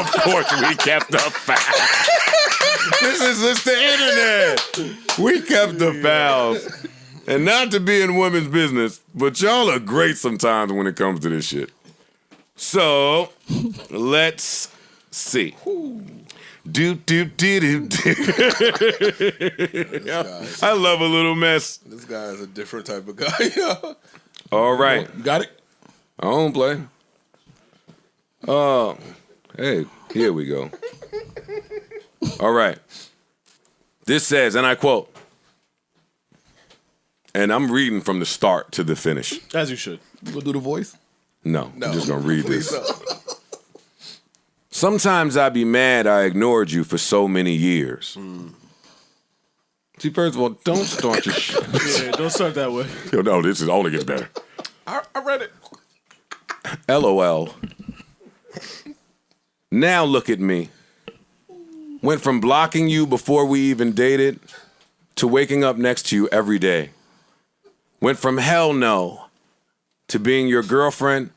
Speaker 2: of course we kept the fact. This is just the internet. We kept the files. And not to be in women's business, but y'all are great sometimes when it comes to this shit. So, let's see. Do. I love a little mess.
Speaker 3: This guy is a different type of guy.
Speaker 2: All right.
Speaker 4: You got it?
Speaker 2: I don't play. Hey, here we go. All right. This says, and I quote, and I'm reading from the start to the finish.
Speaker 1: As you should.
Speaker 4: You gonna do the voice?
Speaker 2: No, I'm just gonna read this. Sometimes I be mad I ignored you for so many years. See, first of all, don't start your shit.
Speaker 1: Yeah, don't start that way.
Speaker 2: Yo, no, this is only gets better.
Speaker 3: I read it.
Speaker 2: LOL. Now look at me. Went from blocking you before we even dated to waking up next to you every day. Went from hell no to being your girlfriend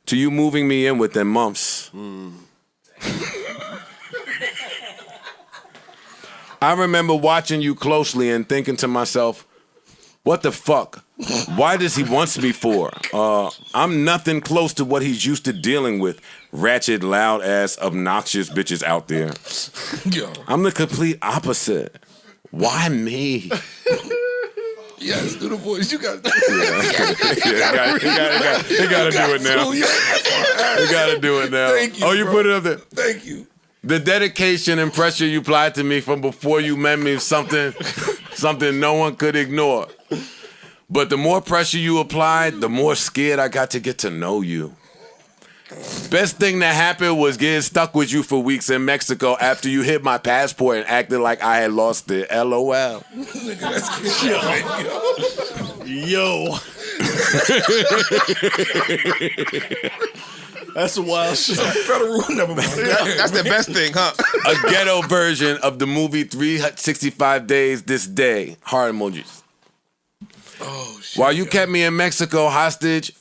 Speaker 2: to you moving me in within months. I remember watching you closely and thinking to myself, what the fuck? Why does he want me for? I'm nothing close to what he's used to dealing with. Ratchet, loud ass, obnoxious bitches out there.
Speaker 4: Yo.
Speaker 2: I'm the complete opposite. Why me?
Speaker 3: Yes, do the voice. You got.
Speaker 2: They gotta do it now. They gotta do it now.
Speaker 3: Thank you,
Speaker 2: you
Speaker 3: bro.
Speaker 2: put it up there.
Speaker 3: Thank you.
Speaker 2: The dedication and pressure you applied to me from before you met me is something no one could ignore. But the more pressure you applied, the more scared I got to get to know you. Best thing that happened was getting stuck with you for weeks in Mexico after you hid my passport and acted like I had lost it. LOL.
Speaker 1: Yo. That's a wild shit.
Speaker 4: Federal, never mind.
Speaker 3: That's the best thing, huh?
Speaker 2: A ghetto version of the movie 365 Days This Day. Heart emojis.
Speaker 3: Oh shit.
Speaker 2: While you kept me in Mexico hostage,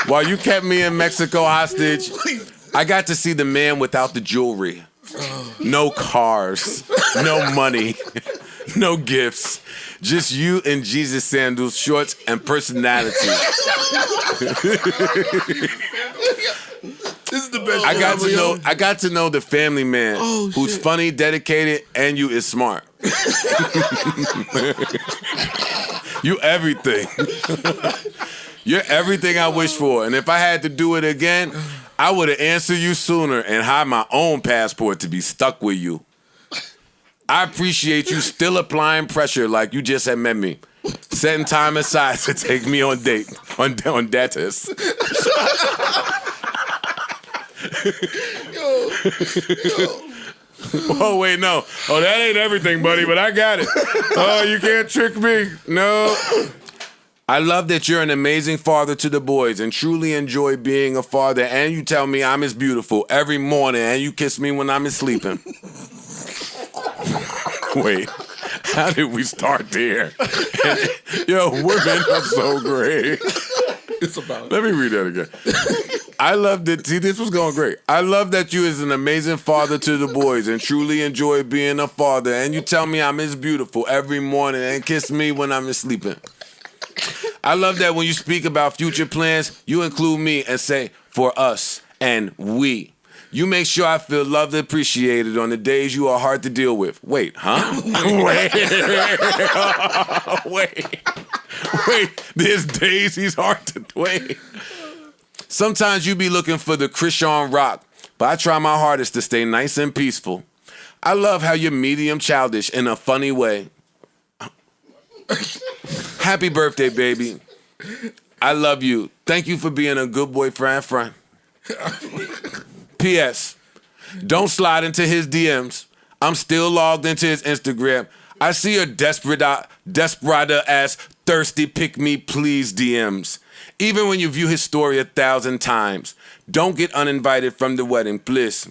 Speaker 2: While you kept me in Mexico hostage, I got to see the man without the jewelry. No cars, no money, no gifts. Just you and Jesus sandals, shorts, and personality.
Speaker 3: This is the best.
Speaker 2: I got to know the family man who's funny, dedicated, and you is smart. You everything. You're everything I wish for. And if I had to do it again, I would have answered you sooner and hide my own passport to be stuck with you. I appreciate you still applying pressure like you just had met me. Setting time aside to take me on date, on dates. Oh, wait, no. Oh, that ain't everything, buddy, but I got it. Oh, you can't trick me. No. I love that you're an amazing father to the boys and truly enjoy being a father, and you tell me I'm as beautiful every morning and you kiss me when I'm sleeping. Wait, how did we start there? Yo, women are so great.
Speaker 4: It's about.
Speaker 2: Let me read that again. I love that. See, this was going great. I love that you is an amazing father to the boys and truly enjoy being a father, and you tell me I'm as beautiful every morning and kiss me when I'm sleeping. I love that when you speak about future plans, you include me and say, for us and we. You make sure I feel loved and appreciated on the days you are hard to deal with. Wait, huh? Wait. There's days he's hard to wait. Sometimes you be looking for the Christian rock, but I try my hardest to stay nice and peaceful. I love how you're medium childish in a funny way. Happy birthday, baby. I love you. Thank you for being a good boyfriend friend. P.S. Don't slide into his DMs. I'm still logged into his Instagram. I see your desperada ass thirsty pick me please DMs. Even when you view his story 1,000 times. Don't get uninvited from the wedding, please.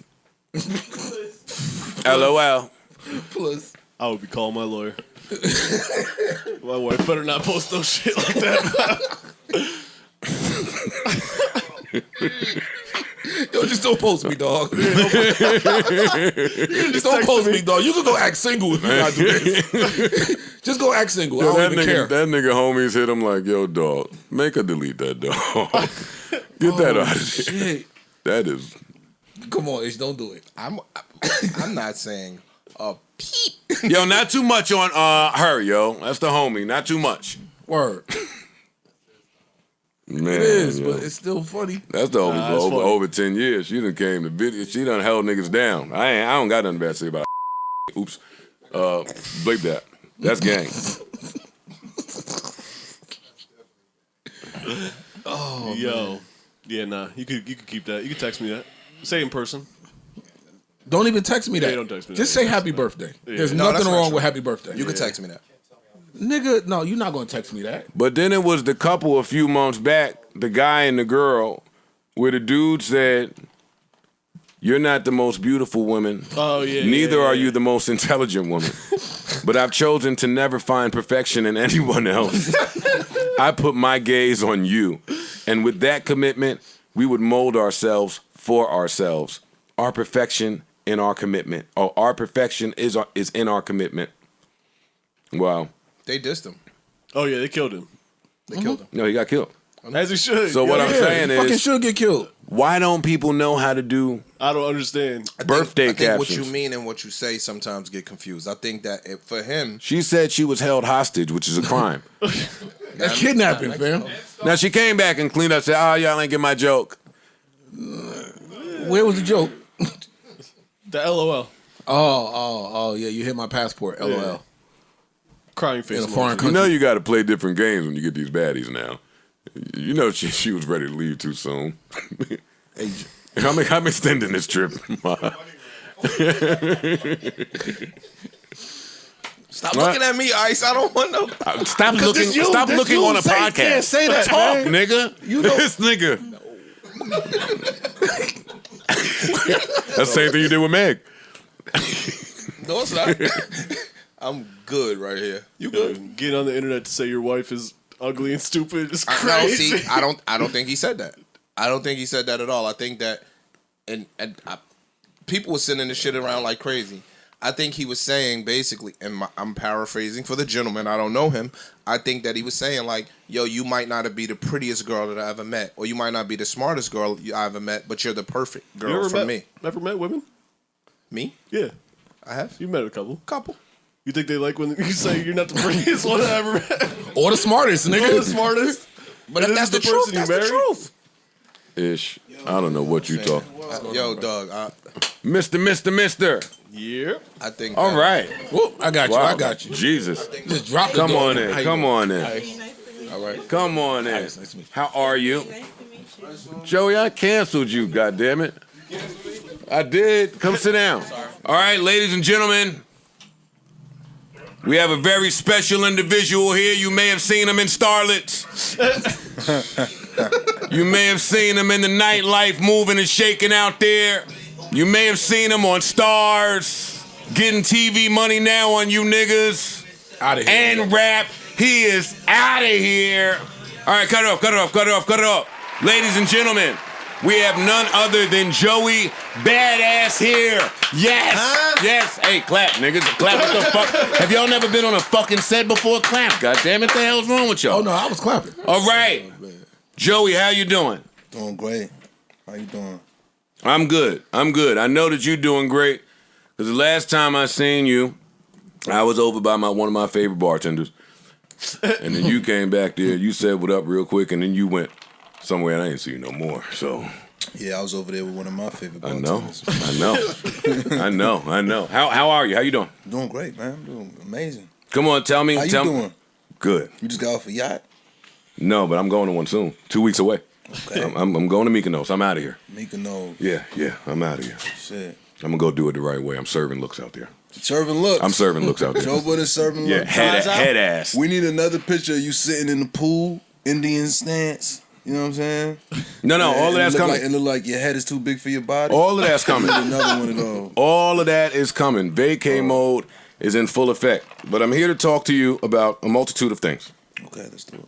Speaker 2: LOL.
Speaker 4: Plus.
Speaker 1: I would be calling my lawyer. My wife better not post no shit like that.
Speaker 4: Yo, just don't post me, dog. Just don't post me, dog. You can go act single if you gotta do this. Just go act single.
Speaker 2: Yo,
Speaker 4: I don't even care.
Speaker 2: That nigga homies hit him like, yo, dog, make her delete that, dog. Get that out of there.
Speaker 4: Shit.
Speaker 2: That is.
Speaker 4: Come on, Ish, don't do it.
Speaker 3: I'm not saying a peep.
Speaker 2: Yo, not too much on her, yo. That's the homie. Not too much.
Speaker 4: Word.
Speaker 2: Man,
Speaker 4: It is,
Speaker 2: yo.
Speaker 4: but it's still funny.
Speaker 2: That's the homie
Speaker 1: Nah,
Speaker 2: for
Speaker 1: funny.
Speaker 2: over 10 years. She done came to video. She done held niggas down. I don't got nothing bad to say about her. Oops. Bleep that. That's gang.
Speaker 4: Oh,
Speaker 1: Yo.
Speaker 4: man.
Speaker 1: Yeah, nah. You could keep that. You could text me that. Say it in person.
Speaker 4: Don't even text me that.
Speaker 1: Yeah, don't text me
Speaker 4: Just
Speaker 1: that.
Speaker 4: say happy birthday.
Speaker 1: Yeah.
Speaker 4: There's
Speaker 3: No,
Speaker 4: nothing
Speaker 3: that's not
Speaker 4: wrong
Speaker 3: true.
Speaker 4: with happy birthday.
Speaker 3: You can text me that.
Speaker 4: Nigga, no, you're not going to text me that.
Speaker 2: But then it was the couple a few months back, the guy and the girl, where the dude said, you're not the most beautiful woman.
Speaker 1: Oh, yeah.
Speaker 2: Neither
Speaker 1: yeah,
Speaker 2: are
Speaker 1: yeah.
Speaker 2: you the most intelligent woman. But I've chosen to never find perfection in anyone else. I put my gaze on you. And with that commitment, we would mold ourselves for ourselves. Our perfection in our commitment. Oh, our perfection is in our commitment. Wow.
Speaker 3: They dissed him.
Speaker 1: Oh, yeah, they killed him.
Speaker 3: They killed him.
Speaker 2: No, he got killed.
Speaker 1: As he should.
Speaker 2: So what I'm saying
Speaker 4: you fucking
Speaker 2: is,
Speaker 4: should get killed.
Speaker 2: why don't people know how to do
Speaker 1: I don't understand.
Speaker 2: birthday
Speaker 3: I think what
Speaker 2: captions?
Speaker 3: you mean and what you say sometimes get confused. I think that for him,
Speaker 2: She said she was held hostage, which is a crime.
Speaker 4: That's kidnapping, fam.
Speaker 2: Now she came back and cleaned up, said, "Oh, y'all ain't get my joke."
Speaker 4: Where was the joke?
Speaker 1: The LOL.
Speaker 4: Oh, yeah, you hit my passport, LOL.
Speaker 1: Yeah. Crying face.
Speaker 4: In a foreign
Speaker 1: emoji.
Speaker 2: You
Speaker 4: country.
Speaker 2: know you got to play different games when you get these baddies now. You know she was ready to leave too soon.
Speaker 4: Hey,
Speaker 2: I'm extending this trip.
Speaker 3: stop looking at me, Ice. I don't want no.
Speaker 2: Stop looking.
Speaker 4: this you-
Speaker 2: Stop
Speaker 4: this
Speaker 2: looking
Speaker 4: you
Speaker 2: on a
Speaker 4: say-
Speaker 2: podcast.
Speaker 4: can't say that,
Speaker 2: Talk,
Speaker 4: man.
Speaker 2: nigga.
Speaker 4: You know-
Speaker 2: This nigga. That's the same thing you did with Meg.
Speaker 3: No, it's not. I'm good right here. You good?
Speaker 1: Get on the internet to say your wife is ugly and stupid. It's
Speaker 3: No,
Speaker 1: crazy.
Speaker 3: see, I don't think he said that. I don't think he said that at all. I think that, people were sending this shit around like crazy. I think he was saying basically, and I'm paraphrasing for the gentleman. I don't know him. I think that he was saying like, yo, you might not be the prettiest girl that I ever met, or you might not be the smartest girl I ever met, but you're the perfect girl for me.
Speaker 1: Ever met women?
Speaker 3: Me?
Speaker 1: Yeah.
Speaker 3: I have
Speaker 1: You met a couple.
Speaker 3: couple.
Speaker 1: You think they like when you say you're not the prettiest one ever?
Speaker 4: Or the smartest, nigga.
Speaker 1: Or the smartest?
Speaker 3: But if that's the truth, that's the truth.
Speaker 2: Ish. I don't know what you talk.
Speaker 3: Yo, dog.
Speaker 2: Mister.
Speaker 1: Yeah.
Speaker 3: I think.
Speaker 2: All right.
Speaker 4: Whoop, I got you.
Speaker 2: Wow.
Speaker 4: I got you.
Speaker 2: Jesus.
Speaker 4: Just drop the
Speaker 2: Come
Speaker 4: door.
Speaker 2: on in. Come on in.
Speaker 3: All right.
Speaker 2: Come on in. How are you? Joey, I canceled you, goddammit. I did. Come sit down. All right, ladies and gentlemen. We have a very special individual here. You may have seen him in Starlets. You may have seen him in the nightlife moving and shaking out there. You may have seen him on Stars, getting TV money now on you niggas.
Speaker 4: Out of here.
Speaker 2: And rap. He is out of here. All right, cut it off. Ladies and gentlemen, we have none other than Joey Badass here. Yes. Yes. Hey, clap, niggas. Clap. What the fuck? Have y'all never been on a fucking set before? Clap. God damn it. The hell's wrong with y'all?
Speaker 4: Oh, no, I was clapping.
Speaker 2: All right. Joey, how you doing?
Speaker 7: Doing great. How you doing?
Speaker 2: I'm good. I know that you're doing great. Because the last time I seen you, I was over by one of my favorite bartenders. And then you came back there, you said what up real quick, and then you went somewhere and I didn't see you no more. So
Speaker 7: Yeah, I was over there with one of my favorite
Speaker 2: I know.
Speaker 7: bartenders.
Speaker 2: I know. How are you? How you doing?
Speaker 7: Doing great, man. I'm doing amazing.
Speaker 2: Come on, tell me.
Speaker 7: How you doing?
Speaker 2: Good.
Speaker 7: You just got off a yacht?
Speaker 2: No, but I'm going to one soon. 2 weeks away.
Speaker 7: Okay.
Speaker 2: I'm going to Mykonos. I'm out of here.
Speaker 7: Mykonos.
Speaker 2: Yeah, I'm out of here.
Speaker 7: Shit.
Speaker 2: I'm going to go do it the right way. I'm serving looks out there.
Speaker 7: Serving looks.
Speaker 2: I'm serving looks out there.
Speaker 7: Joe Budden serving
Speaker 2: Yeah,
Speaker 7: looks.
Speaker 2: head ass.
Speaker 7: We need another picture of you sitting in the pool, Indian stance. You know what I'm saying?
Speaker 2: No, all of that's coming.
Speaker 7: It look like your head is too big for your body.
Speaker 2: All of that's coming.
Speaker 7: We need another one of those.
Speaker 2: All of that is coming. Vacay mode is in full effect. But I'm here to talk to you about a multitude of things.
Speaker 7: Okay, let's do it.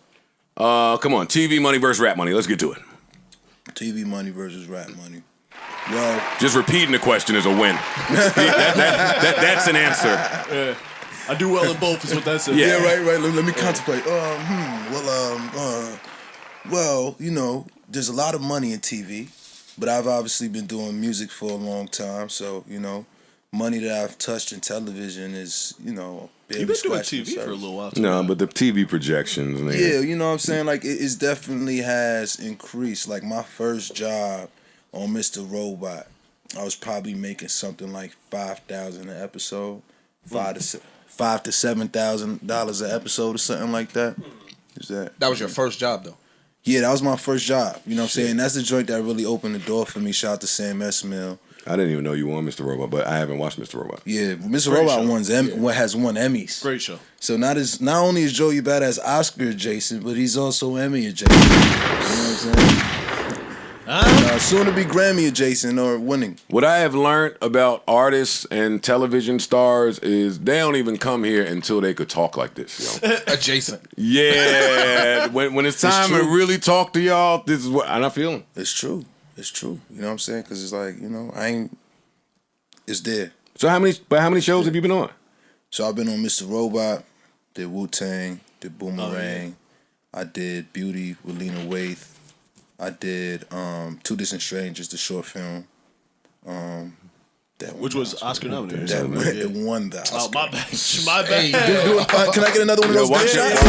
Speaker 2: Come on, TV money versus rap money. Let's get to it.
Speaker 7: TV money versus rap money. Well,
Speaker 2: just repeating the question is a win. That's an answer.
Speaker 1: Yeah. I do well in both is what that says.
Speaker 7: Yeah, right. Let me contemplate. Well, you know, there's a lot of money in TV, but I've obviously been doing music for a long time, so, you know, money that I've touched in television is, you know,
Speaker 1: you've been doing TV for a little while too.
Speaker 2: No, but the TV projections, man.
Speaker 7: Yeah, you know what I'm saying? Like, it definitely has increased. Like, my first job on Mr. Robot, I was probably making something like $5,000 an episode, $5,000 to $7,000 an episode or something like that. Is that
Speaker 3: was your first job though?
Speaker 7: Yeah, that was my first job. You know what I'm saying? That's the joint that really opened the door for me. Shout out to Sam S. Mill.
Speaker 2: I didn't even know you were on Mr. Robot, but I haven't watched Mr. Robot.
Speaker 7: Yeah, Mr. Robot has won Emmys.
Speaker 1: Great show.
Speaker 7: So not only is Joey Bada Oscar adjacent, but he's also Emmy adjacent. You know what I'm saying? Soon to be Grammy adjacent or winning.
Speaker 2: What I have learned about artists and television stars is they don't even come here until they could talk like this, yo.
Speaker 3: Adjacent.
Speaker 2: Yeah. when it's time to really talk to y'all, this is what I'm not feeling.
Speaker 7: It's true. You know what I'm saying? Because it's like, you know, it's there.
Speaker 2: So how many shows have you been on?
Speaker 7: So I've been on Mr. Robot, did Wu-Tang, did Boomerang. I did Beauty with Lena Waithe. I did Two Distant Strangers, the short film.
Speaker 1: Which was Oscar nominated.
Speaker 7: It won the Oscar.
Speaker 1: Oh, my bad. My bad.
Speaker 7: Hey, can I get another one of those good shots?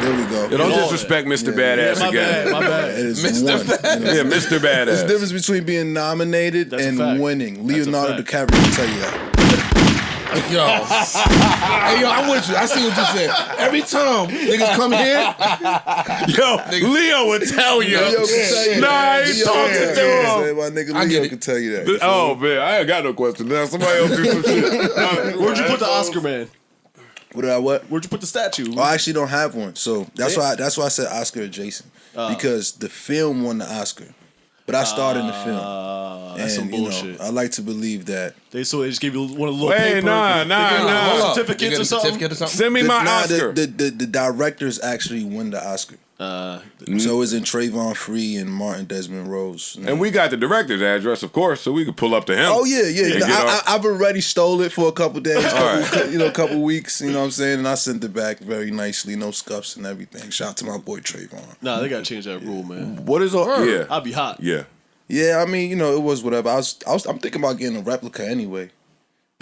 Speaker 7: There we go.
Speaker 2: Don't disrespect Mr. Badass again.
Speaker 1: My bad.
Speaker 7: It is one.
Speaker 2: Yeah, Mr. Badass.
Speaker 7: There's a difference between being nominated and winning. Leonardo DiCaprio can tell you that.
Speaker 4: Yo, I'm with you. I see what you said. Every time niggas come here,
Speaker 2: Leo would tell you.
Speaker 7: Leo can tell you
Speaker 2: Nah,
Speaker 7: that.
Speaker 2: I ain't talking to him.
Speaker 7: My nigga Leo can tell you that.
Speaker 2: Oh man, I ain't got no question. Now somebody else do some shit.
Speaker 1: Where'd you put the Oscar man?
Speaker 7: What?
Speaker 1: Where'd you put the statue?
Speaker 7: Oh, I actually don't have one. So that's why I said Oscar adjacent. Because the film won the Oscar. But I starred in the film.
Speaker 1: That's some bullshit.
Speaker 7: You know, I like to believe that.
Speaker 1: They just gave you one of the little
Speaker 2: Wait,
Speaker 1: paper.
Speaker 2: nah.
Speaker 1: Certificates or something.
Speaker 2: Send me my Oscar.
Speaker 7: The directors actually win the Oscar. So it's in Trayvon Free and Martin Desmond Rose.
Speaker 2: And we got the director's address, of course, so we could pull up to him.
Speaker 7: Oh yeah. I've already stole it for a couple days, a couple weeks. You know what I'm saying? And I sent it back very nicely, no scuffs and everything. Shout out to my boy Trayvon.
Speaker 1: Nah, they gotta change that rule, man.
Speaker 2: What is all? Yeah,
Speaker 1: I'll be hot.
Speaker 2: Yeah.
Speaker 7: Yeah, I mean, you know, it was whatever. I'm thinking about getting a replica anyway.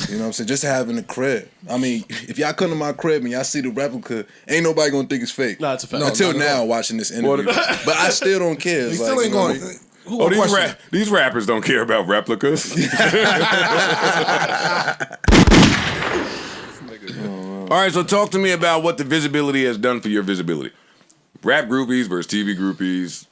Speaker 7: You know what I'm saying? Just to have in the crib. I mean, if y'all come to my crib and y'all see the replica, ain't nobody gonna think it's fake.
Speaker 1: Nah, it's a fact.
Speaker 7: Until now, watching this interview. But I still don't care. It's
Speaker 4: still ain't going.
Speaker 2: These rappers don't care about replicas. All right, so talk to me about what the visibility has done for your visibility. Rap groupies versus TV groupies.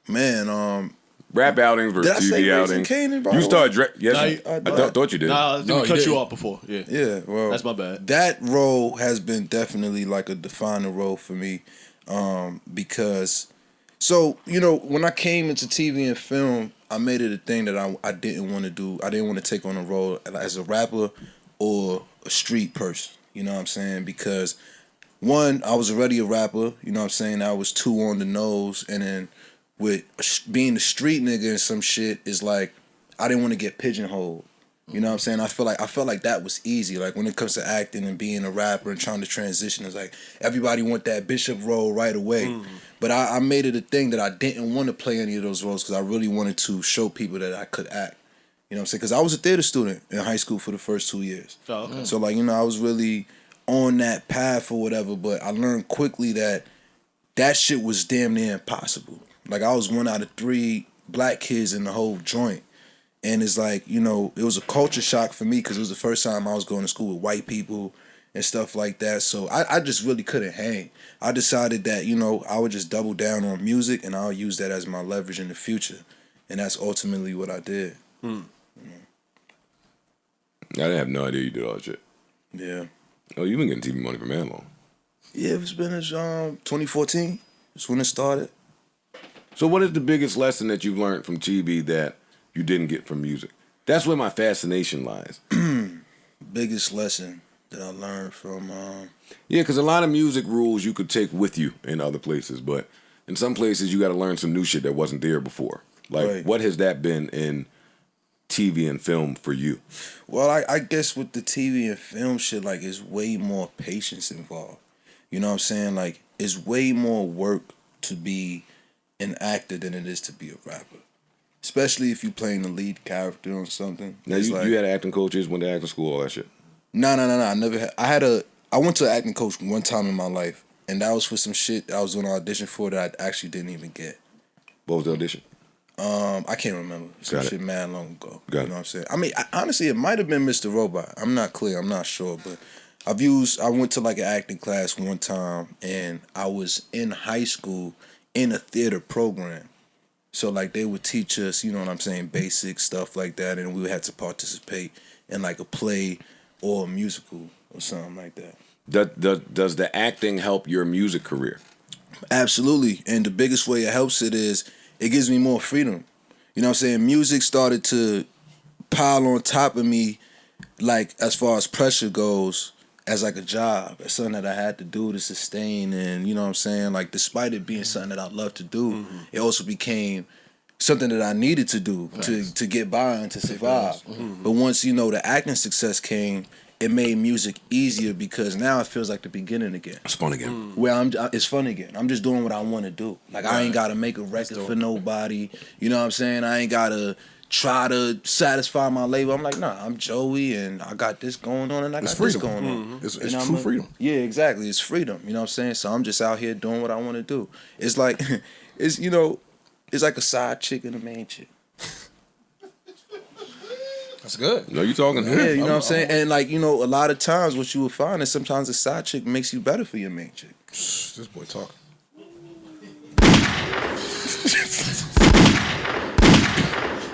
Speaker 7: Man,
Speaker 2: rap outings versus TV outings. You started yes, I thought you did.
Speaker 1: Nah, I cut you off before. Yeah.
Speaker 7: Yeah, well,
Speaker 1: that's my bad.
Speaker 7: That role has been definitely like a defining role for me, because, so you know, when I came into TV and film, I made it a thing that I didn't want to do. I didn't want to take on a role as a rapper or a street person. You know what I'm saying? Because one, I was already a rapper. You know what I'm saying? I was too on the nose, and then with being a street nigga and some shit is like I didn't want to get pigeonholed. You know what I'm saying? I felt like that was easy. Like when it comes to acting and being a rapper and trying to transition, it's like everybody want that bishop role right away. But I made it a thing that I didn't want to play any of those roles because I really wanted to show people that I could act. You know what I'm saying? Because I was a theater student in high school for the first 2 years.
Speaker 1: Oh, okay.
Speaker 7: So like, you know, I was really on that path or whatever, but I learned quickly that shit was damn near impossible. Like I was one out of 3 black kids in the whole joint. And it's like, you know, it was a culture shock for me because it was the first time I was going to school with white people and stuff like that. So I just really couldn't hang. I decided that, you know, I would just double down on music and I'll use that as my leverage in the future. And that's ultimately what I did.
Speaker 2: I have no idea you did all that shit.
Speaker 7: Yeah.
Speaker 2: Oh, you've been getting TV money for man long.
Speaker 7: Yeah, it's been 2014. That's when it started.
Speaker 2: So what is the biggest lesson that you've learned from TV that you didn't get from music? That's where my fascination lies.
Speaker 7: Biggest lesson that I learned from...
Speaker 2: Yeah, because a lot of music rules you could take with you in other places, but in some places you got to learn some new shit that wasn't there before. Like,
Speaker 7: right.
Speaker 2: What has that been in TV and film for you?
Speaker 7: Well, I guess with the TV and film shit, like, it's way more patience involved. You know what I'm saying? Like, it's way more work to be an actor than it is to be a rapper. Especially if you're playing the lead character on something.
Speaker 2: Now, you had acting coaches, went to acting school, all that shit?
Speaker 7: No. I never had. I went to an acting coach one time in my life, and that was for some shit that I was doing an audition for that I actually didn't even get.
Speaker 2: What was the audition?
Speaker 7: I can't remember. Some
Speaker 2: Got it.
Speaker 7: shit mad long ago.
Speaker 2: Got
Speaker 7: you know what I'm saying? I mean, honestly, it might have been Mr. Robot. I'm not clear. I'm not sure, but I went to like an acting class one time, and I was in high school in a theater program. So like they would teach us, you know what I'm saying, basic stuff like that, and we had to participate in like a play or a musical or something like that.
Speaker 2: Does the acting help your music career?
Speaker 7: Absolutely. And the biggest way it helps it is it gives me more freedom. You know what I'm saying? Music started to pile on top of me, like as far as pressure goes, as like a job, as something that I had to do to sustain. And you know what I'm saying? Like despite it being something that I love to do, it also became something that I needed to do to get by and to survive. But once, you know, the acting success came, it made music easier because now it feels like the beginning again.
Speaker 2: It's fun again.
Speaker 7: Where it's fun again. I'm just doing what I want to do. Like I ain't got to make a record for nobody. You know what I'm saying? I ain't got to try to satisfy my label. I'm like, nah, I'm Joey and I got this going on and I got this going on.
Speaker 4: It's true freedom.
Speaker 7: Yeah, exactly. It's freedom. You know what I'm saying? So I'm just out here doing what I want to do. It's like, it's, you know, it's like a side chick and a main chick.
Speaker 4: That's good.
Speaker 2: No, you talking?
Speaker 7: Yeah, you know what I'm saying? And like, you know, a lot of times what you will find is sometimes a side chick makes you better for your main chick.
Speaker 4: This boy talking.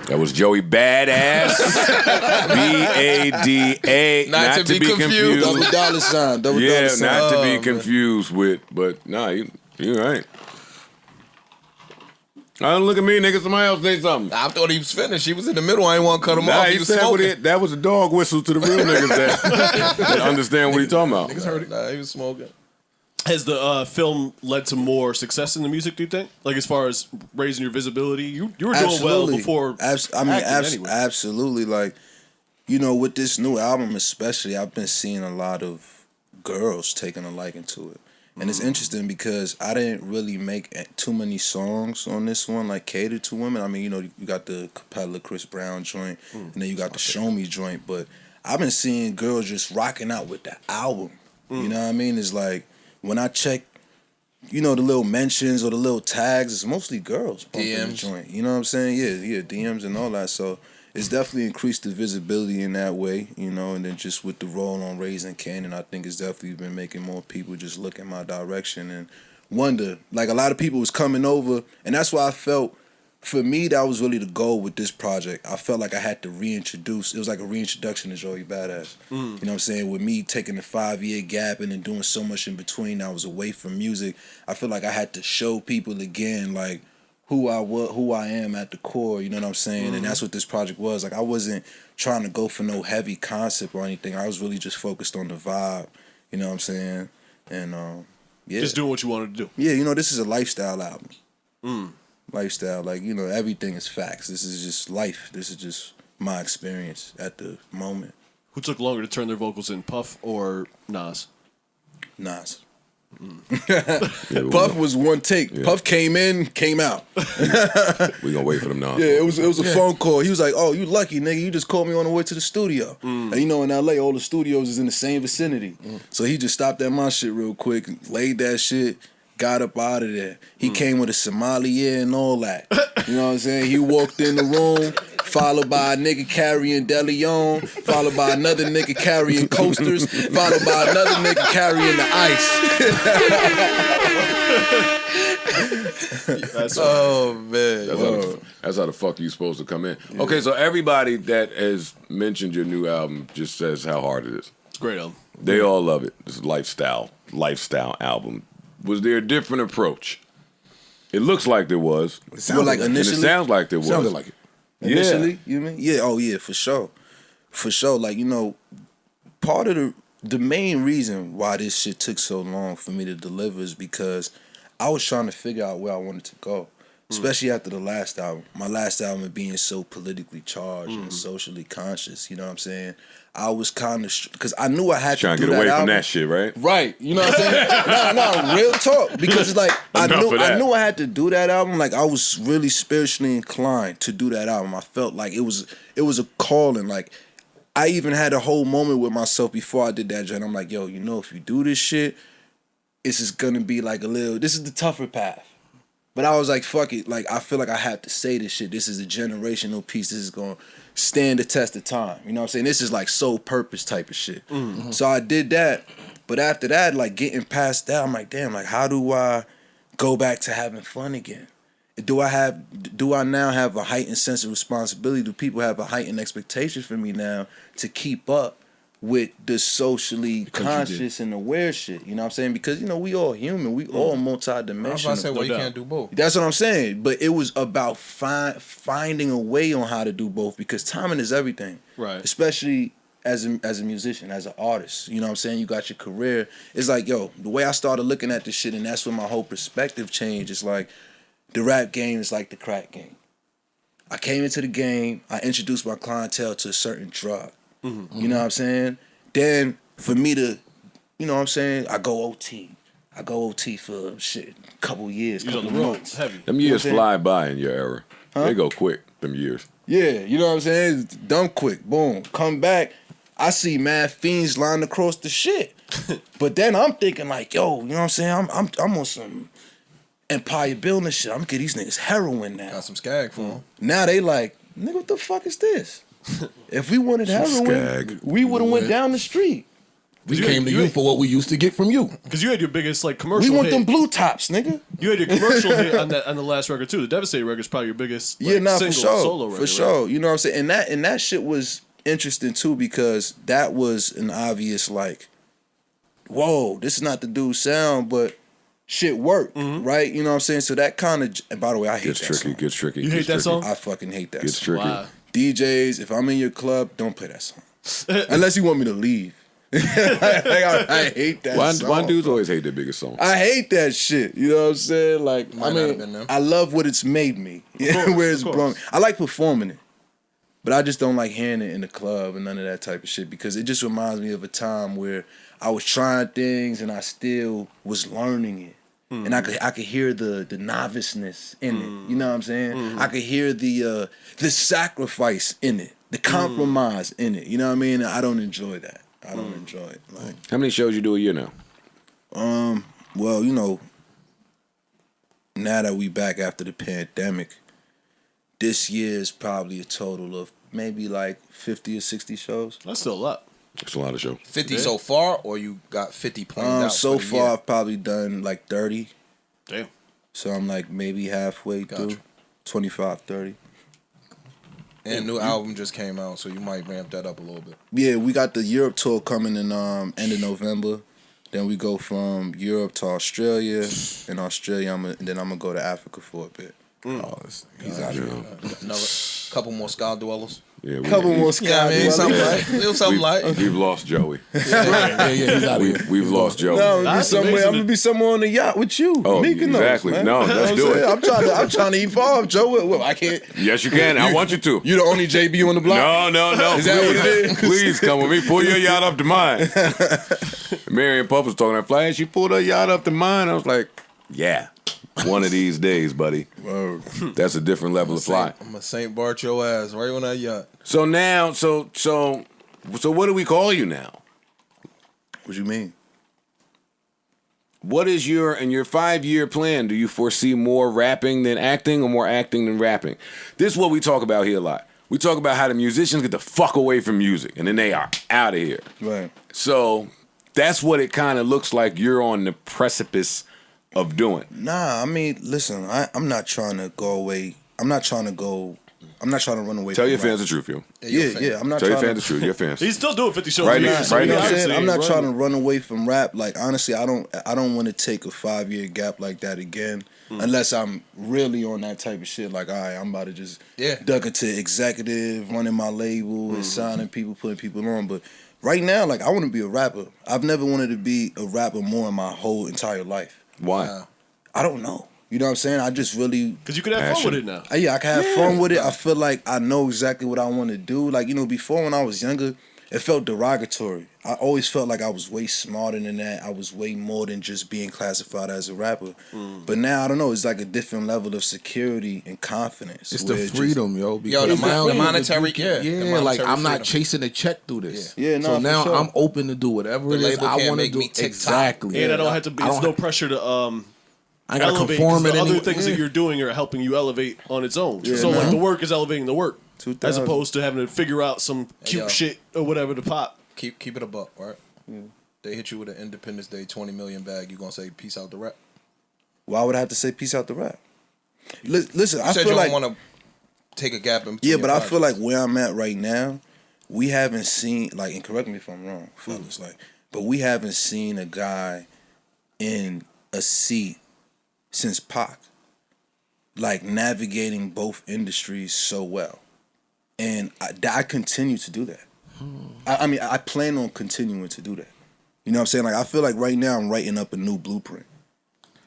Speaker 2: That was Joey Badass. B-A-D-A.
Speaker 4: Not to be confused.
Speaker 7: Double dollar sign.
Speaker 2: Yeah, not to be confused with, but nah, you right. Don't look at me, nigga. Somebody else say something.
Speaker 4: I thought he was finished. He was in the middle. I ain't want to cut him off.
Speaker 2: He said that was a dog whistle to the real niggas that understand what he talking about.
Speaker 4: Niggas heard it. Nah, he was smoking.
Speaker 1: Has the film led to more success in the music, do you think? Like as far as raising your visibility? You were doing well before anyway.
Speaker 7: Absolutely. Like, you know, with this new album especially, I've been seeing a lot of girls taking a liking to it. And it's interesting because I didn't really make too many songs on this one, like catered to women. I mean, you know, you got the Capella Chris Brown joint, and then you got the Show Me joint. But I've been seeing girls just rocking out with the album. You know what I mean? It's like, when I check, you know, the little mentions or the little tags, it's mostly girls bumping the joint. You know what I'm saying? Yeah, DMs and all that. So it's definitely increased the visibility in that way, you know, and then just with the role on Raising Kanan, I think it's definitely been making more people just look in my direction and wonder. Like, a lot of people was coming over, and that's why I felt, for me, that was really the goal with this project. I felt like I had to reintroduce, it was like a reintroduction to Joey Bada. You know what I'm saying? With me taking the 5-year gap and then doing so much in between, I was away from music. I feel like I had to show people again, like, who I am at the core, you know what I'm saying? And that's what this project was. Like, I wasn't trying to go for no heavy concept or anything. I was really just focused on the vibe, you know what I'm saying? And yeah.
Speaker 1: Just doing what you wanted to do.
Speaker 7: Yeah, you know, this is a lifestyle album. Lifestyle, like, you know, everything is facts. This is just life. This is just my experience at the moment.
Speaker 1: Who took longer to turn their vocals in, Puff or Nas?
Speaker 7: Nas. Puff was one take. Yeah. Puff came in, came out.
Speaker 2: We gonna wait for them now.
Speaker 7: Yeah, it was a phone call. He was like, "Oh, you lucky nigga, you just called me on the way to the studio." And you know, in LA, all the studios is in the same vicinity. So he just stopped at my shit real quick, laid that shit, got up out of there. He came with a sommelier and all that. You know what I'm saying? He walked in the room, followed by a nigga carrying DeLeon, followed by another nigga carrying coasters, followed by another nigga carrying the ice. Oh man.
Speaker 2: That's how the fuck you supposed to come in. Yeah. Okay, so everybody that has mentioned your new album just says how hard it is.
Speaker 1: It's a great album.
Speaker 2: They all love it. It's a lifestyle album. Was there a different approach? It looks like there was.
Speaker 7: It sounded like initially.
Speaker 2: And it sounds like there was.
Speaker 4: Sounded like it.
Speaker 7: Initially, you mean? Yeah, oh yeah, for sure. For sure. Like, you know, part of the main reason why this shit took so long for me to deliver is because I was trying to figure out where I wanted to go. Especially after the last album. My last album being so politically charged and socially conscious, you know what I'm saying? I was kind of, because I knew I had to do that album.
Speaker 2: Trying to get away from that shit, right?
Speaker 7: Right, you know what I'm saying? no, real talk. Because it's like, I knew I had to do that album. Like, I was really spiritually inclined to do that album. I felt like it was a calling. Like, I even had a whole moment with myself before I did that joint. I'm like, yo, you know, if you do this shit, this is gonna be like this is the tougher path. But I was like, fuck it. Like, I feel like I have to say this shit. This is a generational piece. This is going to stand the test of time. You know what I'm saying? This is like soul purpose type of shit. So I did that. But after that, like, getting past that, I'm like, damn, like, how do I go back to having fun again? Do I now have a heightened sense of responsibility? Do people have a heightened expectation for me now to keep up with the socially conscious and aware shit? You know what I'm saying? Because, you know, we all human. We all multi-dimensional.
Speaker 3: I was about to say, well, you can't do both.
Speaker 7: That's what I'm saying. But it was about finding a way on how to do both, because timing is everything.
Speaker 1: Right.
Speaker 7: Especially as a musician, as an artist. You know what I'm saying? You got your career. It's like, yo, the way I started looking at this shit, and that's when my whole perspective changed. It's like, the rap game is like the crack game. I came into the game, I introduced my clientele to a certain drug. You know what I'm saying? Then for me to, you know what I'm saying, I go OT. I go OT for shit, a couple years, couple months.
Speaker 1: Heavy.
Speaker 2: Them years fly by in your era. They go quick, them years.
Speaker 7: Yeah, you know what I'm saying? It's done quick. Boom. Come back. I see mad fiends lying across the shit. But then I'm thinking like, yo, you know what I'm saying? I'm on some empire building shit. I'm gonna get these niggas heroin now.
Speaker 3: Got some skag for them.
Speaker 7: Now they like, nigga, what the fuck is this? If we wanted heroin, we would have went down the street.
Speaker 4: We came to you for what we used to get from you.
Speaker 1: Because you had your biggest like commercial.
Speaker 7: We want
Speaker 1: hit.
Speaker 7: them blue tops, nigga.
Speaker 1: You had your commercial hit on the last record too. The Devastating record is probably your biggest single,
Speaker 7: for sure,
Speaker 1: solo record.
Speaker 7: For sure. Right? You know what I'm saying? And that shit was interesting too, because that was an obvious like, whoa, this is not the dude's sound, but shit worked, right? You know what I'm saying? So that kind of, and by the way, I hate that song.
Speaker 2: Gets tricky.
Speaker 1: You hate that song?
Speaker 7: I fucking hate that
Speaker 2: song. Gets tricky.
Speaker 1: Wow.
Speaker 7: DJs, if I'm in your club, don't play that song. Unless you want me to leave. I hate that song.
Speaker 2: Why dudes always hate their biggest song?
Speaker 7: I hate that shit. You know what I'm saying? Like, I love what it's made me. Where it's brought me. I like performing it. But I just don't like hearing it in the club and none of that type of shit, because it just reminds me of a time where I was trying things and I still was learning it. And I could hear the noviceness in it. You know what I'm saying? I could hear the sacrifice in it, the compromise in it. You know what I mean? I don't enjoy that. I don't enjoy it. Like,
Speaker 2: how many shows you do a year now?
Speaker 7: Well, you know, now that we back after the pandemic, this year is probably a total of maybe like 50 or 60 shows.
Speaker 1: That's still a lot.
Speaker 2: It's a lot of shows.
Speaker 3: 50 so far, or you got 50 planned out?
Speaker 7: So
Speaker 3: for the
Speaker 7: far,
Speaker 3: year?
Speaker 7: I've probably done like 30.
Speaker 1: Damn.
Speaker 7: So I'm like maybe halfway through, 25, 30.
Speaker 3: And new album just came out, so you might ramp that up a little bit.
Speaker 7: Yeah, we got the Europe tour coming in end of November. Then we go from Europe to Australia. In Australia, I'm gonna go to Africa for a bit.
Speaker 4: He's out of here.
Speaker 3: Another couple more Sky Dwellers.
Speaker 2: Yeah,
Speaker 7: Couple more Sky.
Speaker 3: Yeah, I mean, something like something like.
Speaker 2: We've lost Joey.
Speaker 4: Yeah, he's out of here.
Speaker 2: We've lost Joey.
Speaker 7: No,
Speaker 1: That's
Speaker 7: I'm
Speaker 1: amazing.
Speaker 7: gonna be somewhere on the yacht with you.
Speaker 2: Oh,
Speaker 7: Mykonos,
Speaker 2: exactly.
Speaker 7: man.
Speaker 2: No, let's do it.
Speaker 7: I'm trying to evolve, Joe. Well, I can't.
Speaker 2: Yes, you can. I want you to.
Speaker 7: You the only JB on the block.
Speaker 2: No.
Speaker 7: Is that what it is?
Speaker 2: Please come with me. Pull your yacht up to mine. Mary and Puff was talking that flight. She pulled her yacht up to mine. I was like, yeah, one of these days, buddy.
Speaker 7: Word.
Speaker 2: That's a different level of flight.
Speaker 3: I'm a St. Bart your ass right on that yacht.
Speaker 2: So now, so what do we call you now?
Speaker 7: What you mean?
Speaker 2: What is your 5-year plan? Do you foresee more rapping than acting or more acting than rapping? This is what we talk about here a lot. We talk about how the musicians get the fuck away from music and then they are out of here.
Speaker 7: Right.
Speaker 2: So that's what it kind of looks like you're on the precipice of doing.
Speaker 7: Nah, I mean, listen, I'm not trying to go away. I'm not trying to run away.
Speaker 2: Tell
Speaker 7: from
Speaker 2: your
Speaker 7: rap.
Speaker 2: fans the truth, yo.
Speaker 7: Yeah. I'm not
Speaker 2: Tell your
Speaker 7: trying
Speaker 2: fans the truth. Your fans.
Speaker 1: He's still doing 50 shows
Speaker 2: Right
Speaker 1: a year.
Speaker 2: now,
Speaker 1: so
Speaker 2: right
Speaker 1: he
Speaker 2: now.
Speaker 1: obviously
Speaker 7: I'm not
Speaker 1: ain't
Speaker 7: trying to
Speaker 1: running.
Speaker 7: run away from rap. Like, honestly, I don't want to take a 5-year gap like that again, unless I'm really on that type of shit. Like, all right, I'm about to just duck into executive, running my label, and signing people, putting people on. But right now, like, I want to be a rapper. I've never wanted to be a rapper more in my whole entire life.
Speaker 2: Why?
Speaker 7: I don't know. You know what I'm saying? I just really...
Speaker 1: Because you could have fun with it now.
Speaker 7: Yeah, I can have fun with it. I feel like I know exactly what I want to do. Like, you know, before when I was younger, it felt derogatory. I always felt like I was way smarter than that. I was way more than just being classified as a rapper. But now, I don't know, it's like a different level of security and confidence.
Speaker 4: It's the freedom, yo.
Speaker 3: Yo, the monetary,
Speaker 4: yeah, like I'm not chasing a check through this.
Speaker 7: Yeah, no,
Speaker 4: so
Speaker 7: for
Speaker 4: now
Speaker 7: sure.
Speaker 4: I'm open to do whatever it is
Speaker 3: label
Speaker 4: I
Speaker 3: can't
Speaker 4: want to
Speaker 3: make
Speaker 4: do.
Speaker 3: me TikTok.
Speaker 4: Exactly.
Speaker 1: And I don't have to be, it's no pressure to
Speaker 4: I gotta
Speaker 1: elevate.
Speaker 4: conform
Speaker 1: 'Cause
Speaker 4: it
Speaker 1: the other
Speaker 4: anyway.
Speaker 1: things that you're doing are helping you elevate on its own.
Speaker 7: Yeah,
Speaker 1: so
Speaker 7: man.
Speaker 1: like the work is elevating the work.
Speaker 7: 2000.
Speaker 1: As opposed to having to figure out some cute
Speaker 3: yo.
Speaker 1: shit or whatever to pop.
Speaker 3: Keep it a buck, right? They hit you with an Independence Day 20 million bag. You gonna say peace out the rap?
Speaker 7: Why would I have to say peace out the rap? Listen,
Speaker 3: You
Speaker 7: I
Speaker 3: said
Speaker 7: feel
Speaker 3: you
Speaker 7: like...
Speaker 3: don't want to take a gap in.
Speaker 7: Yeah, but I feel like where I'm at right now, we haven't seen, like, and correct me if I'm wrong, fellas, like, but we haven't seen a guy in a seat since Pac, like, navigating both industries so well. And I continue to do that. I mean, I plan on continuing to do that. You know what I'm saying? Like, I feel like right now I'm writing up a new blueprint.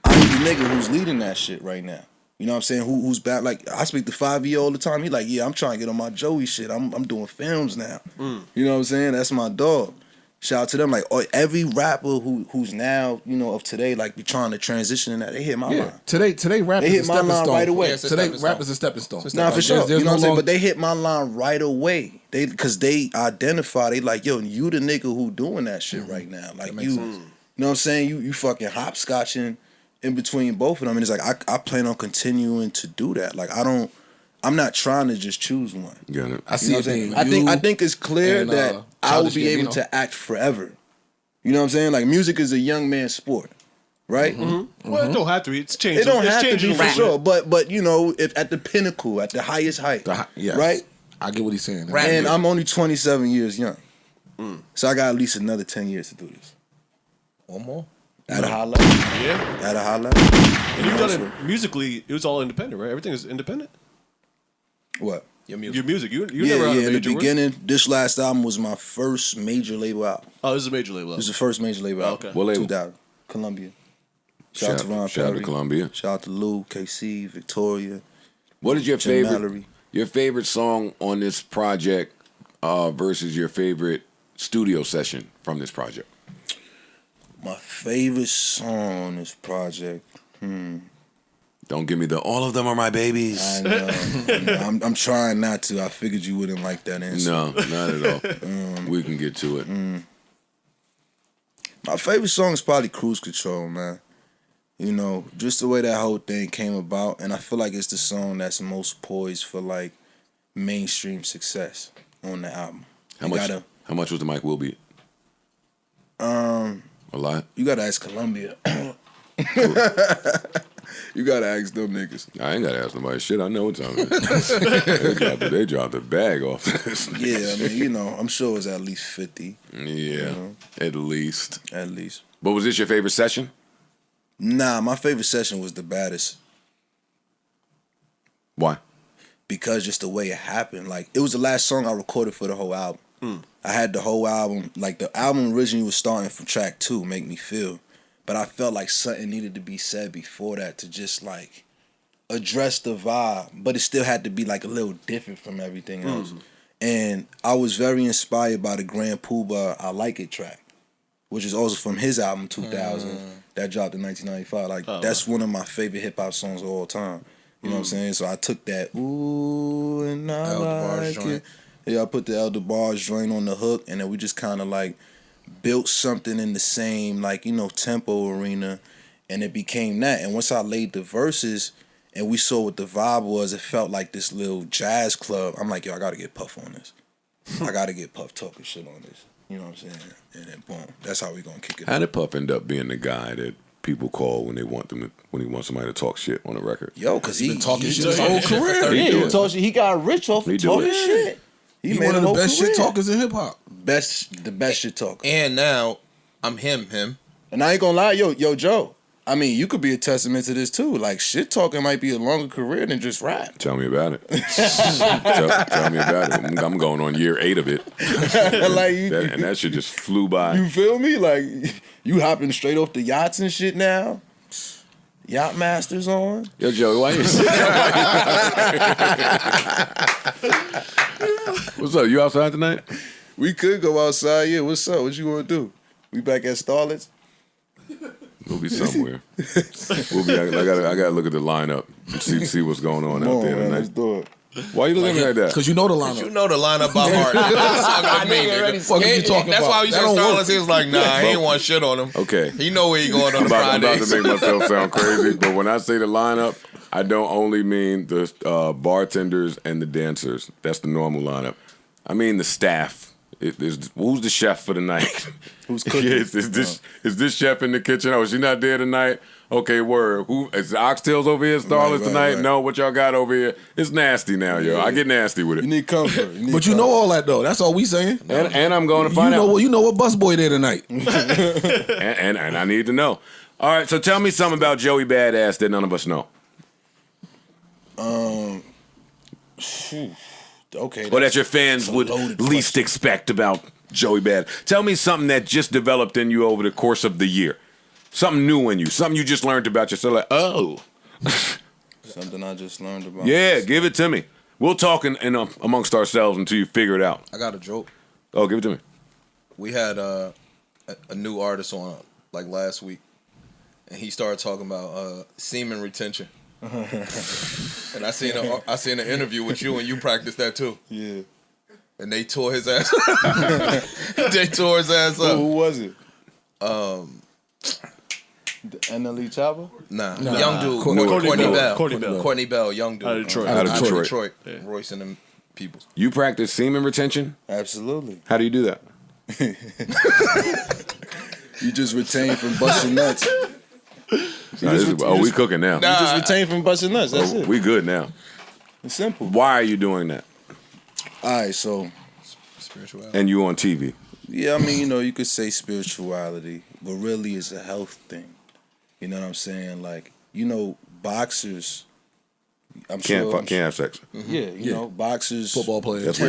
Speaker 7: I'm the nigga who's leading that shit right now. You know what I'm saying? Who's back? Like, I speak to 5-year all the time. He like, yeah, I'm trying to get on my Joey shit. I'm doing films now. You know what I'm saying? That's my dog. Shout out to them. Like, every rapper who's now, you know, of today, like, be trying to transition in that. They hit my line.
Speaker 4: Today rap
Speaker 7: They
Speaker 4: is
Speaker 7: hit
Speaker 4: a
Speaker 7: my
Speaker 4: stepping
Speaker 7: line
Speaker 4: stone.
Speaker 7: right away.
Speaker 3: Yeah, it's a
Speaker 4: Today
Speaker 3: stepping
Speaker 4: rap
Speaker 3: stone.
Speaker 4: is a stepping stone.
Speaker 7: Nah, for sure.
Speaker 4: There's
Speaker 7: You know what I'm saying?
Speaker 4: long-
Speaker 7: But they hit my line right away. Because they identify, they like, yo, you the nigga who doing that shit right now. Like, you know what I'm saying? You fucking hopscotching in between both of them. And it's like, I plan on continuing to do that. Like, I'm not trying to just choose one.
Speaker 2: Got it.
Speaker 4: I
Speaker 7: You
Speaker 4: see
Speaker 7: know
Speaker 4: it
Speaker 7: what I'm
Speaker 4: being
Speaker 7: saying? I think it's clear
Speaker 4: and,
Speaker 7: that I will
Speaker 4: Childish
Speaker 7: be able
Speaker 4: Gambino.
Speaker 7: to act forever. You know what I'm saying? Like, music is a young man's sport, right?
Speaker 1: Well, it don't have to be. It's changing.
Speaker 7: It don't
Speaker 1: It's
Speaker 7: have to
Speaker 1: changing
Speaker 7: be
Speaker 1: a
Speaker 7: for
Speaker 1: little
Speaker 7: sure,
Speaker 1: bit.
Speaker 7: but you know, if at the pinnacle, at the highest height,
Speaker 4: Yes.
Speaker 7: right?
Speaker 4: I get what he's saying.
Speaker 7: And I'm only 27 years young, so I got at least another 10 years to do this.
Speaker 3: One more.
Speaker 7: At a high level,
Speaker 1: Yeah.
Speaker 7: at a high level.
Speaker 1: And you've done it musically. It was all independent, right? Everything is independent.
Speaker 7: What?
Speaker 3: Your music.
Speaker 1: Your music. You
Speaker 7: Yeah,
Speaker 1: never had a
Speaker 7: in the
Speaker 1: major.
Speaker 7: beginning, this last album was my first major label album.
Speaker 1: Oh, this is a major label.
Speaker 7: It was the first major label album.
Speaker 1: Okay.
Speaker 2: What label?
Speaker 7: 2000, Columbia. Shout out to Ron
Speaker 2: Shout out to
Speaker 7: Perry.
Speaker 2: Columbia.
Speaker 7: Shout out to Lou, KC, Victoria.
Speaker 2: What is your
Speaker 7: Jim
Speaker 2: favorite?
Speaker 7: Mallory.
Speaker 2: Your favorite song on this project versus your favorite studio session from this project?
Speaker 7: My favorite song on this project.
Speaker 2: Don't give me all of them are my babies.
Speaker 7: I know. I'm trying not to. I figured you wouldn't like that answer.
Speaker 2: No, not at all. We can get to it.
Speaker 7: My favorite song is probably Cruise Control, man. You know, just the way that whole thing came about, and I feel like it's the song that's most poised for like mainstream success on the album.
Speaker 2: How much was the Mike Will beat? A lot.
Speaker 7: You gotta ask Columbia. You gotta ask them niggas.
Speaker 2: I ain't gotta ask nobody shit. I know what time it is. They dropped the bag off this.
Speaker 7: Yeah, I mean, you know, I'm sure it's at least 50.
Speaker 2: Yeah,
Speaker 7: you know?
Speaker 2: At least.
Speaker 7: At least.
Speaker 2: But was this your favorite session?
Speaker 7: Nah, my favorite session was The Baddest.
Speaker 2: Why?
Speaker 7: Because just the way it happened. Like, it was the last song I recorded for the whole album. I had the whole album. Like, the album originally was starting from track 2, Make Me Feel. But I felt like something needed to be said before that to just, like, address the vibe. But it still had to be, like, a little different from everything else. And I was very inspired by the Grand Poobah I Like It track, which is also from his album, 2000, that dropped in 1995. Like, that's one of my favorite hip-hop songs of all time. You know what I'm saying? So I took that, ooh, and I like it. Yeah, I put the Elder Bars joint on the hook, and then we just kind of, like, built something in the same, like, you know, tempo arena, and it became that. And once I laid the verses and we saw what the vibe was, it felt like this little jazz club. I'm like, yo, I got to get Puff on this. I got to get Puff talking shit on this. You know what I'm saying? And then boom, that's how we gonna kick it.
Speaker 2: How did Puff end up being the guy that people call when he wants somebody to talk shit on a record?
Speaker 7: Yo, because he been
Speaker 4: talking shit his whole career.
Speaker 7: He got rich off of talking shit.
Speaker 4: He made one of the best shit talkers in hip hop.
Speaker 7: The best shit talker.
Speaker 3: And now I'm him.
Speaker 7: And I ain't gonna lie, yo, Joe. I mean, you could be a testament to this too. Like, shit talking might be a longer career than just rap.
Speaker 2: Tell me about it. tell me about it. I'm going on year 8 of it. And that shit just flew by.
Speaker 7: You feel me? Like, you hopping straight off the yachts and shit now. Yacht Masters on.
Speaker 2: Yo, Joey, why you? What's up? You outside tonight?
Speaker 7: We could go outside. Yeah, what's up? What you want to do? We back at Starlet's?
Speaker 2: We'll be somewhere. I gotta look at the lineup and see what's going on out there tonight.
Speaker 7: Let's do it.
Speaker 2: Why you looking at me like that?
Speaker 4: Because you know the lineup.
Speaker 3: You know the lineup by heart. That's why we said Starless. He was like, nah, I ain't want shit on him.
Speaker 2: Okay.
Speaker 3: He know where he going on
Speaker 2: I'm about to make myself sound crazy, but when I say the lineup, I don't only mean the bartenders and the dancers. That's the normal lineup. I mean the staff. Who's the chef for the night?
Speaker 7: Who's cooking?
Speaker 2: Is this chef in the kitchen? Oh, is she not there tonight? Okay, word. Who is the oxtails over here? Starless tonight? Right. No, what y'all got over here? It's nasty now, yo. I get nasty with it.
Speaker 7: You need comfort.
Speaker 4: But you know all that though. That's all we saying.
Speaker 2: And I'm going to find out.
Speaker 4: You know what busboy there tonight.
Speaker 2: and I need to know. All right, so tell me something about Joey Badass that none of us know.
Speaker 7: Okay.
Speaker 2: Or that your fans would least expect about Joey Bada. Tell me something that just developed in you over the course of the year. Something new in you. Something you just learned about yourself. Like, oh.
Speaker 7: Something I just learned about
Speaker 2: myself. Give it to me. We'll talk in amongst ourselves until you figure it out.
Speaker 3: I got a joke.
Speaker 2: Oh, give it to me.
Speaker 3: We had a new artist on like last week, and he started talking about semen retention. And I seen an interview with you, and you practiced that too.
Speaker 7: Yeah.
Speaker 3: And they tore his ass. They tore his ass up.
Speaker 7: Who was it? The NLE Chopper?
Speaker 3: Nah. Young dude. Courtney Bell, young dude.
Speaker 1: Out of
Speaker 3: Detroit. Yeah. Royce and them people.
Speaker 2: You practice semen retention?
Speaker 7: Absolutely.
Speaker 2: How do you do that?
Speaker 7: You just retain from busting nuts.
Speaker 2: We cooking now.
Speaker 7: You just retain from busting nuts. That's it.
Speaker 2: We good now.
Speaker 7: It's simple.
Speaker 2: Why are you doing that?
Speaker 7: All right, so
Speaker 3: spirituality.
Speaker 2: And you on TV?
Speaker 7: Yeah, I mean, you could say spirituality, but really it's a health thing. You know what I'm saying? Like, boxers.
Speaker 2: Can't have sex.
Speaker 7: Mm-hmm. Yeah, boxers,
Speaker 4: football players.
Speaker 2: That's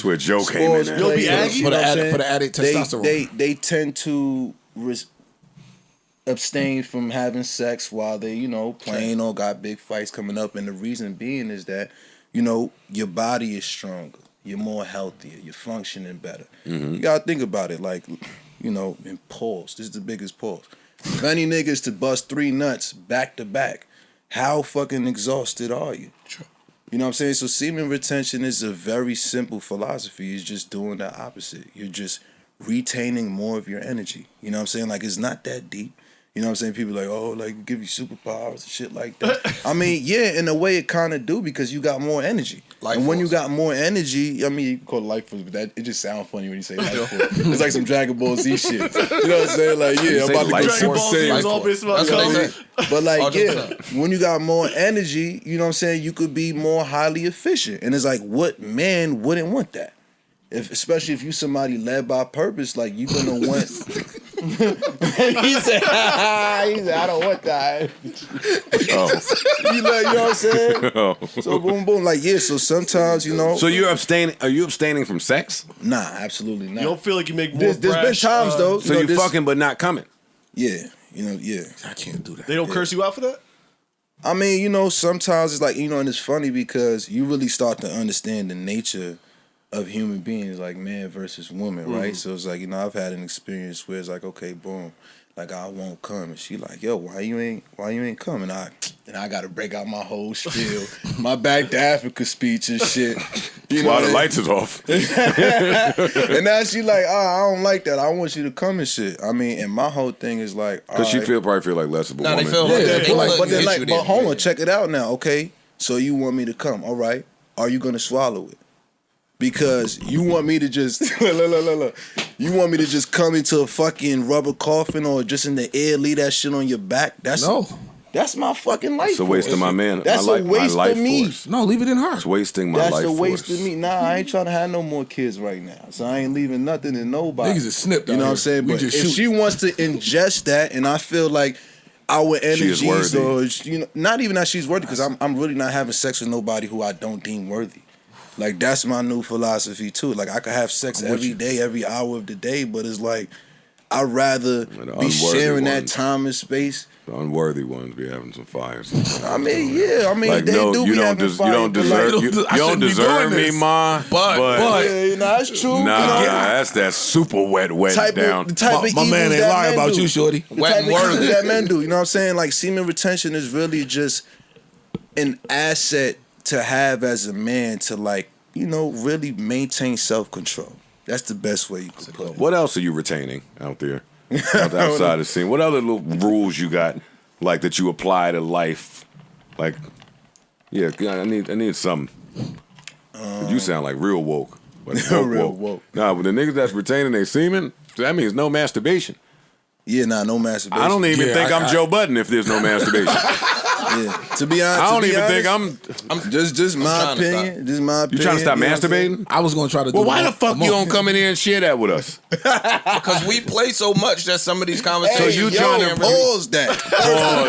Speaker 2: where Joe came in.
Speaker 4: You'll be Aggie for the added testosterone.
Speaker 7: They tend to abstain from having sex while they, playing or got big fights coming up. And the reason being is that, your body is stronger. You're more healthier. You're functioning better. Mm-hmm. You got to think about it. Like, and pause. This is the biggest pause. If any niggas to bust 3 nuts back to back, how fucking exhausted are you? Sure. You know what I'm saying? So semen retention is a very simple philosophy. It's just doing the opposite. You're just retaining more of your energy. You know what I'm saying? Like, it's not that deep. You know what I'm saying? People like, oh, like, give you superpowers and shit like that. I mean, yeah, in a way it kind of do because you got more energy. Life and when you got more energy, I mean, you can call it life force, but it just sounds funny when you say life force. It's like some Dragon Ball Z shit. You know what I'm saying? Like, yeah, I'm about to go Super Saiyan. But like, yeah, when you got more energy, you know what I'm saying, you could be more highly efficient. And it's like, what man wouldn't want that? Especially if you somebody led by purpose, like you gonna want. he said, I don't want that. You know what I'm saying? Oh. So boom, boom, like yeah. So sometimes So
Speaker 2: you're abstaining? Are you abstaining from sex?
Speaker 7: Nah, absolutely not.
Speaker 1: You don't feel like you make more.
Speaker 7: There's been times though.
Speaker 2: So you're fucking but not coming.
Speaker 7: Yeah, yeah. I can't do that.
Speaker 1: They don't curse you out for that.
Speaker 7: I mean, sometimes it's like and it's funny because you really start to understand the nature of human beings, like man versus woman, right? So it's like, I've had an experience where it's like, okay, boom, like I won't come, and she like, yo, why you ain't coming? I gotta break out my whole spiel, my back to Africa speech and shit.
Speaker 2: While the lights is off.
Speaker 7: And now she like, I don't like that. I want you to come and shit. I mean, and my whole thing is like,
Speaker 2: because she probably feel like less of a woman.
Speaker 7: They feel but hold on, check it out now, okay? So you want me to come? All right. Are you gonna swallow it? Because you want me to just you want me to just come into a fucking rubber coffin or just in the air, leave that shit on your back? That's my fucking life.
Speaker 2: It's a waste of my man.
Speaker 7: That's a waste of me.
Speaker 2: Force.
Speaker 4: No, leave it in her.
Speaker 2: It's wasting my life force.
Speaker 7: That's a waste of me. Nah, I ain't trying to have no more kids right now. So I ain't leaving nothing to nobody.
Speaker 4: Niggas is snipped.
Speaker 7: You know what I'm saying? But if she wants to ingest that, and I feel like our energies, or not even that she's worthy, because I'm really not having sex with nobody who I don't deem worthy. Like, that's my new philosophy, too. Like, I could have sex every day, every hour of the day, but it's like, I'd rather be sharing that time and space.
Speaker 2: The unworthy ones be having some fires.
Speaker 7: I mean, yeah. I mean, like, they do be having fire.
Speaker 2: You don't deserve me, ma. But
Speaker 7: yeah, that's true.
Speaker 2: Nah, that's that super wet down.
Speaker 4: My man ain't lying about you, shorty.
Speaker 7: Wet and worthy that men do. You know what I'm saying? Like, semen retention is really just an asset to have as a man to, like, really maintain self-control. That's the best way you could put it.
Speaker 2: What else are you retaining out there outside the scene? What other little rules you got, like, that you apply to life? Like, yeah, I need something. You sound like real woke. Like
Speaker 7: real woke.
Speaker 2: Nah, but the niggas that's retaining their semen, that means no masturbation.
Speaker 7: Yeah, no masturbation.
Speaker 2: I don't even think I'm Joe Budden if there's no masturbation.
Speaker 7: Yeah, to be honest,
Speaker 2: I don't even think
Speaker 7: I'm just my opinion. Just my opinion.
Speaker 2: You trying to stop masturbating?
Speaker 4: I was gonna try to.
Speaker 2: Well, why the fuck you don't come in here and share that with us?
Speaker 3: Because we play so much that some of these conversations.
Speaker 7: So you trying to pause that?
Speaker 2: Pause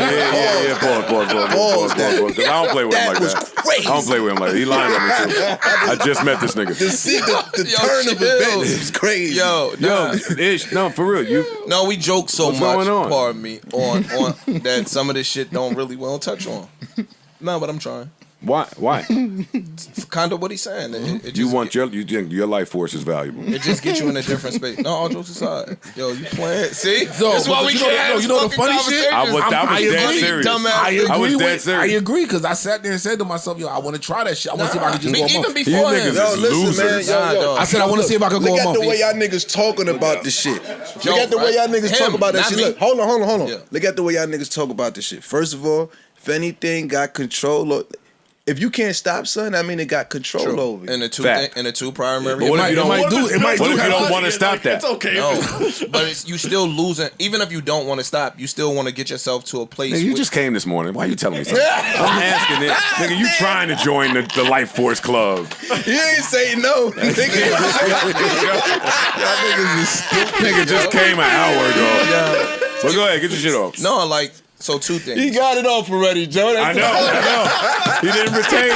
Speaker 2: that. Because I don't play with him like that.
Speaker 7: Crazy.
Speaker 2: I don't play with him like that. He lying on me too. I just met this nigga.
Speaker 7: The turn of events is crazy.
Speaker 2: No, for real.
Speaker 3: No, we joke so
Speaker 2: What's
Speaker 3: much.
Speaker 2: going on?
Speaker 3: Pardon me. On that some of this shit don't really well touch on. No, but I'm trying.
Speaker 2: Why?
Speaker 3: Kind of what he's saying.
Speaker 2: You think your life force is valuable.
Speaker 3: It just gets you in a different space. No, all jokes aside. Yo, you playing? See?
Speaker 4: So,
Speaker 3: that's why we can't.
Speaker 4: You know the funny shit?
Speaker 2: I was dead serious. I was dead serious.
Speaker 4: I agree, because I sat there and said to myself, yo, I want to try that shit. I want to see if I can just go a month.
Speaker 3: Even before him.
Speaker 7: Listen, man.
Speaker 4: I said I want to see if I can go a month.
Speaker 7: Look at the way y'all niggas talking about this shit. Look at the way y'all niggas talk about that shit. Look, hold on. Look at the way y'all niggas talk about this shit. First of all, if anything got control, if you can't stop something, I mean it got control over it.
Speaker 3: And the two primary.
Speaker 2: But what if you don't want to stop that?
Speaker 1: It's okay.
Speaker 3: No, but you still losing. Even if you don't want to stop, you still want to get yourself to a place.
Speaker 2: Nigga, you just came this morning. Why are you telling me something? I'm asking it. Nigga, you trying to join the Life Force Club.
Speaker 7: You ain't say no.
Speaker 2: Nigga just came an hour ago. But go ahead, get your shit off.
Speaker 3: No, like, so 2 things.
Speaker 7: He got it off already, Joe.
Speaker 2: I know. He didn't retain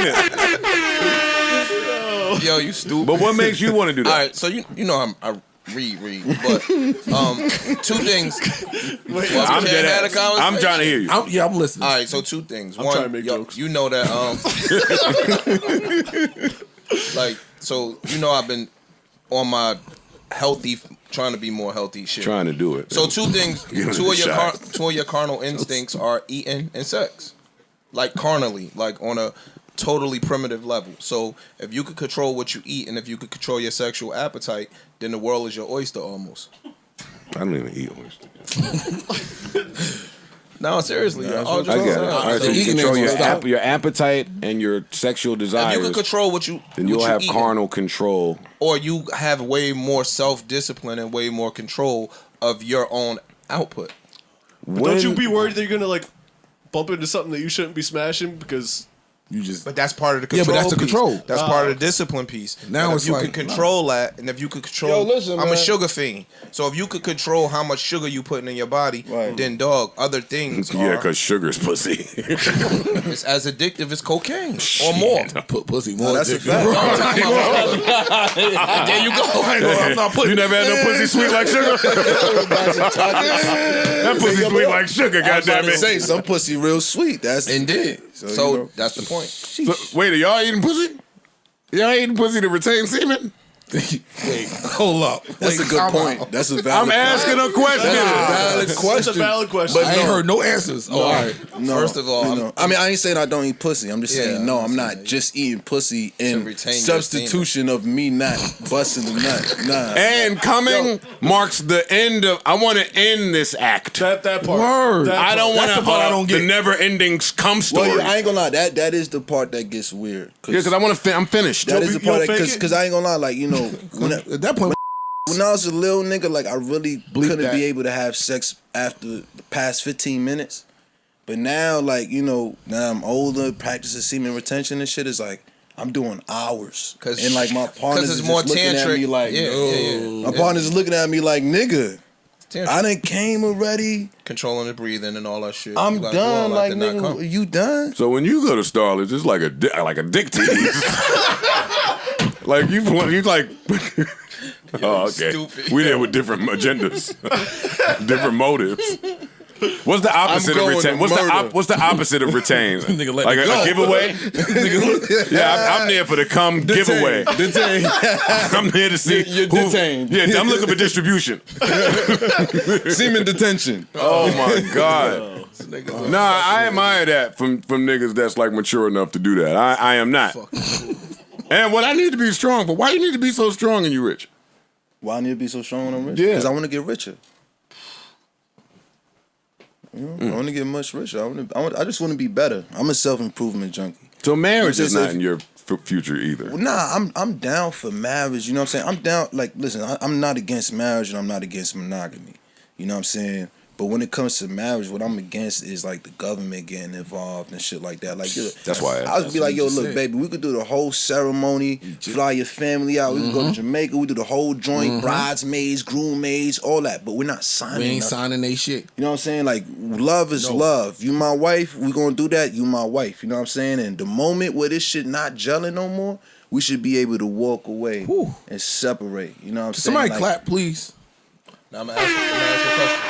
Speaker 2: it.
Speaker 3: Yo, you stupid.
Speaker 2: But what makes you want to do that?
Speaker 3: All right, so you know I read, but 2 things.
Speaker 2: I'm dead ass. I'm trying to hear you.
Speaker 4: I'm listening.
Speaker 3: All right, so 2 things.
Speaker 1: I'm
Speaker 3: One,
Speaker 1: trying to make jokes.
Speaker 3: You know that like, so you know I've been on my healthy trying to be more healthy. Shit.
Speaker 2: Trying to do it.
Speaker 3: So two things.
Speaker 2: Give it
Speaker 3: Two
Speaker 2: a
Speaker 3: of your
Speaker 2: shot.
Speaker 3: two of your carnal instincts are eating and sex, like carnally, like on a totally primitive level. So if you could control what you eat and if you could control your sexual appetite, then the world is your oyster almost.
Speaker 2: I don't even eat oysters.
Speaker 3: No, seriously.
Speaker 2: I get it. All right, so you control your appetite and your sexual desires.
Speaker 3: If you could control what you
Speaker 2: then you'll have
Speaker 3: eating,
Speaker 2: carnal control.
Speaker 3: or you have way more self-discipline and way more control of your own output.
Speaker 1: But don't you be worried that you're gonna like bump into something that you shouldn't be smashing because
Speaker 4: you just.
Speaker 3: But that's part of the control.
Speaker 4: Yeah, but that's the
Speaker 3: piece.
Speaker 4: control.
Speaker 3: That's part of the discipline piece.
Speaker 4: Now
Speaker 3: and
Speaker 4: it's
Speaker 3: if you
Speaker 4: like,
Speaker 3: could control that, and if you could control,
Speaker 7: Yo, listen,
Speaker 3: I'm a
Speaker 7: man.
Speaker 3: sugar fiend. So if you could control how much sugar you putting in your body,
Speaker 7: Right.
Speaker 3: then dog, other things
Speaker 2: Yeah,
Speaker 3: are
Speaker 2: because sugar's pussy.
Speaker 3: it's as addictive as cocaine or more.
Speaker 4: Put pussy more.
Speaker 7: That's a
Speaker 4: addictive.
Speaker 7: fact.
Speaker 3: There you go.
Speaker 4: I'm not putting.
Speaker 2: You never had no pussy sweet like sugar? That pussy sweet like sugar,
Speaker 7: I was about
Speaker 2: goddamn
Speaker 7: to
Speaker 2: it.
Speaker 7: say some pussy real sweet. That's
Speaker 3: Indeed. So,
Speaker 7: you know.
Speaker 3: that's the point.
Speaker 2: So, wait, are y'all eating pussy? Y'all eating pussy to retain semen?
Speaker 4: Wait, hold up.
Speaker 7: That's a good point. That's a valid.
Speaker 2: I'm asking a question.
Speaker 7: valid
Speaker 1: it's
Speaker 7: question.
Speaker 1: a valid question.
Speaker 4: I ain't heard no answers. Oh, all right.
Speaker 7: No,
Speaker 3: First of all,
Speaker 7: you know, I mean, I ain't saying I don't eat pussy. I'm just saying, no, I'm not just eating pussy in
Speaker 3: retain your
Speaker 7: substitution of me not busting the nut. Nah.
Speaker 2: And coming marks the end of. I want to end this act.
Speaker 1: that part.
Speaker 4: Word.
Speaker 1: That
Speaker 2: I don't
Speaker 1: part.
Speaker 2: want
Speaker 4: That's the part I don't
Speaker 2: the
Speaker 4: get.
Speaker 2: never-ending cum story.
Speaker 7: Well, I ain't gonna lie. That is the part that gets weird.
Speaker 2: Yeah, because I want to. I'm finished.
Speaker 7: That is the
Speaker 1: you don't
Speaker 7: part
Speaker 1: fake it?
Speaker 7: because I ain't gonna lie. Like, you know, when
Speaker 4: At that point,
Speaker 7: I was a little nigga, like I really couldn't
Speaker 4: that.
Speaker 7: be able to have sex after the past 15 minutes. But now, like, you know, now I'm older, practicing semen retention and shit is like I'm doing hours. And like my partners
Speaker 3: it's
Speaker 7: is
Speaker 3: more
Speaker 7: just looking at
Speaker 3: tantric.
Speaker 7: me like,
Speaker 3: Yeah.
Speaker 7: my partners is looking at me like, nigga,
Speaker 3: Tantric.
Speaker 7: I done came already.
Speaker 3: Controlling the breathing and all that shit.
Speaker 7: I'm
Speaker 3: You gotta do all
Speaker 7: done.
Speaker 3: that
Speaker 7: Like,
Speaker 3: to not come.
Speaker 7: nigga, you done?
Speaker 2: So when you go to Starlets, it's like a dick tease. Like you like. Oh, okay.
Speaker 3: stupid.
Speaker 2: We there with different agendas, different motives. What's the opposite of
Speaker 7: going
Speaker 2: retain?
Speaker 7: to
Speaker 2: What's the opposite of retain?
Speaker 4: Nigga, let
Speaker 2: Like
Speaker 4: it
Speaker 2: a
Speaker 4: go.
Speaker 2: giveaway? Yeah, I'm there for the cum giveaway.
Speaker 7: Detained.
Speaker 2: I'm there to see
Speaker 7: You're
Speaker 2: who-
Speaker 7: detained.
Speaker 2: Yeah, I'm looking for distribution.
Speaker 7: Semen detention.
Speaker 2: Oh my god. Nah, I admire that from niggas that's like mature enough to do that. I am not. And what I need to be strong for? Why you need to be so strong and you rich?
Speaker 7: Why I need to be so strong when I'm rich?
Speaker 2: Yeah.
Speaker 7: Because I want to get richer. You know, I want to get much richer. I just want to be better. I'm a self-improvement junkie.
Speaker 2: So marriage
Speaker 7: I'm
Speaker 2: is
Speaker 7: just
Speaker 2: not
Speaker 7: if-
Speaker 2: in your future either.
Speaker 7: Well, nah, I'm down for marriage. You know what I'm saying? I'm down. Like, listen, I'm not against marriage and I'm not against monogamy. You know what I'm saying? But when it comes to marriage, what I'm against is like the government getting involved and shit like that. Like,
Speaker 2: That's why I
Speaker 7: I would be like, yo, look, baby, we could do the whole ceremony, fly your family out. We could go to Jamaica. We do the whole joint, bridesmaids, groommaids, all that. But we're not signing.
Speaker 4: we ain't
Speaker 7: nothing.
Speaker 4: signing they shit.
Speaker 7: You know what I'm saying? Like, love is love. You my wife, we gonna do that, you my wife. You know what I'm saying? And the moment where this shit not gelling no more, we should be able to walk away and separate. You know what I'm saying?
Speaker 4: Somebody
Speaker 7: Like,
Speaker 4: clap, please.
Speaker 3: Now I'm gonna ask you a question.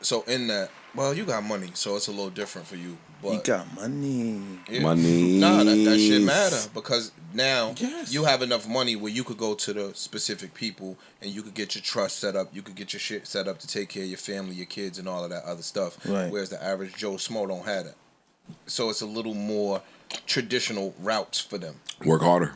Speaker 3: So in that, well, you got money, so it's a little different for you. But
Speaker 7: you got money.
Speaker 3: yeah.
Speaker 2: Money.
Speaker 3: Nah, that shit matter because now
Speaker 4: Yes.
Speaker 3: you have enough money where you could go to the specific people and you could get your trust set up. You could get your shit set up to take care of your family, your kids, and all of that other stuff.
Speaker 7: Right.
Speaker 3: Whereas the average Joe Smo don't have that. So it's a little more traditional routes for them.
Speaker 2: Work harder.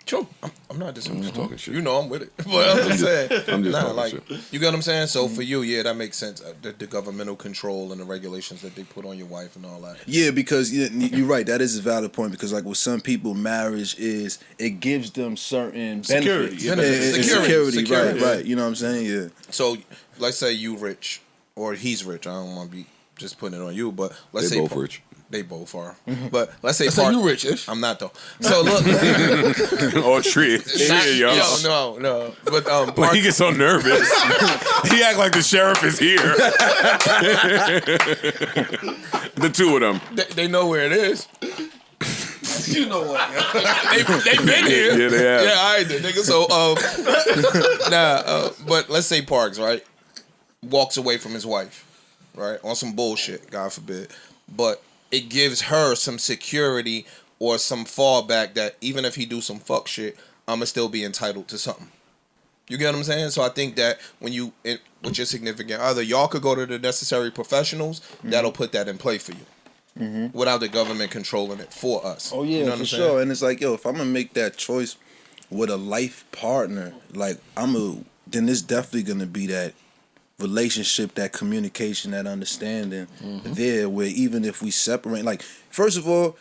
Speaker 3: Sure, I'm not disagreeing.
Speaker 2: talking shit.
Speaker 3: You know I'm with it, but I'm just saying.
Speaker 2: I'm just talking
Speaker 3: like
Speaker 2: shit.
Speaker 3: you get what I'm saying. So for you, yeah, that makes sense. The governmental control and the regulations that they put on your wife and all that.
Speaker 7: Yeah, because you're right. That is a valid point because, like, with some people, marriage is it gives them certain
Speaker 1: Security.
Speaker 7: benefits.
Speaker 3: Benefits.
Speaker 7: And
Speaker 3: Security.
Speaker 7: Right,
Speaker 3: Yeah.
Speaker 7: right. You know what I'm saying? Yeah.
Speaker 3: So let's say you rich or he's rich. I don't want to be just putting it on you, but let's
Speaker 2: They
Speaker 3: say
Speaker 2: both rich.
Speaker 3: They both are, but let's say
Speaker 4: Let's say you rich-ish.
Speaker 3: I'm not though. So look,
Speaker 2: Oh, tree, yo.
Speaker 3: no. But
Speaker 2: When he gets so nervous, he act like the sheriff is here. The two of them.
Speaker 3: they know where it is. You know what? they been here.
Speaker 2: Yeah, they have.
Speaker 3: Yeah, I did, nigga. So but let's say Parks, right, walks away from his wife, right, on some bullshit, God forbid, but it gives her some security or some fallback that even if he do some fuck shit, I'ma still be entitled to something. You get what I'm saying? So I think that when you with your significant other, y'all could go to the necessary professionals that'll put that in play for you, without the government controlling it for us.
Speaker 7: Oh yeah,
Speaker 3: you know what
Speaker 7: for
Speaker 3: I'm
Speaker 7: sure.
Speaker 3: saying?
Speaker 7: And it's like, yo, if I'm gonna make that choice with a life partner, like then it's definitely gonna be that relationship, that communication, that understanding there. Where even if we separate, like first of all,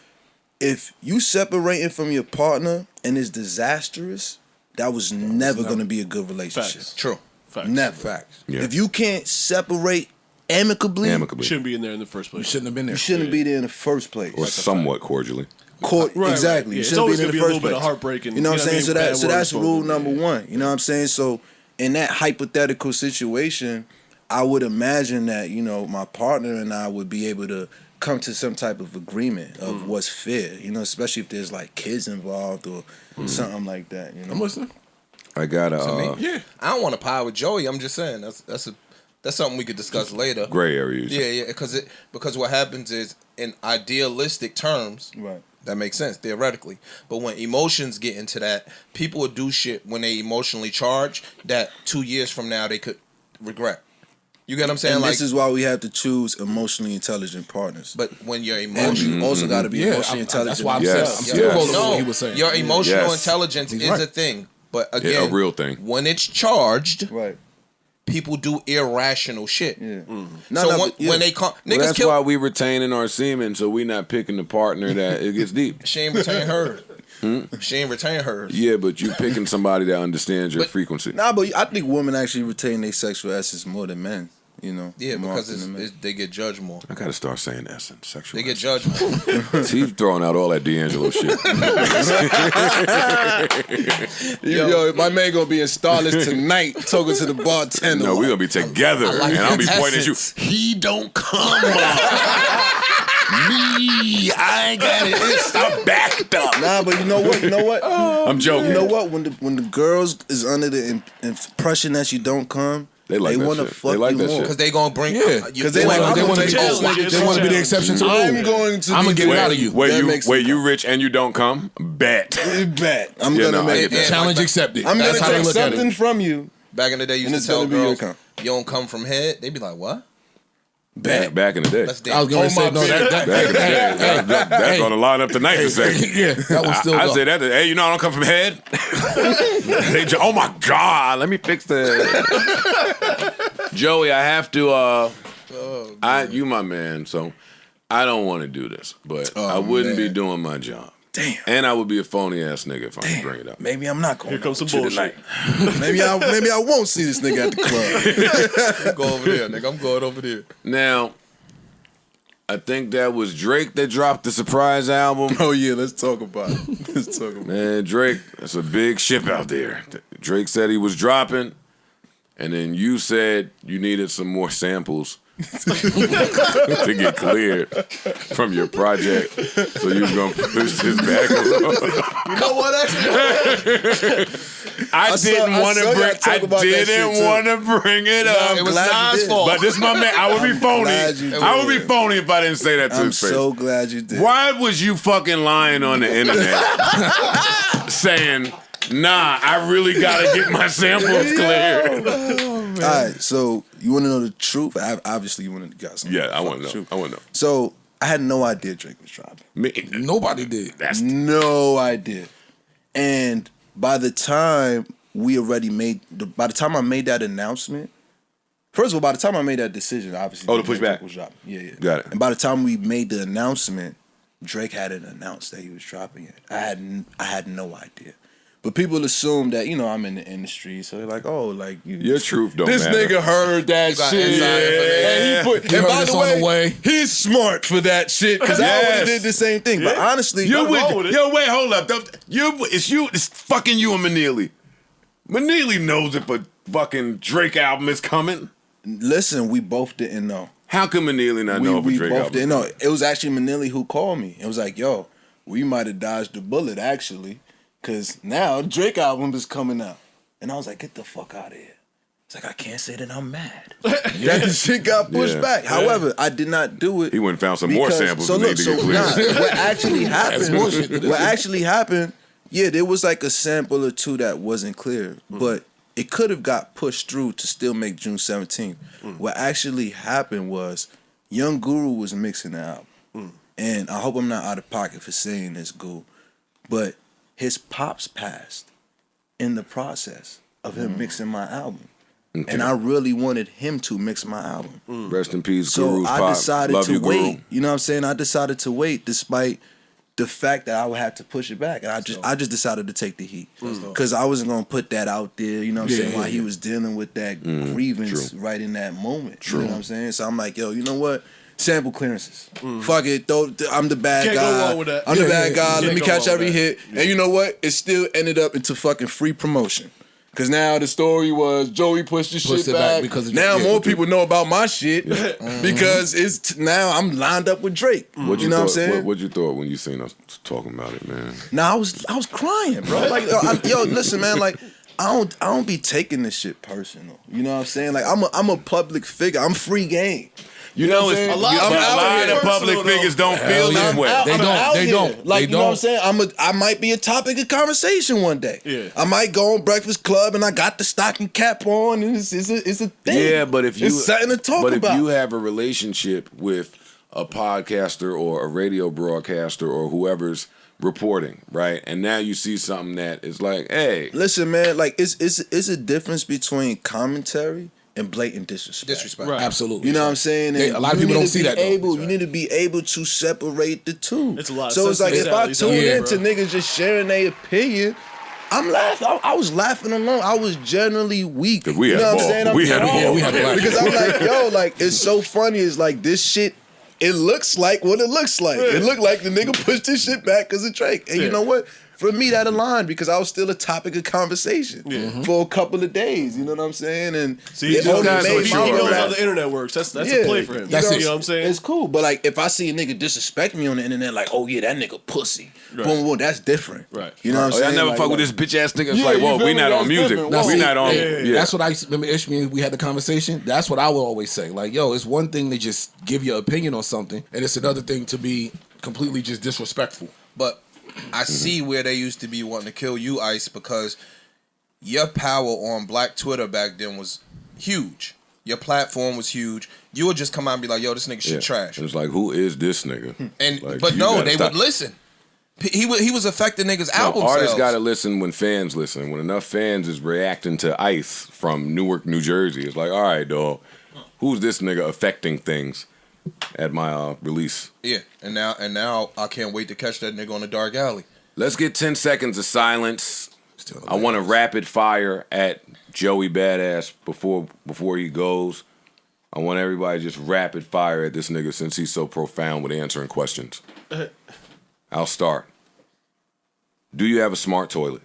Speaker 7: if you separating from your partner and it's disastrous, that was never gonna be a good relationship.
Speaker 1: Facts.
Speaker 3: True.
Speaker 1: Facts.
Speaker 7: Never.
Speaker 4: Facts.
Speaker 2: Yeah.
Speaker 7: If you can't separate amicably,
Speaker 1: Shouldn't be in there in the first place.
Speaker 4: You shouldn't have been there.
Speaker 7: you shouldn't be there in the first place.
Speaker 2: Or somewhat cordially.
Speaker 1: Right,
Speaker 7: exactly.
Speaker 1: yeah.
Speaker 7: You
Speaker 1: It's
Speaker 7: shouldn't
Speaker 1: always
Speaker 7: be in
Speaker 1: gonna
Speaker 7: the
Speaker 1: be a
Speaker 7: first
Speaker 1: little bit
Speaker 7: place.
Speaker 1: of heartbreak and
Speaker 7: you know what I'm saying? So
Speaker 1: bad
Speaker 7: that's
Speaker 1: words
Speaker 7: rule
Speaker 1: spoken.
Speaker 7: number one. You know what I'm saying? So in that hypothetical situation, I would imagine that, you know, my partner and I would be able to come to some type of agreement of what's fair, you know, especially if there's like kids involved or something like that, you know.
Speaker 4: I'm listening.
Speaker 2: I got
Speaker 3: Yeah. I don't want to pie with Joey. I'm just saying that's something we could discuss later.
Speaker 2: gray areas.
Speaker 3: Yeah, because what happens is in idealistic terms,
Speaker 7: Right.
Speaker 3: that makes sense theoretically. But when emotions get into that, people will do shit when they emotionally charged that 2 years from now they could regret. You get what I'm saying?
Speaker 7: And
Speaker 3: Like,
Speaker 7: this is why we have to choose emotionally intelligent partners.
Speaker 3: but when you're
Speaker 7: And
Speaker 3: emotional,
Speaker 7: you also got to be emotionally intelligent.
Speaker 4: That's why I'm
Speaker 2: Yes.
Speaker 4: saying. I'm still
Speaker 2: Yes.
Speaker 4: rolling with
Speaker 3: no,
Speaker 4: what he was saying.
Speaker 3: your emotional
Speaker 2: Yes.
Speaker 3: intelligence
Speaker 4: He's
Speaker 3: is
Speaker 4: right.
Speaker 3: a thing. But
Speaker 2: Yeah,
Speaker 3: again,
Speaker 2: a real thing.
Speaker 3: when it's charged,
Speaker 7: Right.
Speaker 3: people do irrational shit.
Speaker 7: Yeah.
Speaker 3: When they call
Speaker 2: Well,
Speaker 3: niggas
Speaker 2: that's
Speaker 3: kill,
Speaker 2: why we retaining our semen, so we not picking the partner that it gets deep.
Speaker 3: she ain't retain hers. She ain't retain hers.
Speaker 2: Yeah, but you picking somebody that understands your
Speaker 3: But-
Speaker 2: frequency.
Speaker 7: Nah, but I think women actually retain their sexual essence more than men. You know.
Speaker 3: Yeah,
Speaker 7: more
Speaker 3: because
Speaker 7: often than men.
Speaker 3: they get judged more.
Speaker 2: I gotta start saying essence, sexual.
Speaker 3: They get
Speaker 2: essence.
Speaker 3: judged more.
Speaker 2: He's throwing out all that D'Angelo shit.
Speaker 7: Yo, my man gonna be in Starless tonight talking to the bartender.
Speaker 2: No, we gonna be together,
Speaker 3: like
Speaker 2: and I'll be
Speaker 3: that
Speaker 2: pointing at you.
Speaker 3: essence.
Speaker 2: He don't come. Me, I got it. It's I'm backed up.
Speaker 7: Nah, but you know what? You know what?
Speaker 2: I'm joking.
Speaker 7: You know what? When the girls is under the impression that you don't come,
Speaker 2: They like that
Speaker 7: want to
Speaker 2: shit.
Speaker 7: fuck
Speaker 2: They like
Speaker 7: you
Speaker 2: that
Speaker 7: more.
Speaker 2: shit.
Speaker 3: Because they gonna bring.
Speaker 7: Because they like,
Speaker 4: They
Speaker 7: I'm
Speaker 4: want
Speaker 7: gonna
Speaker 4: to
Speaker 7: take over.
Speaker 4: be the exception to the rule.
Speaker 7: I'm going to.
Speaker 4: I'm gonna get it out of you.
Speaker 2: Wait,
Speaker 7: That makes
Speaker 2: you
Speaker 7: sense.
Speaker 2: you rich and you don't come? Bet.
Speaker 7: Bet. I'm
Speaker 2: Yeah,
Speaker 7: gonna
Speaker 2: no, I
Speaker 7: make
Speaker 2: get that.
Speaker 4: Challenge accepted.
Speaker 7: I'm
Speaker 4: That's
Speaker 7: gonna
Speaker 4: how they
Speaker 7: take
Speaker 4: look at
Speaker 7: something
Speaker 4: it.
Speaker 7: from you.
Speaker 3: Back in the day, you
Speaker 7: And
Speaker 3: used
Speaker 7: it's
Speaker 3: to tell
Speaker 7: gonna be your
Speaker 3: girls,
Speaker 7: come.
Speaker 3: "You don't come from head." They be like, "What?"
Speaker 2: Back in the day.
Speaker 3: Let's
Speaker 4: I was
Speaker 3: dance.
Speaker 4: gonna say no. That
Speaker 2: Back in the day. That's on the line up tonight to say.
Speaker 4: yeah, that was still.
Speaker 2: I
Speaker 4: go.
Speaker 2: said that. Hey, you know I don't come from head. Oh my God! Let me fix that. Joey, I have to. You my man, so I don't want to do this, but I wouldn't be doing my job.
Speaker 7: Damn.
Speaker 2: And I would be a phony ass nigga if I bring it up.
Speaker 7: Maybe I'm not going.
Speaker 1: Here comes some
Speaker 7: to
Speaker 1: bullshit.
Speaker 7: maybe I won't see this nigga at the club.
Speaker 3: Go over there, nigga. I'm going over there.
Speaker 2: Now, I think that was Drake that dropped the surprise album.
Speaker 7: Oh yeah, let's talk about it. Let's talk about it.
Speaker 2: Man, Drake, that's a big ship out there. Drake said he was dropping, and then you said you needed some more samples to get cleared from your project. So you was gonna push this back a little.
Speaker 3: You know what?
Speaker 2: I didn't want to bring it up.
Speaker 3: It was
Speaker 7: glad you
Speaker 3: Nas'
Speaker 7: did.
Speaker 3: fault.
Speaker 2: But this my man. I would be phony.
Speaker 7: glad you did.
Speaker 2: I would be phony if I didn't say that to
Speaker 7: I'm
Speaker 2: his face.
Speaker 7: so glad you did.
Speaker 2: Why was you fucking lying on the internet saying, nah, I really gotta get my samples cleared?
Speaker 7: All right, so you want to know the truth? Obviously, you want to got some.
Speaker 2: Yeah, I want to know.
Speaker 7: truth.
Speaker 2: I want to know.
Speaker 7: So I had no idea Drake was dropping.
Speaker 4: Nobody did.
Speaker 2: That's
Speaker 7: No idea. And by the time by the time I made that announcement, first of all, by the time I made that decision, obviously,
Speaker 2: Oh, to push
Speaker 7: Drake
Speaker 2: back.
Speaker 7: was dropping. Yeah.
Speaker 2: Got it.
Speaker 7: And by the time we made the announcement, Drake hadn't announced that he was dropping it. I had no idea. But people assume that, you know, I'm in the industry, so they're like, oh, like
Speaker 2: your truth don't
Speaker 7: this
Speaker 2: matter.
Speaker 7: nigga heard that
Speaker 3: got
Speaker 7: shit.
Speaker 3: inside information.
Speaker 7: And he put
Speaker 4: He
Speaker 7: and
Speaker 4: heard
Speaker 7: by
Speaker 4: us
Speaker 7: the
Speaker 4: on the
Speaker 7: way,
Speaker 4: way.
Speaker 7: he's smart for that shit. Because I would have did the same thing. But honestly,
Speaker 2: Yo,
Speaker 1: wrong with it.
Speaker 2: wait, hold up. It's fucking you and Manili. Manili knows if a fucking Drake album is coming.
Speaker 7: listen, we both didn't know.
Speaker 2: How can Manili not know if a
Speaker 7: We
Speaker 2: Drake
Speaker 7: both
Speaker 2: album
Speaker 7: didn't
Speaker 2: is
Speaker 7: know.
Speaker 2: coming?
Speaker 7: It was actually Manili who called me. It was like, yo, we might have dodged the bullet, actually. Because now Drake album is coming out. And I was like, get the fuck out of here. It's like, I can't say that I'm mad. That shit got pushed
Speaker 2: Yeah.
Speaker 7: back. However, I did not do it.
Speaker 2: He went and found some more samples that need to get cleared.
Speaker 7: What actually happened,
Speaker 4: bullshit.
Speaker 7: what actually happened, yeah, there was like a sample or two that wasn't clear. But it could have got pushed through to still make June 17th. What actually happened was Young Guru was mixing the album. And I hope I'm not out of pocket for saying this, Guru, but his pops passed in the process of him mixing my album. Okay. And I really wanted him to mix my album.
Speaker 2: Rest in peace,
Speaker 7: so
Speaker 2: Guru's
Speaker 7: I
Speaker 2: pop.
Speaker 7: decided
Speaker 2: Love
Speaker 7: to
Speaker 2: you,
Speaker 7: wait.
Speaker 2: Guru.
Speaker 7: You know what I'm saying? I decided to wait despite the fact that I would have to push it back. And I just decided to take the heat. Because I wasn't going to put that out there, you know what I'm saying, while he was dealing with that grievance right in that moment. You know what I'm saying? So I'm like, yo, you know what? Sample clearances. Fuck it. I'm the bad
Speaker 1: Can't
Speaker 7: guy.
Speaker 1: go wrong with that.
Speaker 7: I'm the bad guy.
Speaker 1: Can't
Speaker 7: Let me
Speaker 1: go
Speaker 7: catch
Speaker 1: wrong
Speaker 7: every
Speaker 1: with
Speaker 7: hit. And you know what? It still ended up into fucking free promotion. Because now the story was Joey pushed the shit back.
Speaker 4: Because
Speaker 7: now more people know about my shit because it's now I'm lined up with Drake. You know what I'm saying?
Speaker 2: What'd you thought when you seen us talking about it, man?
Speaker 7: Nah, I was crying, bro. Like, yo, listen, man. Like, I don't be taking this shit personal. You know what I'm saying? Like, I'm a public figure. I'm free game.
Speaker 2: You know, it's a lot of public figures don't feel this way.
Speaker 7: They don't. Like,
Speaker 4: you
Speaker 7: know what I'm saying? I might be a topic of conversation one day.
Speaker 1: Yeah.
Speaker 7: I might go on Breakfast Club and I got the stocking cap on and it's a thing.
Speaker 2: Yeah, but if you
Speaker 7: it's something to talk about.
Speaker 2: But if you have a relationship with a podcaster or a radio broadcaster or whoever's reporting, right? And now you see something that is like, hey,
Speaker 7: listen, man, like it's a difference between commentary and blatant disrespect.
Speaker 4: Right. Absolutely.
Speaker 7: You know what I'm saying?
Speaker 4: A lot of people don't see that.
Speaker 7: You need to be able to separate the two.
Speaker 1: It's a lot.
Speaker 7: So it's like if I tune into
Speaker 1: bro.
Speaker 7: niggas just sharing their opinion, I'm laughing. I was laughing alone. I was generally weak.
Speaker 2: We
Speaker 7: you
Speaker 2: had
Speaker 7: know
Speaker 2: ball.
Speaker 7: what I'm saying?
Speaker 2: We had ball.
Speaker 4: We had ball.
Speaker 7: Because I'm like, yo, like it's so funny. It's like this shit. It looks like what it looks like. It looked like the nigga pushed this shit back because of Drake. And you know what? For me, that aligned because I was still a topic of conversation for a couple of days. You know what I'm saying? And
Speaker 1: See, he knows how the internet works. That's a play for him.
Speaker 4: That's
Speaker 1: you know what I'm saying?
Speaker 7: It's cool. But like if I see a nigga disrespect me on the internet, like, oh yeah, that nigga pussy. Boom, boom, that's different.
Speaker 1: Right.
Speaker 7: You know what I'm saying?
Speaker 2: I never
Speaker 7: like,
Speaker 2: fuck with this bitch ass nigga. It's
Speaker 7: Yeah,
Speaker 2: like,
Speaker 7: you
Speaker 2: whoa,
Speaker 7: feel
Speaker 2: we
Speaker 7: me?
Speaker 2: not on
Speaker 7: That's
Speaker 2: music.
Speaker 7: different.
Speaker 2: We not on.
Speaker 4: Yeah. That's what I remember. Ishmael, we had the conversation. That's what I would always say. Like, yo, it's one thing to just give your opinion on something, and it's another thing to be completely just disrespectful.
Speaker 3: But I see where they used to be wanting to kill you, Ice, because your power on Black Twitter back then was huge. Your platform was huge. You would just come out and be like, yo, this nigga shit trash.
Speaker 2: It's like, who is this nigga?
Speaker 3: And
Speaker 2: Like,
Speaker 3: but
Speaker 2: you
Speaker 3: no,
Speaker 2: gotta
Speaker 3: they
Speaker 2: stop.
Speaker 3: would listen. He was affecting niggas' album
Speaker 2: Artists
Speaker 3: sales.
Speaker 2: got to listen when fans listen. When enough fans is reacting to Ice from Newark, New Jersey, it's like, all right, dog, who's this nigga affecting things at my release?
Speaker 3: Yeah, and now I can't wait to catch that nigga on the dark alley.
Speaker 2: Let's get 10 seconds of silence. I want to rapid fire at Joey Badass before he goes. I want everybody to just rapid fire at this nigga since he's so profound with answering questions. I'll start. Do you have a smart toilet?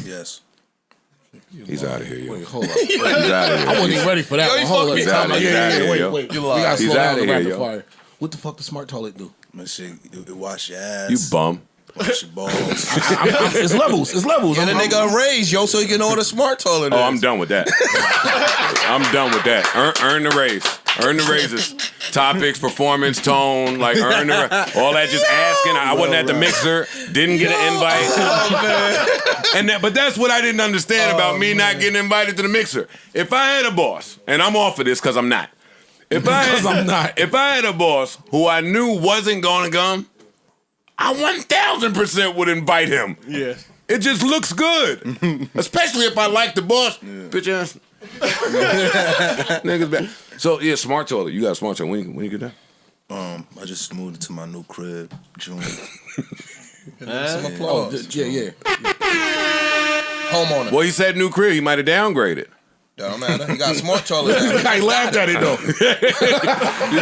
Speaker 7: Yes.
Speaker 2: He's out of here, yo.
Speaker 4: Wait, hold up.
Speaker 2: He's out of here.
Speaker 4: I wasn't even ready for that
Speaker 3: Yo,
Speaker 4: one.
Speaker 3: you
Speaker 4: Hold up.
Speaker 3: fucking
Speaker 2: He's out of here,
Speaker 4: Wait.
Speaker 2: yo.
Speaker 4: We gotta
Speaker 2: He's
Speaker 4: slow down
Speaker 2: outta
Speaker 4: the
Speaker 2: here,
Speaker 4: rapid
Speaker 2: yo.
Speaker 4: fire. What the fuck does smart toilet do?
Speaker 7: Man, shit, it wash your ass.
Speaker 2: You bum.
Speaker 7: Wash your balls.
Speaker 4: It's levels. It's levels.
Speaker 3: Get a nigga a raise, yo, so he can order smart toilet.
Speaker 2: Oh, I'm done with that. I'm done with that. Earn the raise. Earn the raises. Topics, performance, tone, like earn the all that just asking. I wasn't at the mixer, didn't get an invite. But that's what I didn't understand about me not getting invited to the mixer. If I had a boss, and I'm off of this because I'm not. If I had a boss who I knew wasn't gonna come, I 1,000% would invite him.
Speaker 1: Yeah.
Speaker 2: It just looks good. Especially if I like the boss. Bitch ass. Niggas back. So yeah, smart toilet. You got a smart toilet. When you get that?
Speaker 7: I just moved into my new crib, June.
Speaker 3: Some applause.
Speaker 4: Yeah.
Speaker 3: Homeowner.
Speaker 2: Well, he said new crib. He might have downgraded.
Speaker 3: Don't matter. He got a smart toilet now.
Speaker 4: I laughed at it though.
Speaker 7: You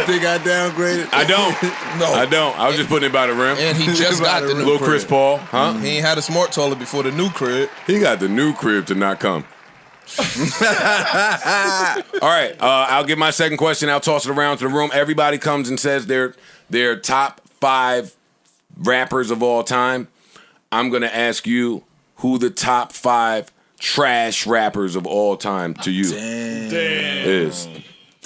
Speaker 7: think I downgraded?
Speaker 2: I don't.
Speaker 3: No.
Speaker 2: I don't. I was just putting it by the rim.
Speaker 3: And he just got the new
Speaker 2: Little
Speaker 3: crib.
Speaker 2: Chris Paul, huh?
Speaker 3: He ain't had a smart toilet before the new crib.
Speaker 2: He got the new crib to not come. All right, I'll get my second question. I'll toss it around to the room. Everybody comes and says their top 5 rappers of all time. I'm going to ask you who the top 5 trash rappers of all time to you is.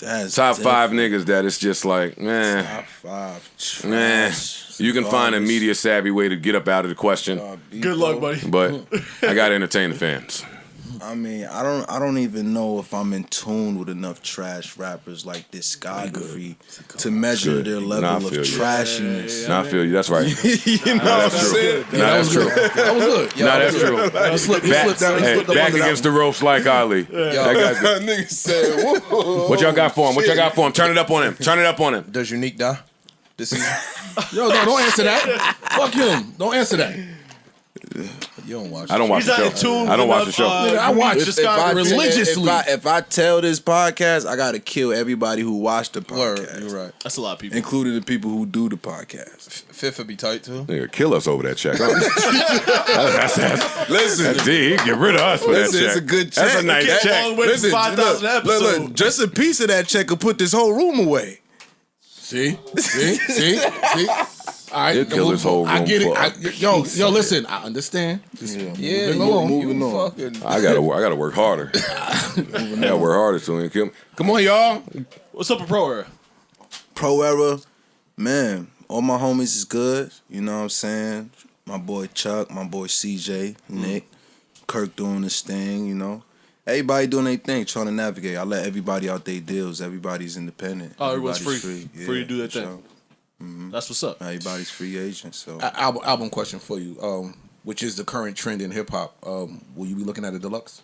Speaker 7: That's
Speaker 2: top
Speaker 7: different.
Speaker 2: 5 niggas that it's just like, man,
Speaker 7: Top 5.
Speaker 2: man.
Speaker 7: Trash.
Speaker 2: You can find a media savvy way to get up out of the question,
Speaker 1: Good luck, buddy.
Speaker 2: but I got to entertain the fans.
Speaker 7: I mean, I don't even know if I'm in tune with enough trash rappers like discography to measure their level of trashiness.
Speaker 2: I feel you. That's right.
Speaker 7: You know what I'm saying?
Speaker 2: That's true.
Speaker 4: That was good.
Speaker 2: No, that's true.
Speaker 4: He slipped down.
Speaker 2: Back against the ropes like Ali.
Speaker 7: That nigga said, whoa.
Speaker 2: What y'all got for him? Turn it up on him.
Speaker 3: Does Unique die this season?
Speaker 4: Yo, no, don't answer that. Fuck him. Don't answer that.
Speaker 3: You don't watch.
Speaker 2: I don't watch the show. I don't watch the show.
Speaker 4: I watch religiously.
Speaker 7: If I tell this podcast, I gotta kill everybody who watched the podcast.
Speaker 3: Word, you're right.
Speaker 1: That's a lot of people,
Speaker 7: including the people who do the podcast.
Speaker 3: Fifth would be tight too.
Speaker 2: Nigga, kill us over that check.
Speaker 7: Listen,
Speaker 2: D, get rid of us for that check.
Speaker 7: It's a good check.
Speaker 2: That's a nice check.
Speaker 1: Listen, 5,000 episodes.
Speaker 7: Look, just a piece of that check could put this whole room away.
Speaker 4: See? All right,
Speaker 2: He'll kill this whole room.
Speaker 4: I get it. Yo, listen. I understand.
Speaker 7: Moving on.
Speaker 2: I gotta work harder. I gotta work harder so he can kill me. Come on, y'all.
Speaker 1: What's up with Pro Era?
Speaker 7: Pro Era, man. All my homies is good. You know what I'm saying? My boy Chuck, my boy CJ, Nick, Kirk doing his thing. You know, everybody doing their thing, trying to navigate. I let everybody out their deals. Everybody's independent.
Speaker 1: Oh, everyone's free.
Speaker 7: Yeah,
Speaker 1: Free to do their thing.
Speaker 7: sure.
Speaker 1: That's what's up.
Speaker 7: Everybody's free agent. So
Speaker 4: Album question for you, which is the current trend in hip hop. Will you be looking at a deluxe?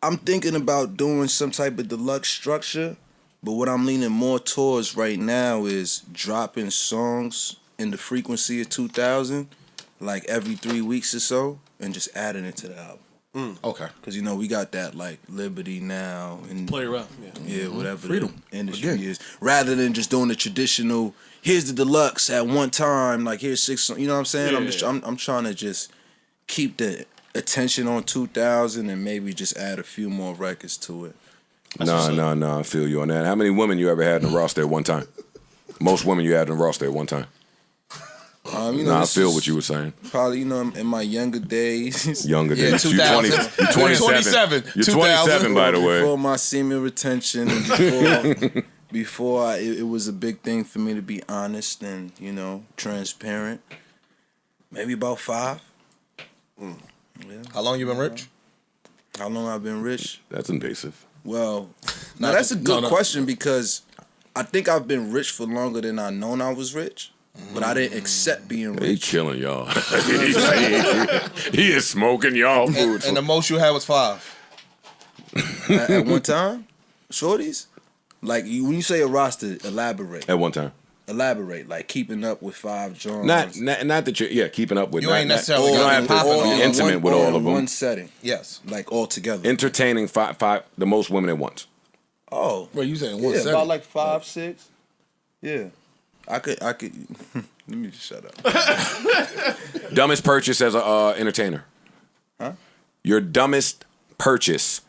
Speaker 7: I'm thinking about doing some type of deluxe structure, but what I'm leaning more towards right now is dropping songs in the frequency of 2000, like every 3 weeks or so, and just adding it to the album.
Speaker 4: Okay.
Speaker 7: Because, you know, we got that, like, Liberty Now. And
Speaker 1: Play around.
Speaker 7: yeah, whatever
Speaker 4: Freedom.
Speaker 7: the industry is. Rather than just doing the traditional, here's the deluxe at one time, like, here's 6 songs. You know what I'm saying? I'm trying to just keep the attention on 2000 and maybe just add a few more records to it.
Speaker 2: No, I feel you on that. How many women you ever had in the roster at one time? Most women you had in the roster at one time.
Speaker 7: You know,
Speaker 2: I feel what you were saying.
Speaker 7: Probably, you know, in my younger days.
Speaker 2: You're 27. You're
Speaker 3: 2000.
Speaker 2: 27, by the way.
Speaker 7: Before my semen retention and before it was a big thing for me to be honest and, you know, transparent. Maybe about 5. Yeah.
Speaker 3: How long you been rich?
Speaker 7: How long I've been rich?
Speaker 2: That's invasive.
Speaker 7: Well, now that's a good question because I think I've been rich for longer than I known I was rich. But I didn't accept being rich.
Speaker 2: He killing y'all. He is smoking y'all food.
Speaker 3: And the most you had was 5.
Speaker 7: At one time? Shorties? Like, when you say a roster, elaborate.
Speaker 2: At one time.
Speaker 7: Elaborate, like keeping up with 5 Johns.
Speaker 2: Not that you're keeping up with.
Speaker 3: You ain't necessarily
Speaker 2: you don't have to be intimate with all of them.
Speaker 7: One setting.
Speaker 3: Yes.
Speaker 7: Like all together.
Speaker 2: Entertaining five the most women at once.
Speaker 7: Oh.
Speaker 4: Well, you saying one
Speaker 7: yeah,
Speaker 4: setting?
Speaker 7: about like 5, 6. Yeah. I could. Let me just shut up.
Speaker 2: Dumbest purchase as a entertainer.
Speaker 7: Huh?
Speaker 2: Your dumbest purchase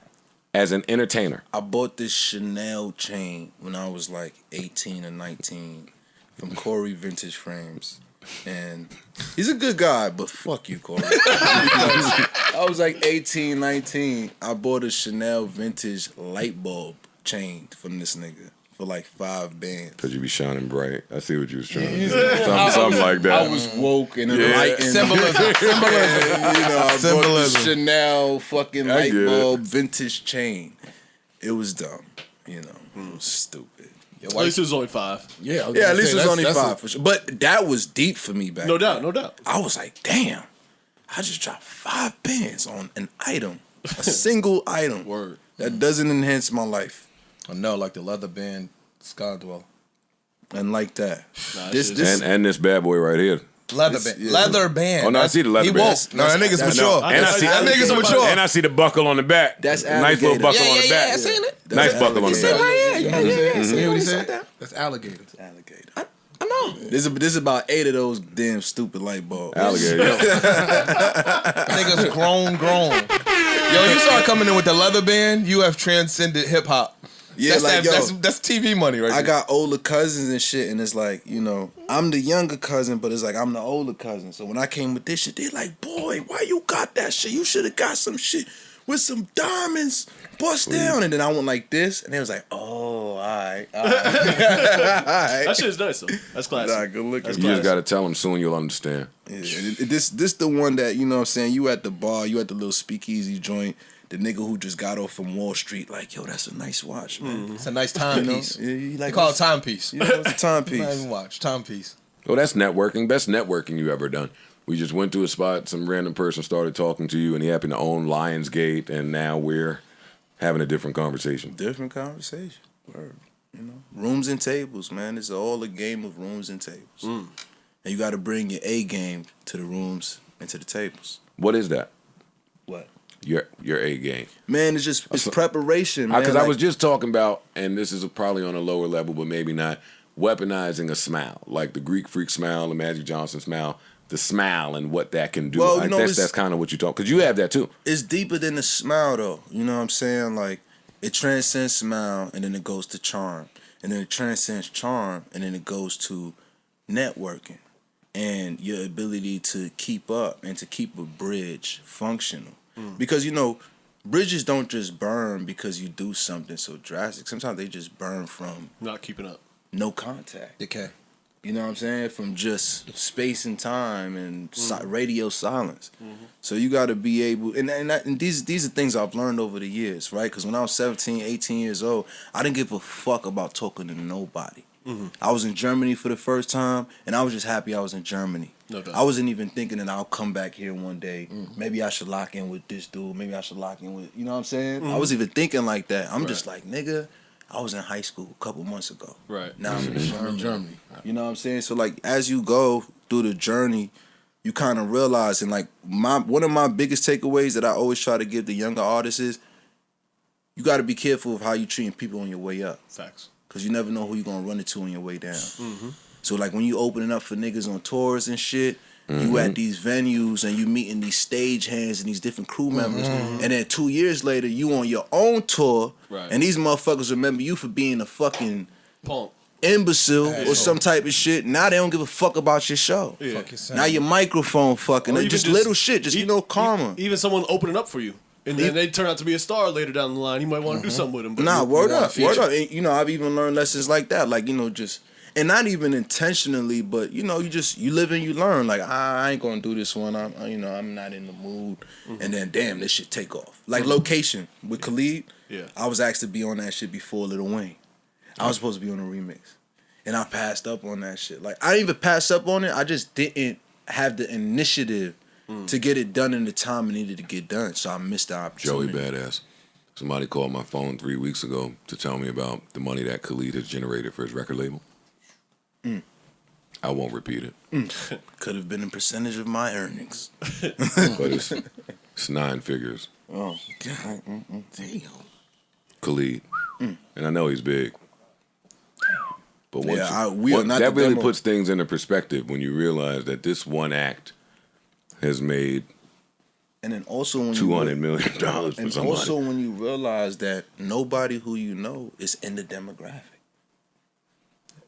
Speaker 2: as an entertainer.
Speaker 7: I bought this Chanel chain when I was like 18 or 19 from Corey Vintage Frames. And he's a good guy, but fuck you, Corey. I was like 18, 19. I bought a Chanel vintage light bulb chain from this nigga. For like 5 bands.
Speaker 2: Cause you be shining bright. I see what you was trying to do. Something like that.
Speaker 7: I was woke and enlightened. Symbolism. You know, I bought the Chanel fucking light bulb vintage chain. It was dumb. You know, it was stupid.
Speaker 1: At least it was only 5.
Speaker 4: Yeah,
Speaker 7: at least it was only 5 for sure. But that was deep for me back then.
Speaker 1: No doubt.
Speaker 7: I was like, damn, I just dropped 5 bands on an item. A single item.
Speaker 1: Word.
Speaker 7: That doesn't enhance my life.
Speaker 3: I know, like the leather band Skydwell.
Speaker 7: And like that.
Speaker 2: Nah, and this bad boy right here.
Speaker 3: Leather band.
Speaker 2: Oh no, I see the leather band.
Speaker 3: No, that nigga's mature.
Speaker 2: And I see
Speaker 3: that nigga's mature.
Speaker 2: And I see the buckle on the back.
Speaker 7: That's
Speaker 2: nice little buckle on the back.
Speaker 3: Yeah, I seen it.
Speaker 2: Nice buckle on the back.
Speaker 4: Yeah. See what he said? That's alligator.
Speaker 7: I know. There's about 8 of those damn stupid light bulbs.
Speaker 2: Alligator.
Speaker 3: Niggas grown. Yo, you start coming in with the leather band, you have transcended hip hop.
Speaker 7: Yeah,
Speaker 3: that's TV money right there.
Speaker 7: I got older cousins and shit, and it's like, you know, I'm the younger cousin, but it's like I'm the older cousin. So when I came with this shit, they like, boy, why you got that shit? You should have got some shit with some diamonds, bust down. And then I went like this, and they was like, oh, all right.
Speaker 1: That shit is nice though. That's classic.
Speaker 7: Nah, good looking.
Speaker 2: You just gotta tell them soon you'll understand.
Speaker 7: Yeah, this the one that, you know what I'm saying, you at the bar, you at the little speakeasy joint. the nigga who just got off from Wall Street, like, yo, that's a nice watch, man.
Speaker 8: It's a nice timepiece.
Speaker 7: You know? Yeah,
Speaker 8: They call it timepiece.
Speaker 7: You know, it's a timepiece.
Speaker 8: Not even watch. Timepiece.
Speaker 2: Well, that's networking. Best networking you ever done. We just went to a spot, some random person started talking to you, and he happened to own Lionsgate, and now we're having a different conversation.
Speaker 7: Different conversation. Word. You know, rooms and tables, man. It's all a game of rooms and tables. And you got to bring your A game to the rooms and to the tables.
Speaker 2: What is that?
Speaker 7: What?
Speaker 2: Your A game.
Speaker 7: Man, it's preparation, man.
Speaker 2: Because I was just talking about, and this is probably on a lower level, but maybe not, weaponizing a smile. Like the Greek Freak smile, the Magic Johnson smile, the smile and what that can do.
Speaker 7: Well, you know,
Speaker 2: that's kind of what you talk. Because you have that too.
Speaker 7: It's deeper than the smile, though. You know what I'm saying? Like, it transcends smile, and then it goes to charm. And then it transcends charm, and then it goes to networking. And your ability to keep up and to keep a bridge functional. Because, you know, bridges don't just burn because you do something so drastic. Sometimes they just burn from
Speaker 1: Not keeping up.
Speaker 7: no contact.
Speaker 8: Okay.
Speaker 7: You know what I'm saying? From just space and time and radio silence. So you got to be able, and these are things I've learned over the years, right? Because when I was 17, 18 years old, I didn't give a fuck about talking to nobody. I was in Germany for the first time, and I was just happy I was in Germany.
Speaker 1: No doubt.
Speaker 7: I wasn't even thinking that I'll come back here one day. Maybe I should lock in with this dude. Maybe I should lock in with, you know what I'm saying? I was even thinking like that. I'm just like, nigga, I was in high school a couple months ago.
Speaker 1: Right.
Speaker 7: Now I'm in
Speaker 4: Germany.
Speaker 7: You know what I'm saying? So like as you go through the journey, you kind of realize, and like one of my biggest takeaways that I always try to give the younger artists is you got to be careful of how you treating people on your way up.
Speaker 1: Facts.
Speaker 7: Because you never know who you're going to run into on your way down. So like when you opening up for niggas on tours and shit, you at these venues and you meeting these stage hands and these different crew members. And then 2 years later, you on your own tour.
Speaker 1: Right.
Speaker 7: And these motherfuckers remember you for being a fucking
Speaker 1: Punk.
Speaker 7: imbecile or some type of shit. Now they don't give a fuck about your show.
Speaker 1: Yeah.
Speaker 7: Now your microphone fucking.
Speaker 1: Or even
Speaker 7: Just little shit. Just, karma.
Speaker 1: Even someone opening up for you. And then they turn out to be a star later down the line. You might want to do something with them. But
Speaker 7: Nah,
Speaker 1: you're
Speaker 7: word
Speaker 1: not a
Speaker 7: up.
Speaker 1: feature.
Speaker 7: Word up. And, I've even learned lessons like that. Like, just, and not even intentionally, but, you live and you learn. Like, I ain't going to do this one. I'm not in the mood. And then, damn, this shit take off. Like, Location with Khalid.
Speaker 1: Yeah.
Speaker 7: I was asked to be on that shit before Lil Wayne. I was supposed to be on a remix. And I passed up on that shit. Like, I didn't even pass up on it. I just didn't have the initiative to get it done in the time it needed to get done. So I missed the
Speaker 2: Joey
Speaker 7: opportunity.
Speaker 2: Badass. Somebody called my phone 3 weeks ago to tell me about the money that Khalid has generated for his record label. I won't repeat it.
Speaker 7: Could have been a percentage of my earnings.
Speaker 2: But it's 9 figures.
Speaker 7: Oh,
Speaker 4: God damn.
Speaker 2: Khalid. And I know he's big. But once
Speaker 7: we are not
Speaker 2: that
Speaker 7: the
Speaker 2: really
Speaker 7: demo.
Speaker 2: puts things into perspective when you realize that this one act has made
Speaker 7: And then also when
Speaker 2: $200 million for
Speaker 7: and
Speaker 2: somebody.
Speaker 7: also when you realize that nobody who you know is in the demographic.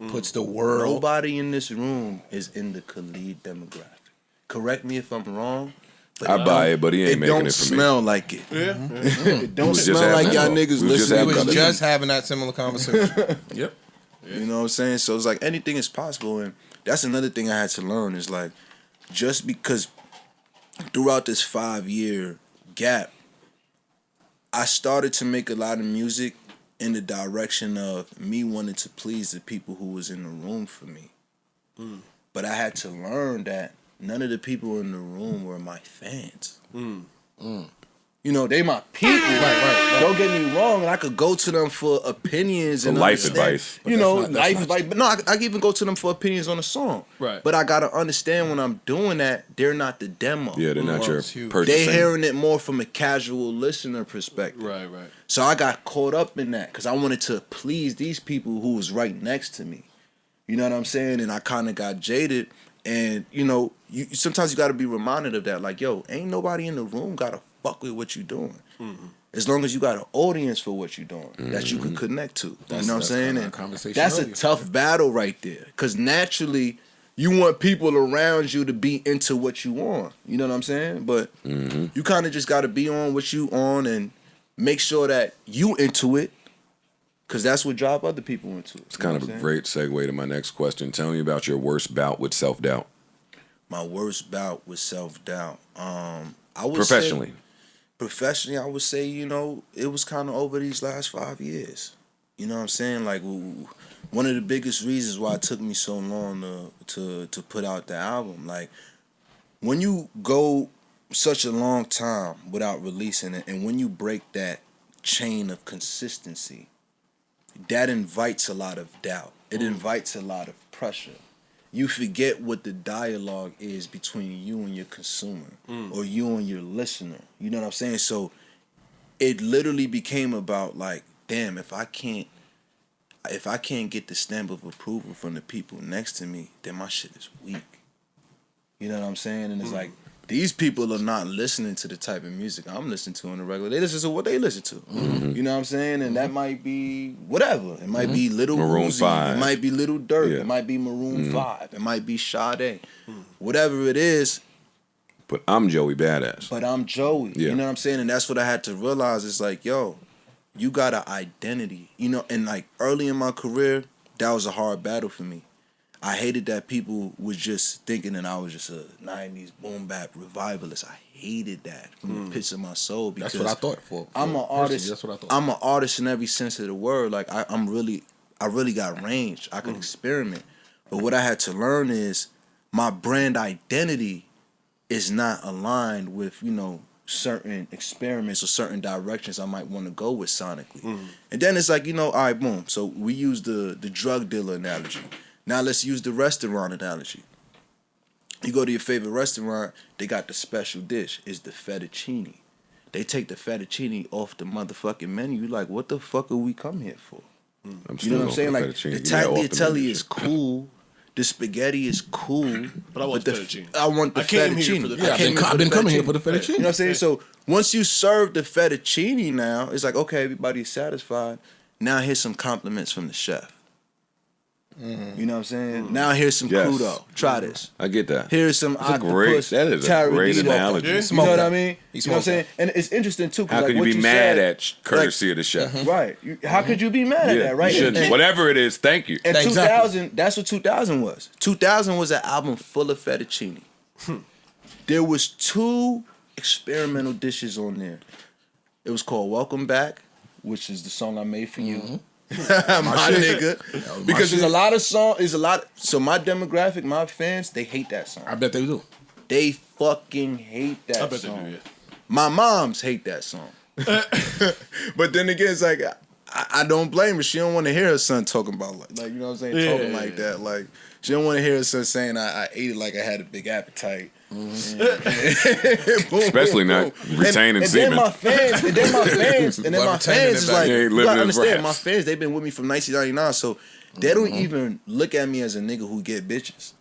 Speaker 8: Puts the world.
Speaker 7: Nobody in this room is in the Khalid demographic. Correct me if I'm wrong. But
Speaker 2: I buy it, but he ain't making
Speaker 7: don't
Speaker 2: it for me.
Speaker 7: smell like it.
Speaker 1: Yeah.
Speaker 7: It don't
Speaker 2: was just
Speaker 7: smell like
Speaker 2: having
Speaker 7: y'all
Speaker 2: that-
Speaker 7: niggas
Speaker 2: we was just
Speaker 7: listening.
Speaker 2: having
Speaker 7: to
Speaker 2: that-
Speaker 8: was
Speaker 7: Khalid.
Speaker 8: just having that similar conversation.
Speaker 4: Yep.
Speaker 7: You know what I'm saying? So it's like anything is possible, and that's another thing I had to learn is like just because throughout this 5-year gap, I started to make a lot of music in the direction of me wanting to please the people who was in the room for me. But I had to learn that none of the people in the room were my fans. They my people. Right. Don't get me wrong. I could go to them for opinions and
Speaker 2: life
Speaker 7: understand-
Speaker 2: advice.
Speaker 7: Life advice. But no, I can even go to them for opinions on a song.
Speaker 1: Right.
Speaker 7: But I gotta understand when I'm doing that, they're not the demo.
Speaker 2: Yeah, they're not your
Speaker 8: it's huge.
Speaker 2: purchasing.
Speaker 7: They hearing it more from a casual listener perspective.
Speaker 1: Right.
Speaker 7: So I got caught up in that because I wanted to please these people who was right next to me. You know what I'm saying? And I kind of got jaded. And, sometimes you got to be reminded of that. Like, yo, ain't nobody in the room got to fuck with what you doing. As long as you got an audience for what you doing that you can connect to. You know what I'm saying?
Speaker 4: kinda
Speaker 7: And
Speaker 4: conversation
Speaker 7: that's a
Speaker 4: earlier.
Speaker 7: tough battle right there. Because naturally, you want people around you to be into what you want. You know what I'm saying? But you kind of just got to be on what you on and make sure that you into it. Because that's what drive other people into it.
Speaker 2: It's kind of a great segue to my next question. Tell me about your worst bout with self-doubt.
Speaker 7: My worst bout with self-doubt. I would
Speaker 2: Professionally.
Speaker 7: say professionally, I would say, it was kind of over these last 5 years. You know what I'm saying? Like, one of the biggest reasons why it took me so long to put out the album, like, when you go such a long time without releasing it, and when you break that chain of consistency, that invites a lot of doubt. It invites a lot of pressure. You forget what the dialogue is between you and your consumer or you and your listener. You know what I'm saying? So it literally became about like, damn, if I can't get the stamp of approval from the people next to me, then my shit is weak. You know what I'm saying? And it's like, these people are not listening to the type of music I'm listening to on the regular. They listen to what they listen to. You know what I'm saying? And that might be whatever. It might be Little
Speaker 2: Maroon
Speaker 7: Uzi.
Speaker 2: 5.
Speaker 7: It might be Little Durk.
Speaker 2: Yeah.
Speaker 7: It might be Maroon 5. It might be Sade. Whatever it is.
Speaker 2: But I'm Joey Badass.
Speaker 7: But I'm Joey.
Speaker 2: Yeah.
Speaker 7: You know what I'm saying? And that's what I had to realize. It's like, yo, you got an identity. And like early in my career, that was a hard battle for me. I hated that people was just thinking that I was just a 90s boom bap revivalist. I hated that from the pits of my soul because
Speaker 4: That's what I thought for.
Speaker 7: I'm an artist.
Speaker 4: That's what I thought.
Speaker 7: I'm an artist in every sense of the word. Like I really got range. I could experiment. But what I had to learn is my brand identity is not aligned with, certain experiments or certain directions I might want to go with sonically. And then it's like, all right, boom. So we use the drug dealer analogy. Now let's use the restaurant analogy. You go to your favorite restaurant, they got the special dish. It's the fettuccine. They take the fettuccine off the motherfucking menu. You're like, what the fuck are we come here for? You know what I'm saying? Like, the tagliatelle is cool. The spaghetti is cool.
Speaker 1: But I want the fettuccine.
Speaker 7: I want the fettuccine.
Speaker 4: I've been coming here for the fettuccine.
Speaker 7: You know what I'm saying? So once you serve the fettuccine now, it's like, okay, everybody's satisfied. Now here's some compliments from the chef. You know what I'm saying? Now here's some kudo. Try this.
Speaker 2: I get that.
Speaker 7: Here's some octopus.
Speaker 2: That is a great analogy.
Speaker 7: You know what I mean? You know what I'm saying? And it's interesting too.
Speaker 2: How could you be mad at courtesy of the chef?
Speaker 7: Right. How could you be mad at that? Right.
Speaker 2: You shouldn't. Whatever it is, thank you.
Speaker 7: And 2000, that's what 2000 was. 2000 was an album full of fettuccine. There was 2 experimental dishes on there. It was called Welcome Back, which is the song I made for you. my nigga. Because there's a lot of so my demographic, my fans, they hate that song.
Speaker 4: I bet they do.
Speaker 7: They fucking hate that song. I bet they do, yeah. My moms hate that song. But then again, it's like I don't blame her. She don't want to hear her son talking about like you know what I'm saying, talking like that. Like she don't want to hear her son saying I ate it like I had a big appetite. Boom,
Speaker 2: especially not retaining semen.
Speaker 7: And then my fans is like, you gotta understand, my fans, they've been with me from 1999, so they don't even look at me as a nigga who get bitches.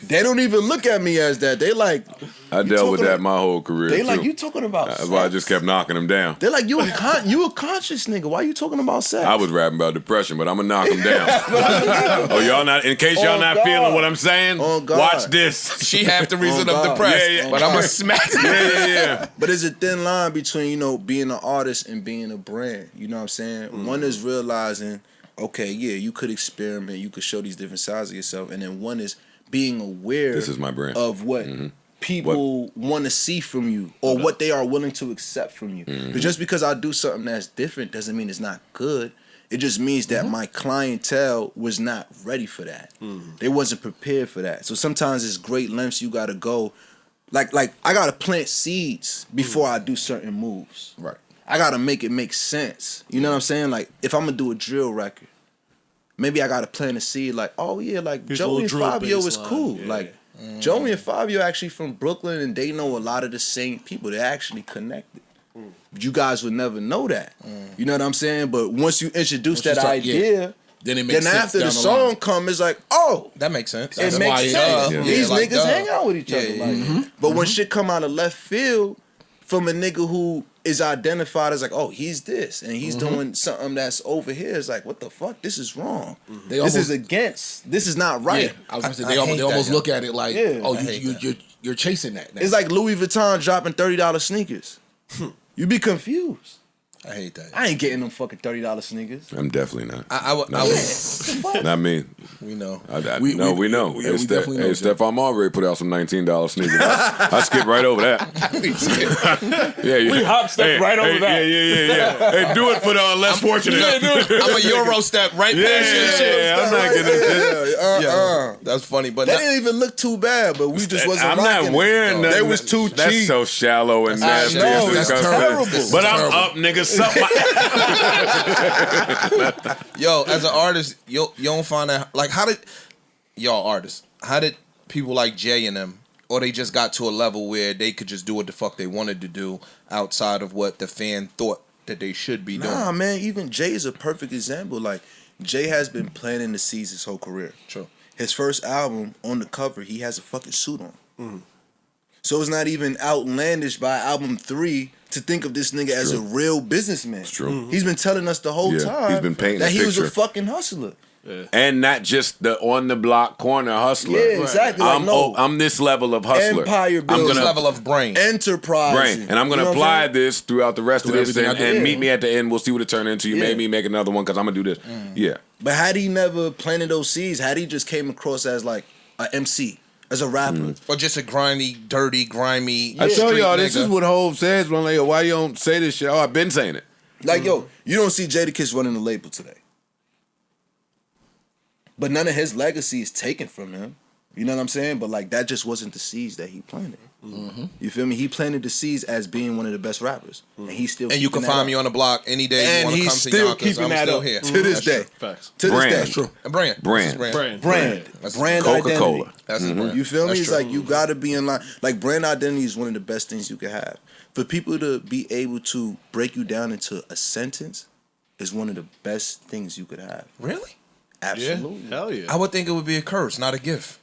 Speaker 7: They don't even look at me as that. They like,
Speaker 2: I dealt with that my whole career.
Speaker 7: They like, you talking about
Speaker 2: That's
Speaker 7: sex.
Speaker 2: why I just kept knocking them down.
Speaker 7: They're like, you a conscious nigga. Why you talking about sex?
Speaker 2: I was rapping about depression, but I'm gonna knock them down. Oh, y'all not? In case y'all not feeling what I'm saying, watch this.
Speaker 8: She half the reason I'm depressed, but I'm gonna smack.
Speaker 2: Yeah.
Speaker 7: But there's a thin line between being an artist and being a brand. You know what I'm saying? One is realizing, okay, yeah, you could experiment, you could show these different sides of yourself, and then one is being aware
Speaker 2: this is my brand.
Speaker 7: Of what people want to see from you or what they are willing to accept from you. But just because I do something that's different doesn't mean it's not good. It just means that my clientele was not ready for that. They wasn't prepared for that. So sometimes it's great lengths you got to go. Like I got to plant seeds before I do certain moves.
Speaker 4: Right.
Speaker 7: I got to make it make sense. You know what I'm saying? Like if I'm going to do a drill record, maybe I gotta plant a seed like, oh yeah, like Joey and Fabio is cool. Yeah. Like Joey and Fabio actually from Brooklyn and they know a lot of the same people. They're actually connected. You guys would never know that. You know what I'm saying? But once you introduce that idea, then it makes sense. Then after the song comes, it's like, oh,
Speaker 8: that makes sense.
Speaker 7: It makes sense. These niggas hang out with each other. But when shit come out of left field from a nigga who is identified as like, oh, he's this, and he's doing something that's over here. It's like, what the fuck? This is wrong. This is not right.
Speaker 4: Yeah, I was gonna say they almost look at it like, oh, you're chasing that.
Speaker 7: It's like Louis Vuitton dropping $30 sneakers. You be confused.
Speaker 8: I hate that.
Speaker 7: I ain't getting them fucking $30 sneakers.
Speaker 2: I'm definitely not.
Speaker 8: I
Speaker 2: not me.
Speaker 3: We know.
Speaker 2: We know.
Speaker 4: Yeah, we definitely know.
Speaker 2: Stephon Marbury put out some $19 sneakers. I skipped right over that.
Speaker 8: We hop step right over that.
Speaker 2: Yeah. Hey, do it for the less fortunate.
Speaker 3: I'm a Euro step right past your shit.
Speaker 2: Yeah, I'm not getting this.
Speaker 3: That's funny, but
Speaker 7: That didn't even look too bad, but we just wasn't
Speaker 2: I'm
Speaker 7: rocking
Speaker 2: not wearing
Speaker 7: it.
Speaker 2: that.
Speaker 7: They was too
Speaker 2: That's
Speaker 7: cheap.
Speaker 2: so shallow and nasty.
Speaker 7: know,
Speaker 2: It's
Speaker 7: that's
Speaker 2: disgusting.
Speaker 7: terrible.
Speaker 2: But I'm up, nigga. Suck my.
Speaker 3: Yo, as an artist, you don't find that like how did y'all artists? How did people like Jay and them, or they just got to a level where they could just do what the fuck they wanted to do outside of what the fan thought that they should be doing?
Speaker 7: Nah, man, even Jay is a perfect example. Like, Jay has been planting the seeds his whole career.
Speaker 3: True.
Speaker 7: His first album, on the cover, he has a fucking suit on. So it's not even outlandish by album 3 to think of this nigga as a real businessman.
Speaker 2: It's true.
Speaker 7: He's been telling us the whole time
Speaker 2: he's been painting
Speaker 7: that
Speaker 2: the
Speaker 7: he was a
Speaker 2: picture.
Speaker 7: fucking hustler.
Speaker 1: Yeah.
Speaker 2: And not just the on the block corner hustler.
Speaker 7: Yeah, exactly. Like,
Speaker 2: I'm this level of hustler.
Speaker 7: Empire
Speaker 2: I'm
Speaker 7: building.
Speaker 3: This
Speaker 2: gonna
Speaker 3: level of brain.
Speaker 7: Enterprise.
Speaker 2: and I'm gonna apply this throughout the rest of this,
Speaker 4: everything I do.
Speaker 2: and meet me at the end. We'll see what it turned into. You made me make another one because I'm gonna do this. Yeah.
Speaker 7: But had he never planted those seeds, had he just came across as like an MC, as a rapper,
Speaker 3: Or just a grimy, dirty, grimy.
Speaker 2: I tell
Speaker 3: street
Speaker 2: y'all, this
Speaker 3: nigga.
Speaker 2: is what Hov says when like, yo, why you don't say this shit? Oh, I've been saying it.
Speaker 7: like yo, you don't see Jadakiss running the label today. But none of his legacy is taken from him. You know what I'm saying? But like that just wasn't the seeds that he planted. You feel me? He planted the seeds as being one of the best rappers, and he's still.
Speaker 3: And you can
Speaker 7: keeping that
Speaker 3: find
Speaker 7: up.
Speaker 3: me on the block any day.
Speaker 7: And
Speaker 3: you want to
Speaker 7: he's
Speaker 3: come
Speaker 7: still
Speaker 3: to Yonkers,
Speaker 7: keeping
Speaker 3: I'm
Speaker 7: that
Speaker 3: still
Speaker 7: up
Speaker 3: here.
Speaker 7: to this day.
Speaker 1: Facts.
Speaker 7: To this
Speaker 2: Brand.
Speaker 7: day,
Speaker 2: That's
Speaker 4: true.
Speaker 3: A brand.
Speaker 2: Brand.
Speaker 3: This is
Speaker 7: brand,
Speaker 3: That's
Speaker 7: brand
Speaker 2: Coca-Cola.
Speaker 7: identity.
Speaker 3: That's his brand.
Speaker 7: You feel me?
Speaker 3: That's
Speaker 7: It's
Speaker 3: true.
Speaker 7: like you gotta be in line. Like brand identity is one of the best things you can have. For people to be able to break you down into a sentence is one of the best things you could have.
Speaker 3: Really?
Speaker 7: Absolutely.
Speaker 1: Hell yeah.
Speaker 3: I would think it would be a curse, not a gift.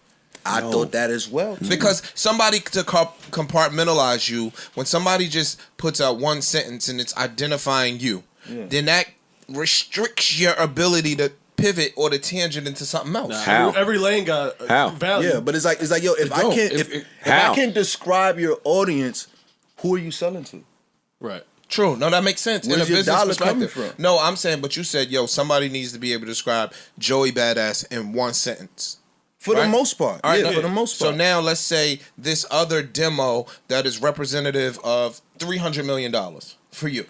Speaker 7: I thought that as well. Too.
Speaker 3: Because somebody to compartmentalize you, when somebody just puts out one sentence and it's identifying you, then that restricts your ability to pivot or to tangent into something else.
Speaker 1: Nah,
Speaker 2: How?
Speaker 1: Every lane got
Speaker 2: How?
Speaker 1: value.
Speaker 7: Yeah, but it's like yo, if I
Speaker 4: don't.
Speaker 7: can't
Speaker 4: If-
Speaker 7: if
Speaker 2: How?
Speaker 7: I can't describe your audience, who are you selling to?
Speaker 1: Right.
Speaker 3: True. No, that makes sense.
Speaker 7: Where's
Speaker 3: in a
Speaker 7: your
Speaker 3: business
Speaker 7: dollar
Speaker 3: perspective.
Speaker 7: coming from?
Speaker 3: No, I'm saying, but you said, yo, somebody needs to be able to describe Joey Badass in one sentence.
Speaker 7: For the
Speaker 3: Right?
Speaker 7: most part.
Speaker 3: All right,
Speaker 7: Yeah,
Speaker 3: now-
Speaker 7: for the most part.
Speaker 3: So now let's say this other demo that is representative of $300 million for you,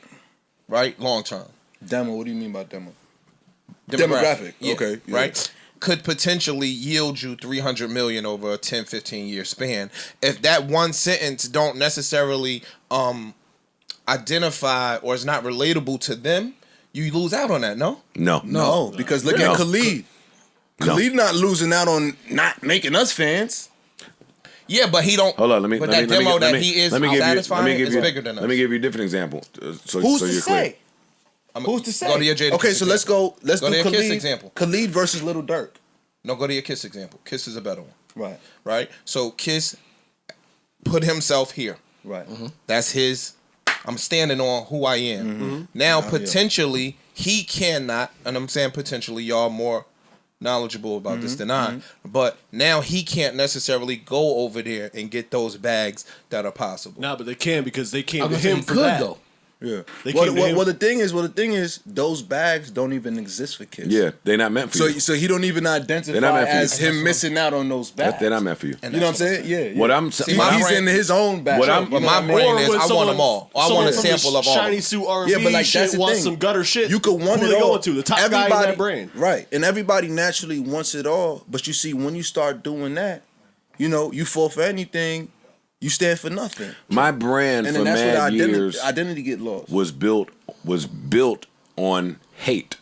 Speaker 3: right? Long term.
Speaker 7: Demo, what do you mean by demo?
Speaker 3: Demographic.
Speaker 7: Demographic. Okay, yeah.
Speaker 3: Right? Could potentially yield you $300 million over a 10, 15 year span. If that one sentence don't necessarily identify or is not relatable to them, you lose out on that, no?
Speaker 2: No.
Speaker 7: No, because look at Khalid. Khalid not losing out on not making us fans.
Speaker 3: Yeah, but he don't.
Speaker 2: Hold on, let me.
Speaker 3: But
Speaker 2: let
Speaker 3: that
Speaker 2: me- let me
Speaker 3: demo
Speaker 2: give- let
Speaker 3: that
Speaker 2: me-
Speaker 3: he is
Speaker 2: let me give you-
Speaker 3: satisfying
Speaker 2: let me give
Speaker 3: is
Speaker 2: you-
Speaker 3: bigger than us.
Speaker 2: Let me give you a different example. So
Speaker 7: Who's
Speaker 2: you're
Speaker 7: to
Speaker 2: clear.
Speaker 7: say? Who's to say?
Speaker 3: Go to your Jada
Speaker 7: okay,
Speaker 3: Kiss
Speaker 7: so let's
Speaker 3: example.
Speaker 7: go. Let's
Speaker 3: Go
Speaker 7: do
Speaker 3: to your
Speaker 7: Khalid
Speaker 3: Kiss example.
Speaker 7: Khalid versus Little Durk.
Speaker 3: No, go to your Kiss example. Kiss is a better one.
Speaker 7: Right.
Speaker 3: Right? So Kiss put himself here.
Speaker 7: Right.
Speaker 3: That's his. I'm standing on who I am. Now, potentially, he cannot, and I'm saying potentially, y'all more knowledgeable about this than I, but now he can't necessarily go over there and get those bags that are possible.
Speaker 1: Nah, but they can because they came
Speaker 4: I'm
Speaker 1: to
Speaker 4: gonna say
Speaker 1: him
Speaker 4: he
Speaker 1: for
Speaker 4: could
Speaker 1: that.
Speaker 4: though.
Speaker 7: Yeah.
Speaker 1: They
Speaker 7: Well,
Speaker 1: came to him.
Speaker 7: the thing is, those bags don't even exist for kids.
Speaker 2: Yeah, they're not meant for you.
Speaker 7: So he don't even
Speaker 2: They're not
Speaker 7: identify
Speaker 2: meant for you.
Speaker 7: as him missing out on those bags.
Speaker 2: They're not meant for you.
Speaker 3: And
Speaker 7: You know what I'm
Speaker 3: that's
Speaker 7: saying? Yeah.
Speaker 2: What I'm
Speaker 3: See,
Speaker 2: what
Speaker 3: my
Speaker 2: I'm-
Speaker 7: He's
Speaker 3: brain-
Speaker 7: in his own bag.
Speaker 2: What I'm-
Speaker 3: But my brain is,
Speaker 1: when
Speaker 3: I want them all. I want a
Speaker 1: from
Speaker 3: sample
Speaker 1: the
Speaker 3: of all.
Speaker 1: shiny suit R&B
Speaker 7: Yeah, but like
Speaker 1: shit
Speaker 7: that's the
Speaker 1: wants
Speaker 7: thing.
Speaker 1: some gutter shit.
Speaker 7: You could want
Speaker 1: Who
Speaker 7: it
Speaker 1: they
Speaker 7: all.
Speaker 1: going to? The top guy in that brand.
Speaker 7: Right. And everybody naturally wants it all. But you see, when you start doing that, you know, you fall for anything, you stand for nothing.
Speaker 2: My brand
Speaker 7: And
Speaker 2: for
Speaker 7: then that's where
Speaker 2: mad
Speaker 7: the
Speaker 2: years
Speaker 7: identity get lost.
Speaker 2: was built on hate.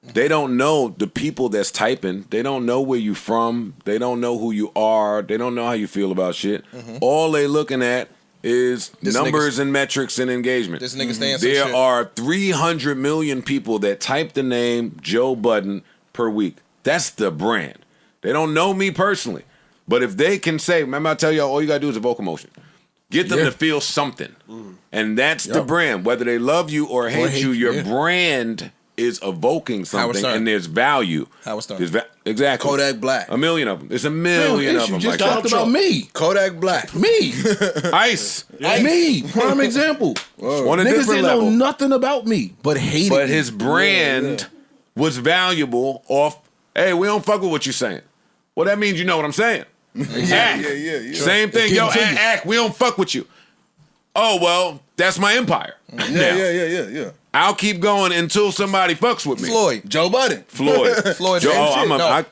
Speaker 2: They don't know the people that's typing. They don't know where you from. They don't know who you are. They don't know how you feel about shit. All they looking at is
Speaker 3: This
Speaker 2: numbers
Speaker 3: nigga's-
Speaker 2: and metrics and engagement.
Speaker 3: This nigga stands some
Speaker 2: There
Speaker 3: shit.
Speaker 2: are 300 million people that type the name Joe Budden per week. That's the brand. They don't know me personally. But if they can say, remember I tell y'all, all you gotta do is evoke emotion. Get them to feel something. And that's the brand. Whether they love you or hate you, your brand is evoking something
Speaker 3: Stern.
Speaker 2: and there's value.
Speaker 3: Howard Stern.
Speaker 2: Exactly.
Speaker 7: Kodak Black.
Speaker 2: A million of them. There's a million of
Speaker 4: You
Speaker 2: them.
Speaker 4: just
Speaker 2: Like
Speaker 4: talked
Speaker 2: that.
Speaker 4: about me.
Speaker 7: Kodak Black.
Speaker 4: Me.
Speaker 2: Ice.
Speaker 4: Me. Prime example.
Speaker 2: On a
Speaker 4: Niggas
Speaker 2: different
Speaker 4: didn't know
Speaker 2: level.
Speaker 4: nothing about me, but hated
Speaker 2: But
Speaker 4: me.
Speaker 2: his brand was valuable off Hey, we don't fuck with what you're saying. Well, that means you know what I'm saying.
Speaker 7: Yeah.
Speaker 2: Same thing. Yo, act, we don't fuck with you. Oh, well, that's my empire.
Speaker 7: Yeah.
Speaker 2: I'll keep going until somebody fucks with me.
Speaker 3: Floyd.
Speaker 7: Joe Budden.
Speaker 2: Floyd.
Speaker 3: Floyd.
Speaker 2: Floyd
Speaker 3: is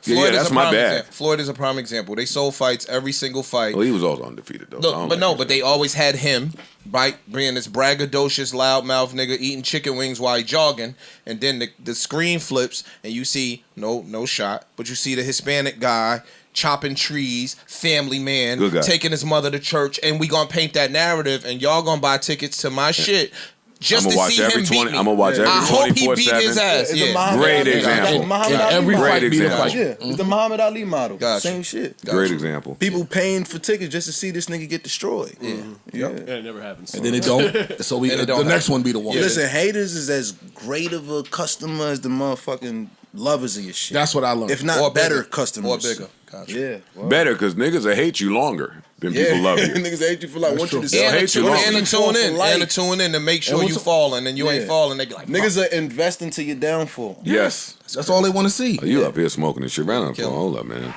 Speaker 2: that's my bad.
Speaker 3: Floyd is a prime example. They sold fights every single fight.
Speaker 2: Well, he was also undefeated, though.
Speaker 3: But they always had him, right, being this braggadocious, loudmouth nigga eating chicken wings while he jogging, and then the screen flips, and you see, no shot, but you see the Hispanic guy chopping trees, family man, taking his mother to church, and we gonna paint that narrative, and y'all gonna buy tickets to my shit. Just to see him beat me.
Speaker 2: I'm gonna watch every 24/7.
Speaker 3: I hope he beat his ass. Yeah.
Speaker 2: Great example.
Speaker 4: Every fight beat a fight.
Speaker 7: Yeah, it's the Muhammad Ali model.
Speaker 3: Gotcha.
Speaker 7: Same shit.
Speaker 2: Great example.
Speaker 7: People paying for tickets just to see this nigga get destroyed.
Speaker 1: Yeah, it never happens.
Speaker 4: And then it don't. So the next one be the one.
Speaker 7: Listen, haters is as great of a customer as the motherfucking lovers of your shit.
Speaker 4: That's what I learned.
Speaker 7: If not
Speaker 3: Or
Speaker 7: better
Speaker 3: bigger.
Speaker 7: customers.
Speaker 3: Or bigger. Gotcha.
Speaker 7: Yeah. Well.
Speaker 2: Better, because niggas will hate you longer than people love you.
Speaker 7: Niggas hate you for like, want you to
Speaker 3: And
Speaker 7: say.
Speaker 3: to tune in to make sure you falling and you ain't falling. They be like,
Speaker 7: niggas are investing to your downfall.
Speaker 2: Yes.
Speaker 4: That's all they want to see.
Speaker 2: Oh, you up here smoking this shit right now. Hold up, man.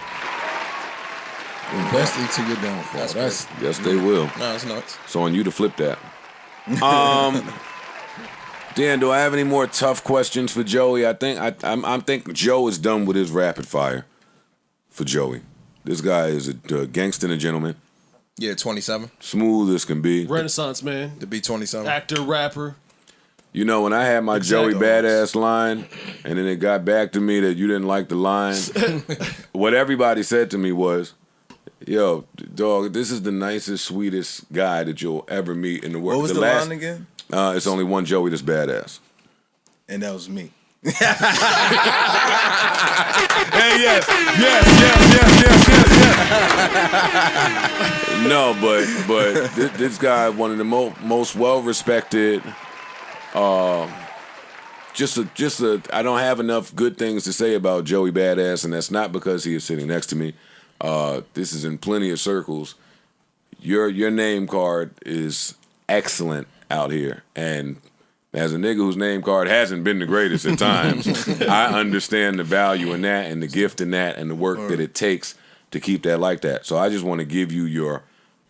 Speaker 4: Invest into your downfall.
Speaker 2: Yes, they will.
Speaker 3: No, it's nuts.
Speaker 2: It's on you to flip that. Dan, do I have any more tough questions for Joey? I think Joe is done with his rapid fire for Joey. This guy is a gangster and a gentleman.
Speaker 3: Yeah, 27.
Speaker 2: Smooth as can be.
Speaker 1: Renaissance man.
Speaker 3: To be 27.
Speaker 1: Actor, rapper.
Speaker 2: You know, when I had my Joey Badass line, and then it got back to me that you didn't like the line, what everybody said to me was, yo, dog, this is the nicest, sweetest guy that you'll ever meet in the world.
Speaker 7: What was the line again?
Speaker 2: It's only one Joey that's badass.
Speaker 7: And that was me.
Speaker 2: Hey, yes. No, but this guy, one of the most well-respected, I don't have enough good things to say about Joey Badass, and that's not because he is sitting next to me. This is in plenty of circles. Your name card is excellent out here, and as a nigga whose name card hasn't been the greatest at times, I understand the value in that and the gift in that and the work that it takes to keep that like that. So I just want to give you your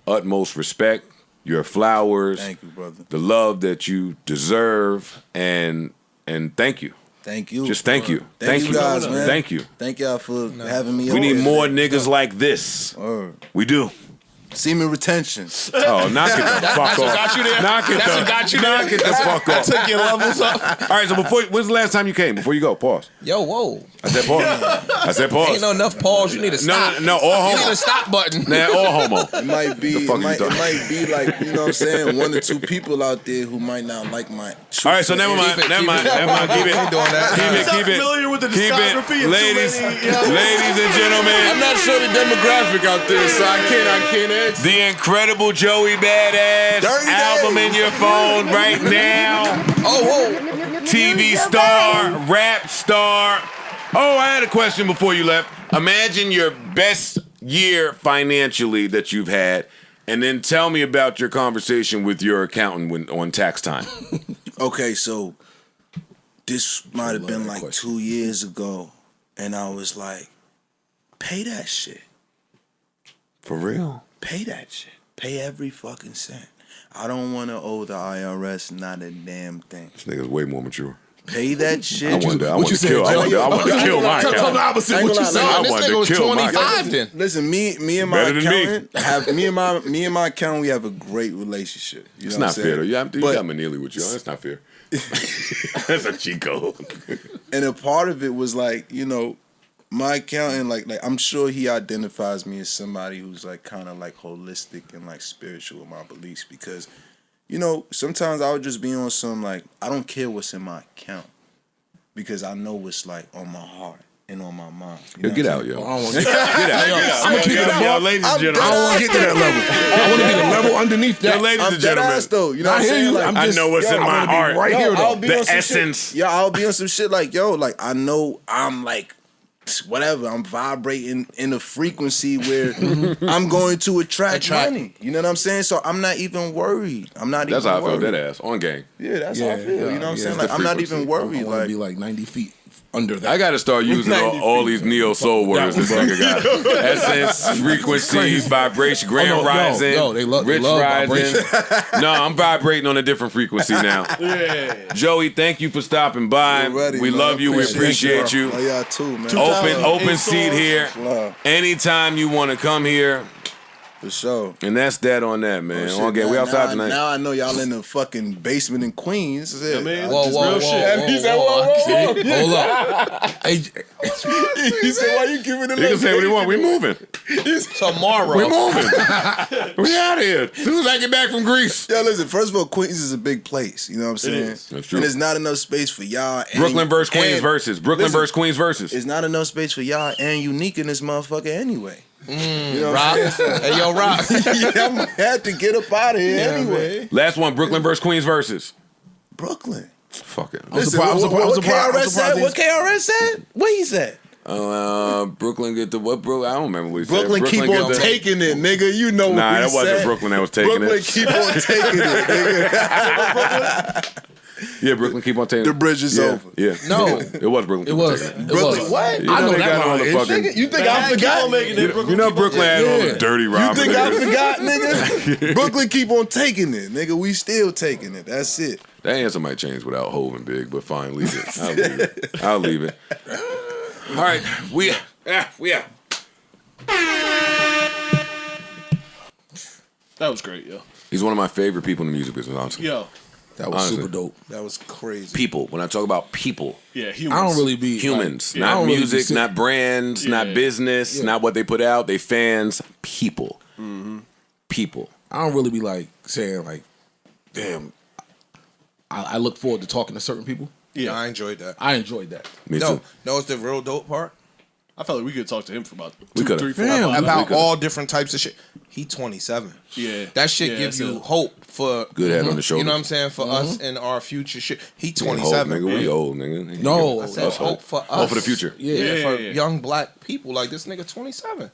Speaker 2: utmost respect, your flowers,
Speaker 7: thank you, brother,
Speaker 2: the love that you deserve, and thank you.
Speaker 7: Thank you.
Speaker 2: Just thank you.
Speaker 7: Thank you guys, man.
Speaker 2: Thank you.
Speaker 7: Thank y'all for having me.
Speaker 2: We need more niggas like this. We do.
Speaker 7: Semen retention.
Speaker 2: Oh, knock it the fuck off.
Speaker 3: Got you there.
Speaker 2: Knock it the fuck off.
Speaker 3: Took your levels up.
Speaker 2: All right, so when's the last time you came? Before you go, pause.
Speaker 3: Yo, whoa.
Speaker 2: I said pause.
Speaker 3: Ain't no enough pause. You need a stop.
Speaker 2: No, all homo.
Speaker 3: You need a stop button.
Speaker 2: Nah, all homo.
Speaker 7: It might be. It might be like, you know what I'm saying, one or two people out there who might not like my.
Speaker 2: All right, so never mind. Keep it.
Speaker 3: Ain't doing that.
Speaker 2: Keep it.
Speaker 1: Familiar with the discography of
Speaker 2: Ladies and gentlemen.
Speaker 8: I'm not sure the demographic out there, so I can't answer.
Speaker 2: The incredible Joey Badass album in your phone right now.
Speaker 3: Oh,
Speaker 2: TV star, rap star. Oh, I had a question before you left. Imagine your best year financially that you've had, and then tell me about your conversation with your accountant on tax time.
Speaker 7: Okay, so this might have been like 2 years ago, and I was like, pay that shit.
Speaker 2: For real?
Speaker 7: Pay that shit. Pay every fucking cent. I don't want to owe the IRS not a damn thing.
Speaker 2: This nigga's way more mature.
Speaker 7: Pay that shit.
Speaker 2: I wanted to kill my accountant.
Speaker 4: Tell the opposite what you said.
Speaker 3: this nigga was 25 then.
Speaker 7: Listen, me and my accountant have me and my accountant, we have a great relationship. You
Speaker 2: It's
Speaker 7: know
Speaker 2: not
Speaker 7: what I'm
Speaker 2: fair though.
Speaker 7: saying?
Speaker 2: You got Manili with you. That's not fair. That's a cheat code.
Speaker 7: And a part of it was like, you know, my accountant, like I'm sure he identifies me as somebody who's like kind of like holistic and like spiritual in my beliefs, because, you know, sometimes I would just be on some like, I don't care what's in my account because I know what's like on my heart and on my mind. You know
Speaker 2: Get out, yo.
Speaker 4: I don't want to get out. I'm gonna keep it above.
Speaker 2: Ladies and gentlemen.
Speaker 4: I don't want to get to that level. I want to be the level underneath that.
Speaker 2: Ladies and gentlemen.
Speaker 7: Though, you know what I'm saying? Like,
Speaker 2: I know what's in my heart.
Speaker 4: Right here, though.
Speaker 2: The essence.
Speaker 7: Yeah, I'll be on some shit like, yo, like I know I'm like, whatever, I'm vibrating in a frequency where I'm going to attract money. You know what I'm saying? So I'm not even worried.
Speaker 2: That's how I felt that ass on game.
Speaker 7: Yeah, that's how I feel. You know what I'm saying? Like I'm not even worried.
Speaker 4: I want to be like 90 feet under that.
Speaker 2: I got to start using all these neo soul words this nigga got. Essence, frequency, vibration, grand rising, rich rising. No, I'm vibrating on a different frequency now.
Speaker 1: Yeah.
Speaker 2: Joey, thank you for stopping by. We love you. We appreciate you.
Speaker 7: Oh, y'all too, man.
Speaker 2: Open seat here. Anytime you want to come here.
Speaker 7: For sure.
Speaker 2: And that's that on that, man. We outside tonight.
Speaker 7: Now I know y'all in the fucking basement in Queens.
Speaker 1: Yeah, man.
Speaker 4: Whoa.
Speaker 2: He said, whoa.
Speaker 4: Hold up. Hey,
Speaker 7: He said, why you giving it?
Speaker 2: He can say what he want. We moving.
Speaker 3: Tomorrow.
Speaker 2: We moving. We out of here. As soon as I get back from Greece.
Speaker 7: Yo, listen, first of all, Queens is a big place. You know what I'm saying?
Speaker 1: is.
Speaker 2: That's true.
Speaker 7: And there's not enough space for y'all.
Speaker 2: Brooklyn versus Queens versus. Brooklyn versus Queens versus.
Speaker 7: There's not enough space for y'all and Unique in this motherfucker anyway. You know
Speaker 3: Rock. Hey, yo, Rock.
Speaker 7: Yeah, I'm had to get up out of here anyway.
Speaker 2: Last one, Brooklyn versus Queens versus.
Speaker 7: Brooklyn.
Speaker 2: Fuck it.
Speaker 7: Listen, what KRS said? What KRS said? What he said?
Speaker 2: Brooklyn get the what, bro? I don't remember what he
Speaker 7: Brooklyn
Speaker 2: said.
Speaker 7: keep on taking it, nigga. You know what
Speaker 2: Nah,
Speaker 7: he
Speaker 2: that wasn't
Speaker 7: said.
Speaker 2: Brooklyn that was taking
Speaker 7: Brooklyn
Speaker 2: it.
Speaker 7: keep on taking it, nigga.
Speaker 2: Yeah, Brooklyn keep on taking it.
Speaker 7: The bridge is over.
Speaker 2: Yeah.
Speaker 4: No.
Speaker 2: It was Brooklyn.
Speaker 4: it was.
Speaker 7: Brooklyn, what?
Speaker 2: You know,
Speaker 4: I know
Speaker 2: they
Speaker 4: that
Speaker 2: got all the
Speaker 4: line.
Speaker 2: fucking.
Speaker 7: Nigga, you think I forgot?
Speaker 2: You know Brooklyn had all the dirty robbers.
Speaker 7: You think I forgot, nigga? Brooklyn keep on taking it, nigga. We still taking it. That's it.
Speaker 2: That answer might change without Hov and Big, but fine, leave it. I'll leave it. All right, we out.
Speaker 1: That was great, yo.
Speaker 2: He's one of my favorite people in the music business, honestly.
Speaker 1: Yo.
Speaker 4: That was
Speaker 2: Honestly.
Speaker 4: super dope.
Speaker 7: That was crazy.
Speaker 2: People. When I talk about people,
Speaker 1: Yeah, humans.
Speaker 4: I don't really be
Speaker 2: humans,
Speaker 4: I
Speaker 2: not
Speaker 4: don't really be
Speaker 2: music,
Speaker 4: sick.
Speaker 2: not brands, not business, not what they put out. They fans, people. People.
Speaker 4: I don't really be like saying like, damn. I look forward to talking to certain people.
Speaker 3: Yeah, I enjoyed that.
Speaker 4: I enjoyed that.
Speaker 2: Me
Speaker 3: No,
Speaker 2: too.
Speaker 3: no, it's the real dope part.
Speaker 1: I felt like we could talk to him for about
Speaker 2: We
Speaker 1: 2,
Speaker 2: coulda.
Speaker 1: 3, 4,
Speaker 4: Damn.
Speaker 1: 5
Speaker 3: About
Speaker 1: minutes.
Speaker 3: all different types of shit. He 27.
Speaker 1: Yeah.
Speaker 3: That shit
Speaker 1: Yeah,
Speaker 3: gives
Speaker 1: that's
Speaker 3: you
Speaker 1: it.
Speaker 3: hope for
Speaker 2: Good head on the shoulder.
Speaker 3: You know what I'm saying? For us and our future shit. He
Speaker 2: We old,
Speaker 3: 27.
Speaker 2: nigga. We old, nigga.
Speaker 4: No.
Speaker 3: I said
Speaker 2: Us
Speaker 3: hope for us.
Speaker 2: Hope for the future.
Speaker 3: Yeah, for
Speaker 1: Yeah.
Speaker 3: young black people like this nigga 27.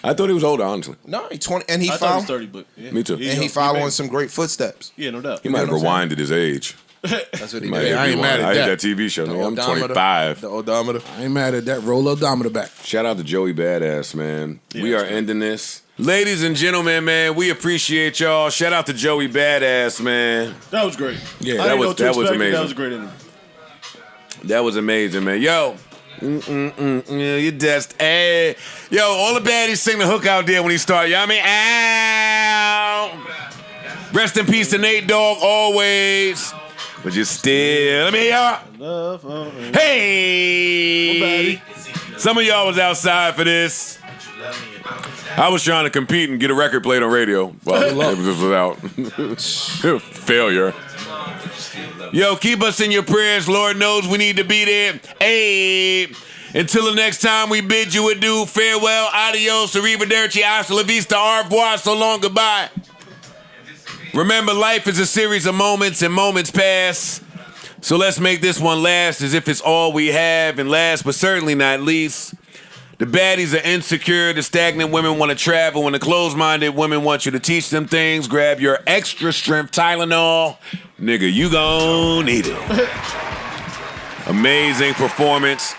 Speaker 2: I thought he was older, honestly.
Speaker 3: No, he 20 and he
Speaker 1: I thought he was
Speaker 3: found
Speaker 1: 30, but yeah.
Speaker 2: Me too.
Speaker 3: and he
Speaker 1: young.
Speaker 3: following
Speaker 1: bang.
Speaker 3: some great footsteps.
Speaker 1: Yeah, no doubt.
Speaker 2: He might have
Speaker 3: know what I'm
Speaker 2: rewinded his age.
Speaker 3: That's what he
Speaker 2: Might
Speaker 3: did.
Speaker 2: have
Speaker 4: I ain't mad at
Speaker 2: I
Speaker 4: that.
Speaker 2: hate that TV show, nigga. I'm
Speaker 3: odometer.
Speaker 2: 25.
Speaker 3: The odometer.
Speaker 4: I ain't mad at that. Roll odometer back.
Speaker 2: Shout out to Joey Badass, man.
Speaker 1: Yeah,
Speaker 2: we are
Speaker 1: that's great.
Speaker 2: ending this. Ladies and gentlemen, man, we appreciate y'all. Shout out to Joey Badass, man.
Speaker 1: That was great.
Speaker 4: Yeah,
Speaker 1: I
Speaker 2: that
Speaker 1: didn't
Speaker 2: was-
Speaker 1: know what to
Speaker 2: that was
Speaker 1: expect, but
Speaker 2: amazing.
Speaker 1: That was a great interview.
Speaker 2: That was amazing, man. Yo. Yeah, you just, hey. Yo, all the baddies sing the hook out there when he start. You know what I mean? Ow. Rest in peace to Nate Dogg, always. But you still, let me hear y'all. Hey. Some of y'all was outside for this. I was trying to compete and get a record played on radio. Well, it was out. Failure. Yo, keep us in your prayers. Lord knows we need to be there. Hey. Until the next time we bid you adieu. Farewell, adios, arrivederci, hasta la vista, au revoir, so long, goodbye. Remember, life is a series of moments and moments pass. So let's make this one last as if it's all we have. And last but certainly not least, the baddies are insecure. The stagnant women want to travel. And the closed-minded women want you to teach them things. Grab your extra strength Tylenol. Nigga, you gon' need it. Amazing performance.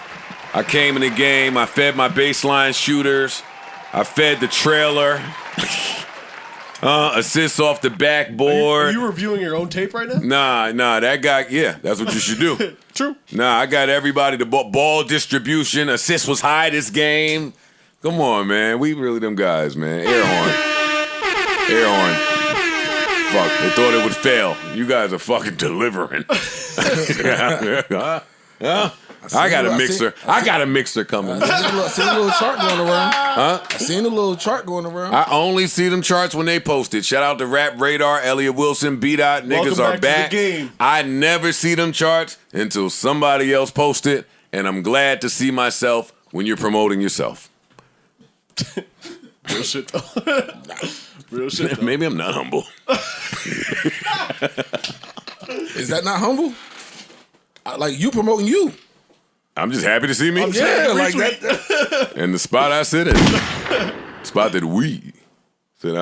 Speaker 2: I came in the game. I fed my baseline shooters. I fed the trailer. Assists off the
Speaker 1: Are
Speaker 2: backboard.
Speaker 1: you reviewing your own tape right now?
Speaker 2: Nah, that guy, yeah, that's what you should do.
Speaker 1: True.
Speaker 2: Nah, I got everybody, the ball distribution, assist was high this game. Come on, man, we really them guys, man. Air horn. Fuck, they thought it would fail. You guys are fucking delivering. I got a mixer. I got a mixer coming.
Speaker 4: I seen a little chart going around.
Speaker 2: Huh?
Speaker 4: I seen a little chart going around.
Speaker 2: I only see them charts when they post it. Shout out to Rap Radar, Elliot Wilson, B-Dot, niggas
Speaker 1: Welcome
Speaker 2: are back.
Speaker 1: back to the game.
Speaker 2: I never see them charts until somebody else post it, and I'm glad to see myself when you're promoting yourself.
Speaker 1: Real shit, though. Real shit, though.
Speaker 2: Maybe I'm not humble.
Speaker 4: Is that not humble? Like you promoting you.
Speaker 2: I'm just happy to see me.
Speaker 4: Yeah, like that.
Speaker 2: And the spot I sit in. Spot that we. Said,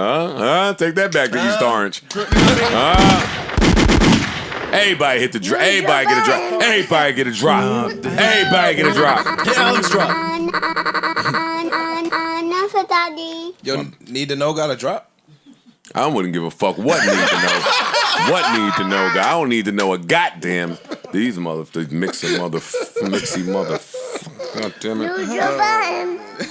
Speaker 2: take that back to East Orange. Everybody hit the drop. Everybody get a drop. Everybody get a drop. Everybody get a drop.
Speaker 1: Hey, Alex, drop.
Speaker 5: Enough, Daddy.
Speaker 3: Yo, Need to Know got a drop?
Speaker 2: I wouldn't give a fuck what need to know. What need to know, guy? I don't need to know a goddamn. These mixy mother. God damn it.
Speaker 5: Use your button.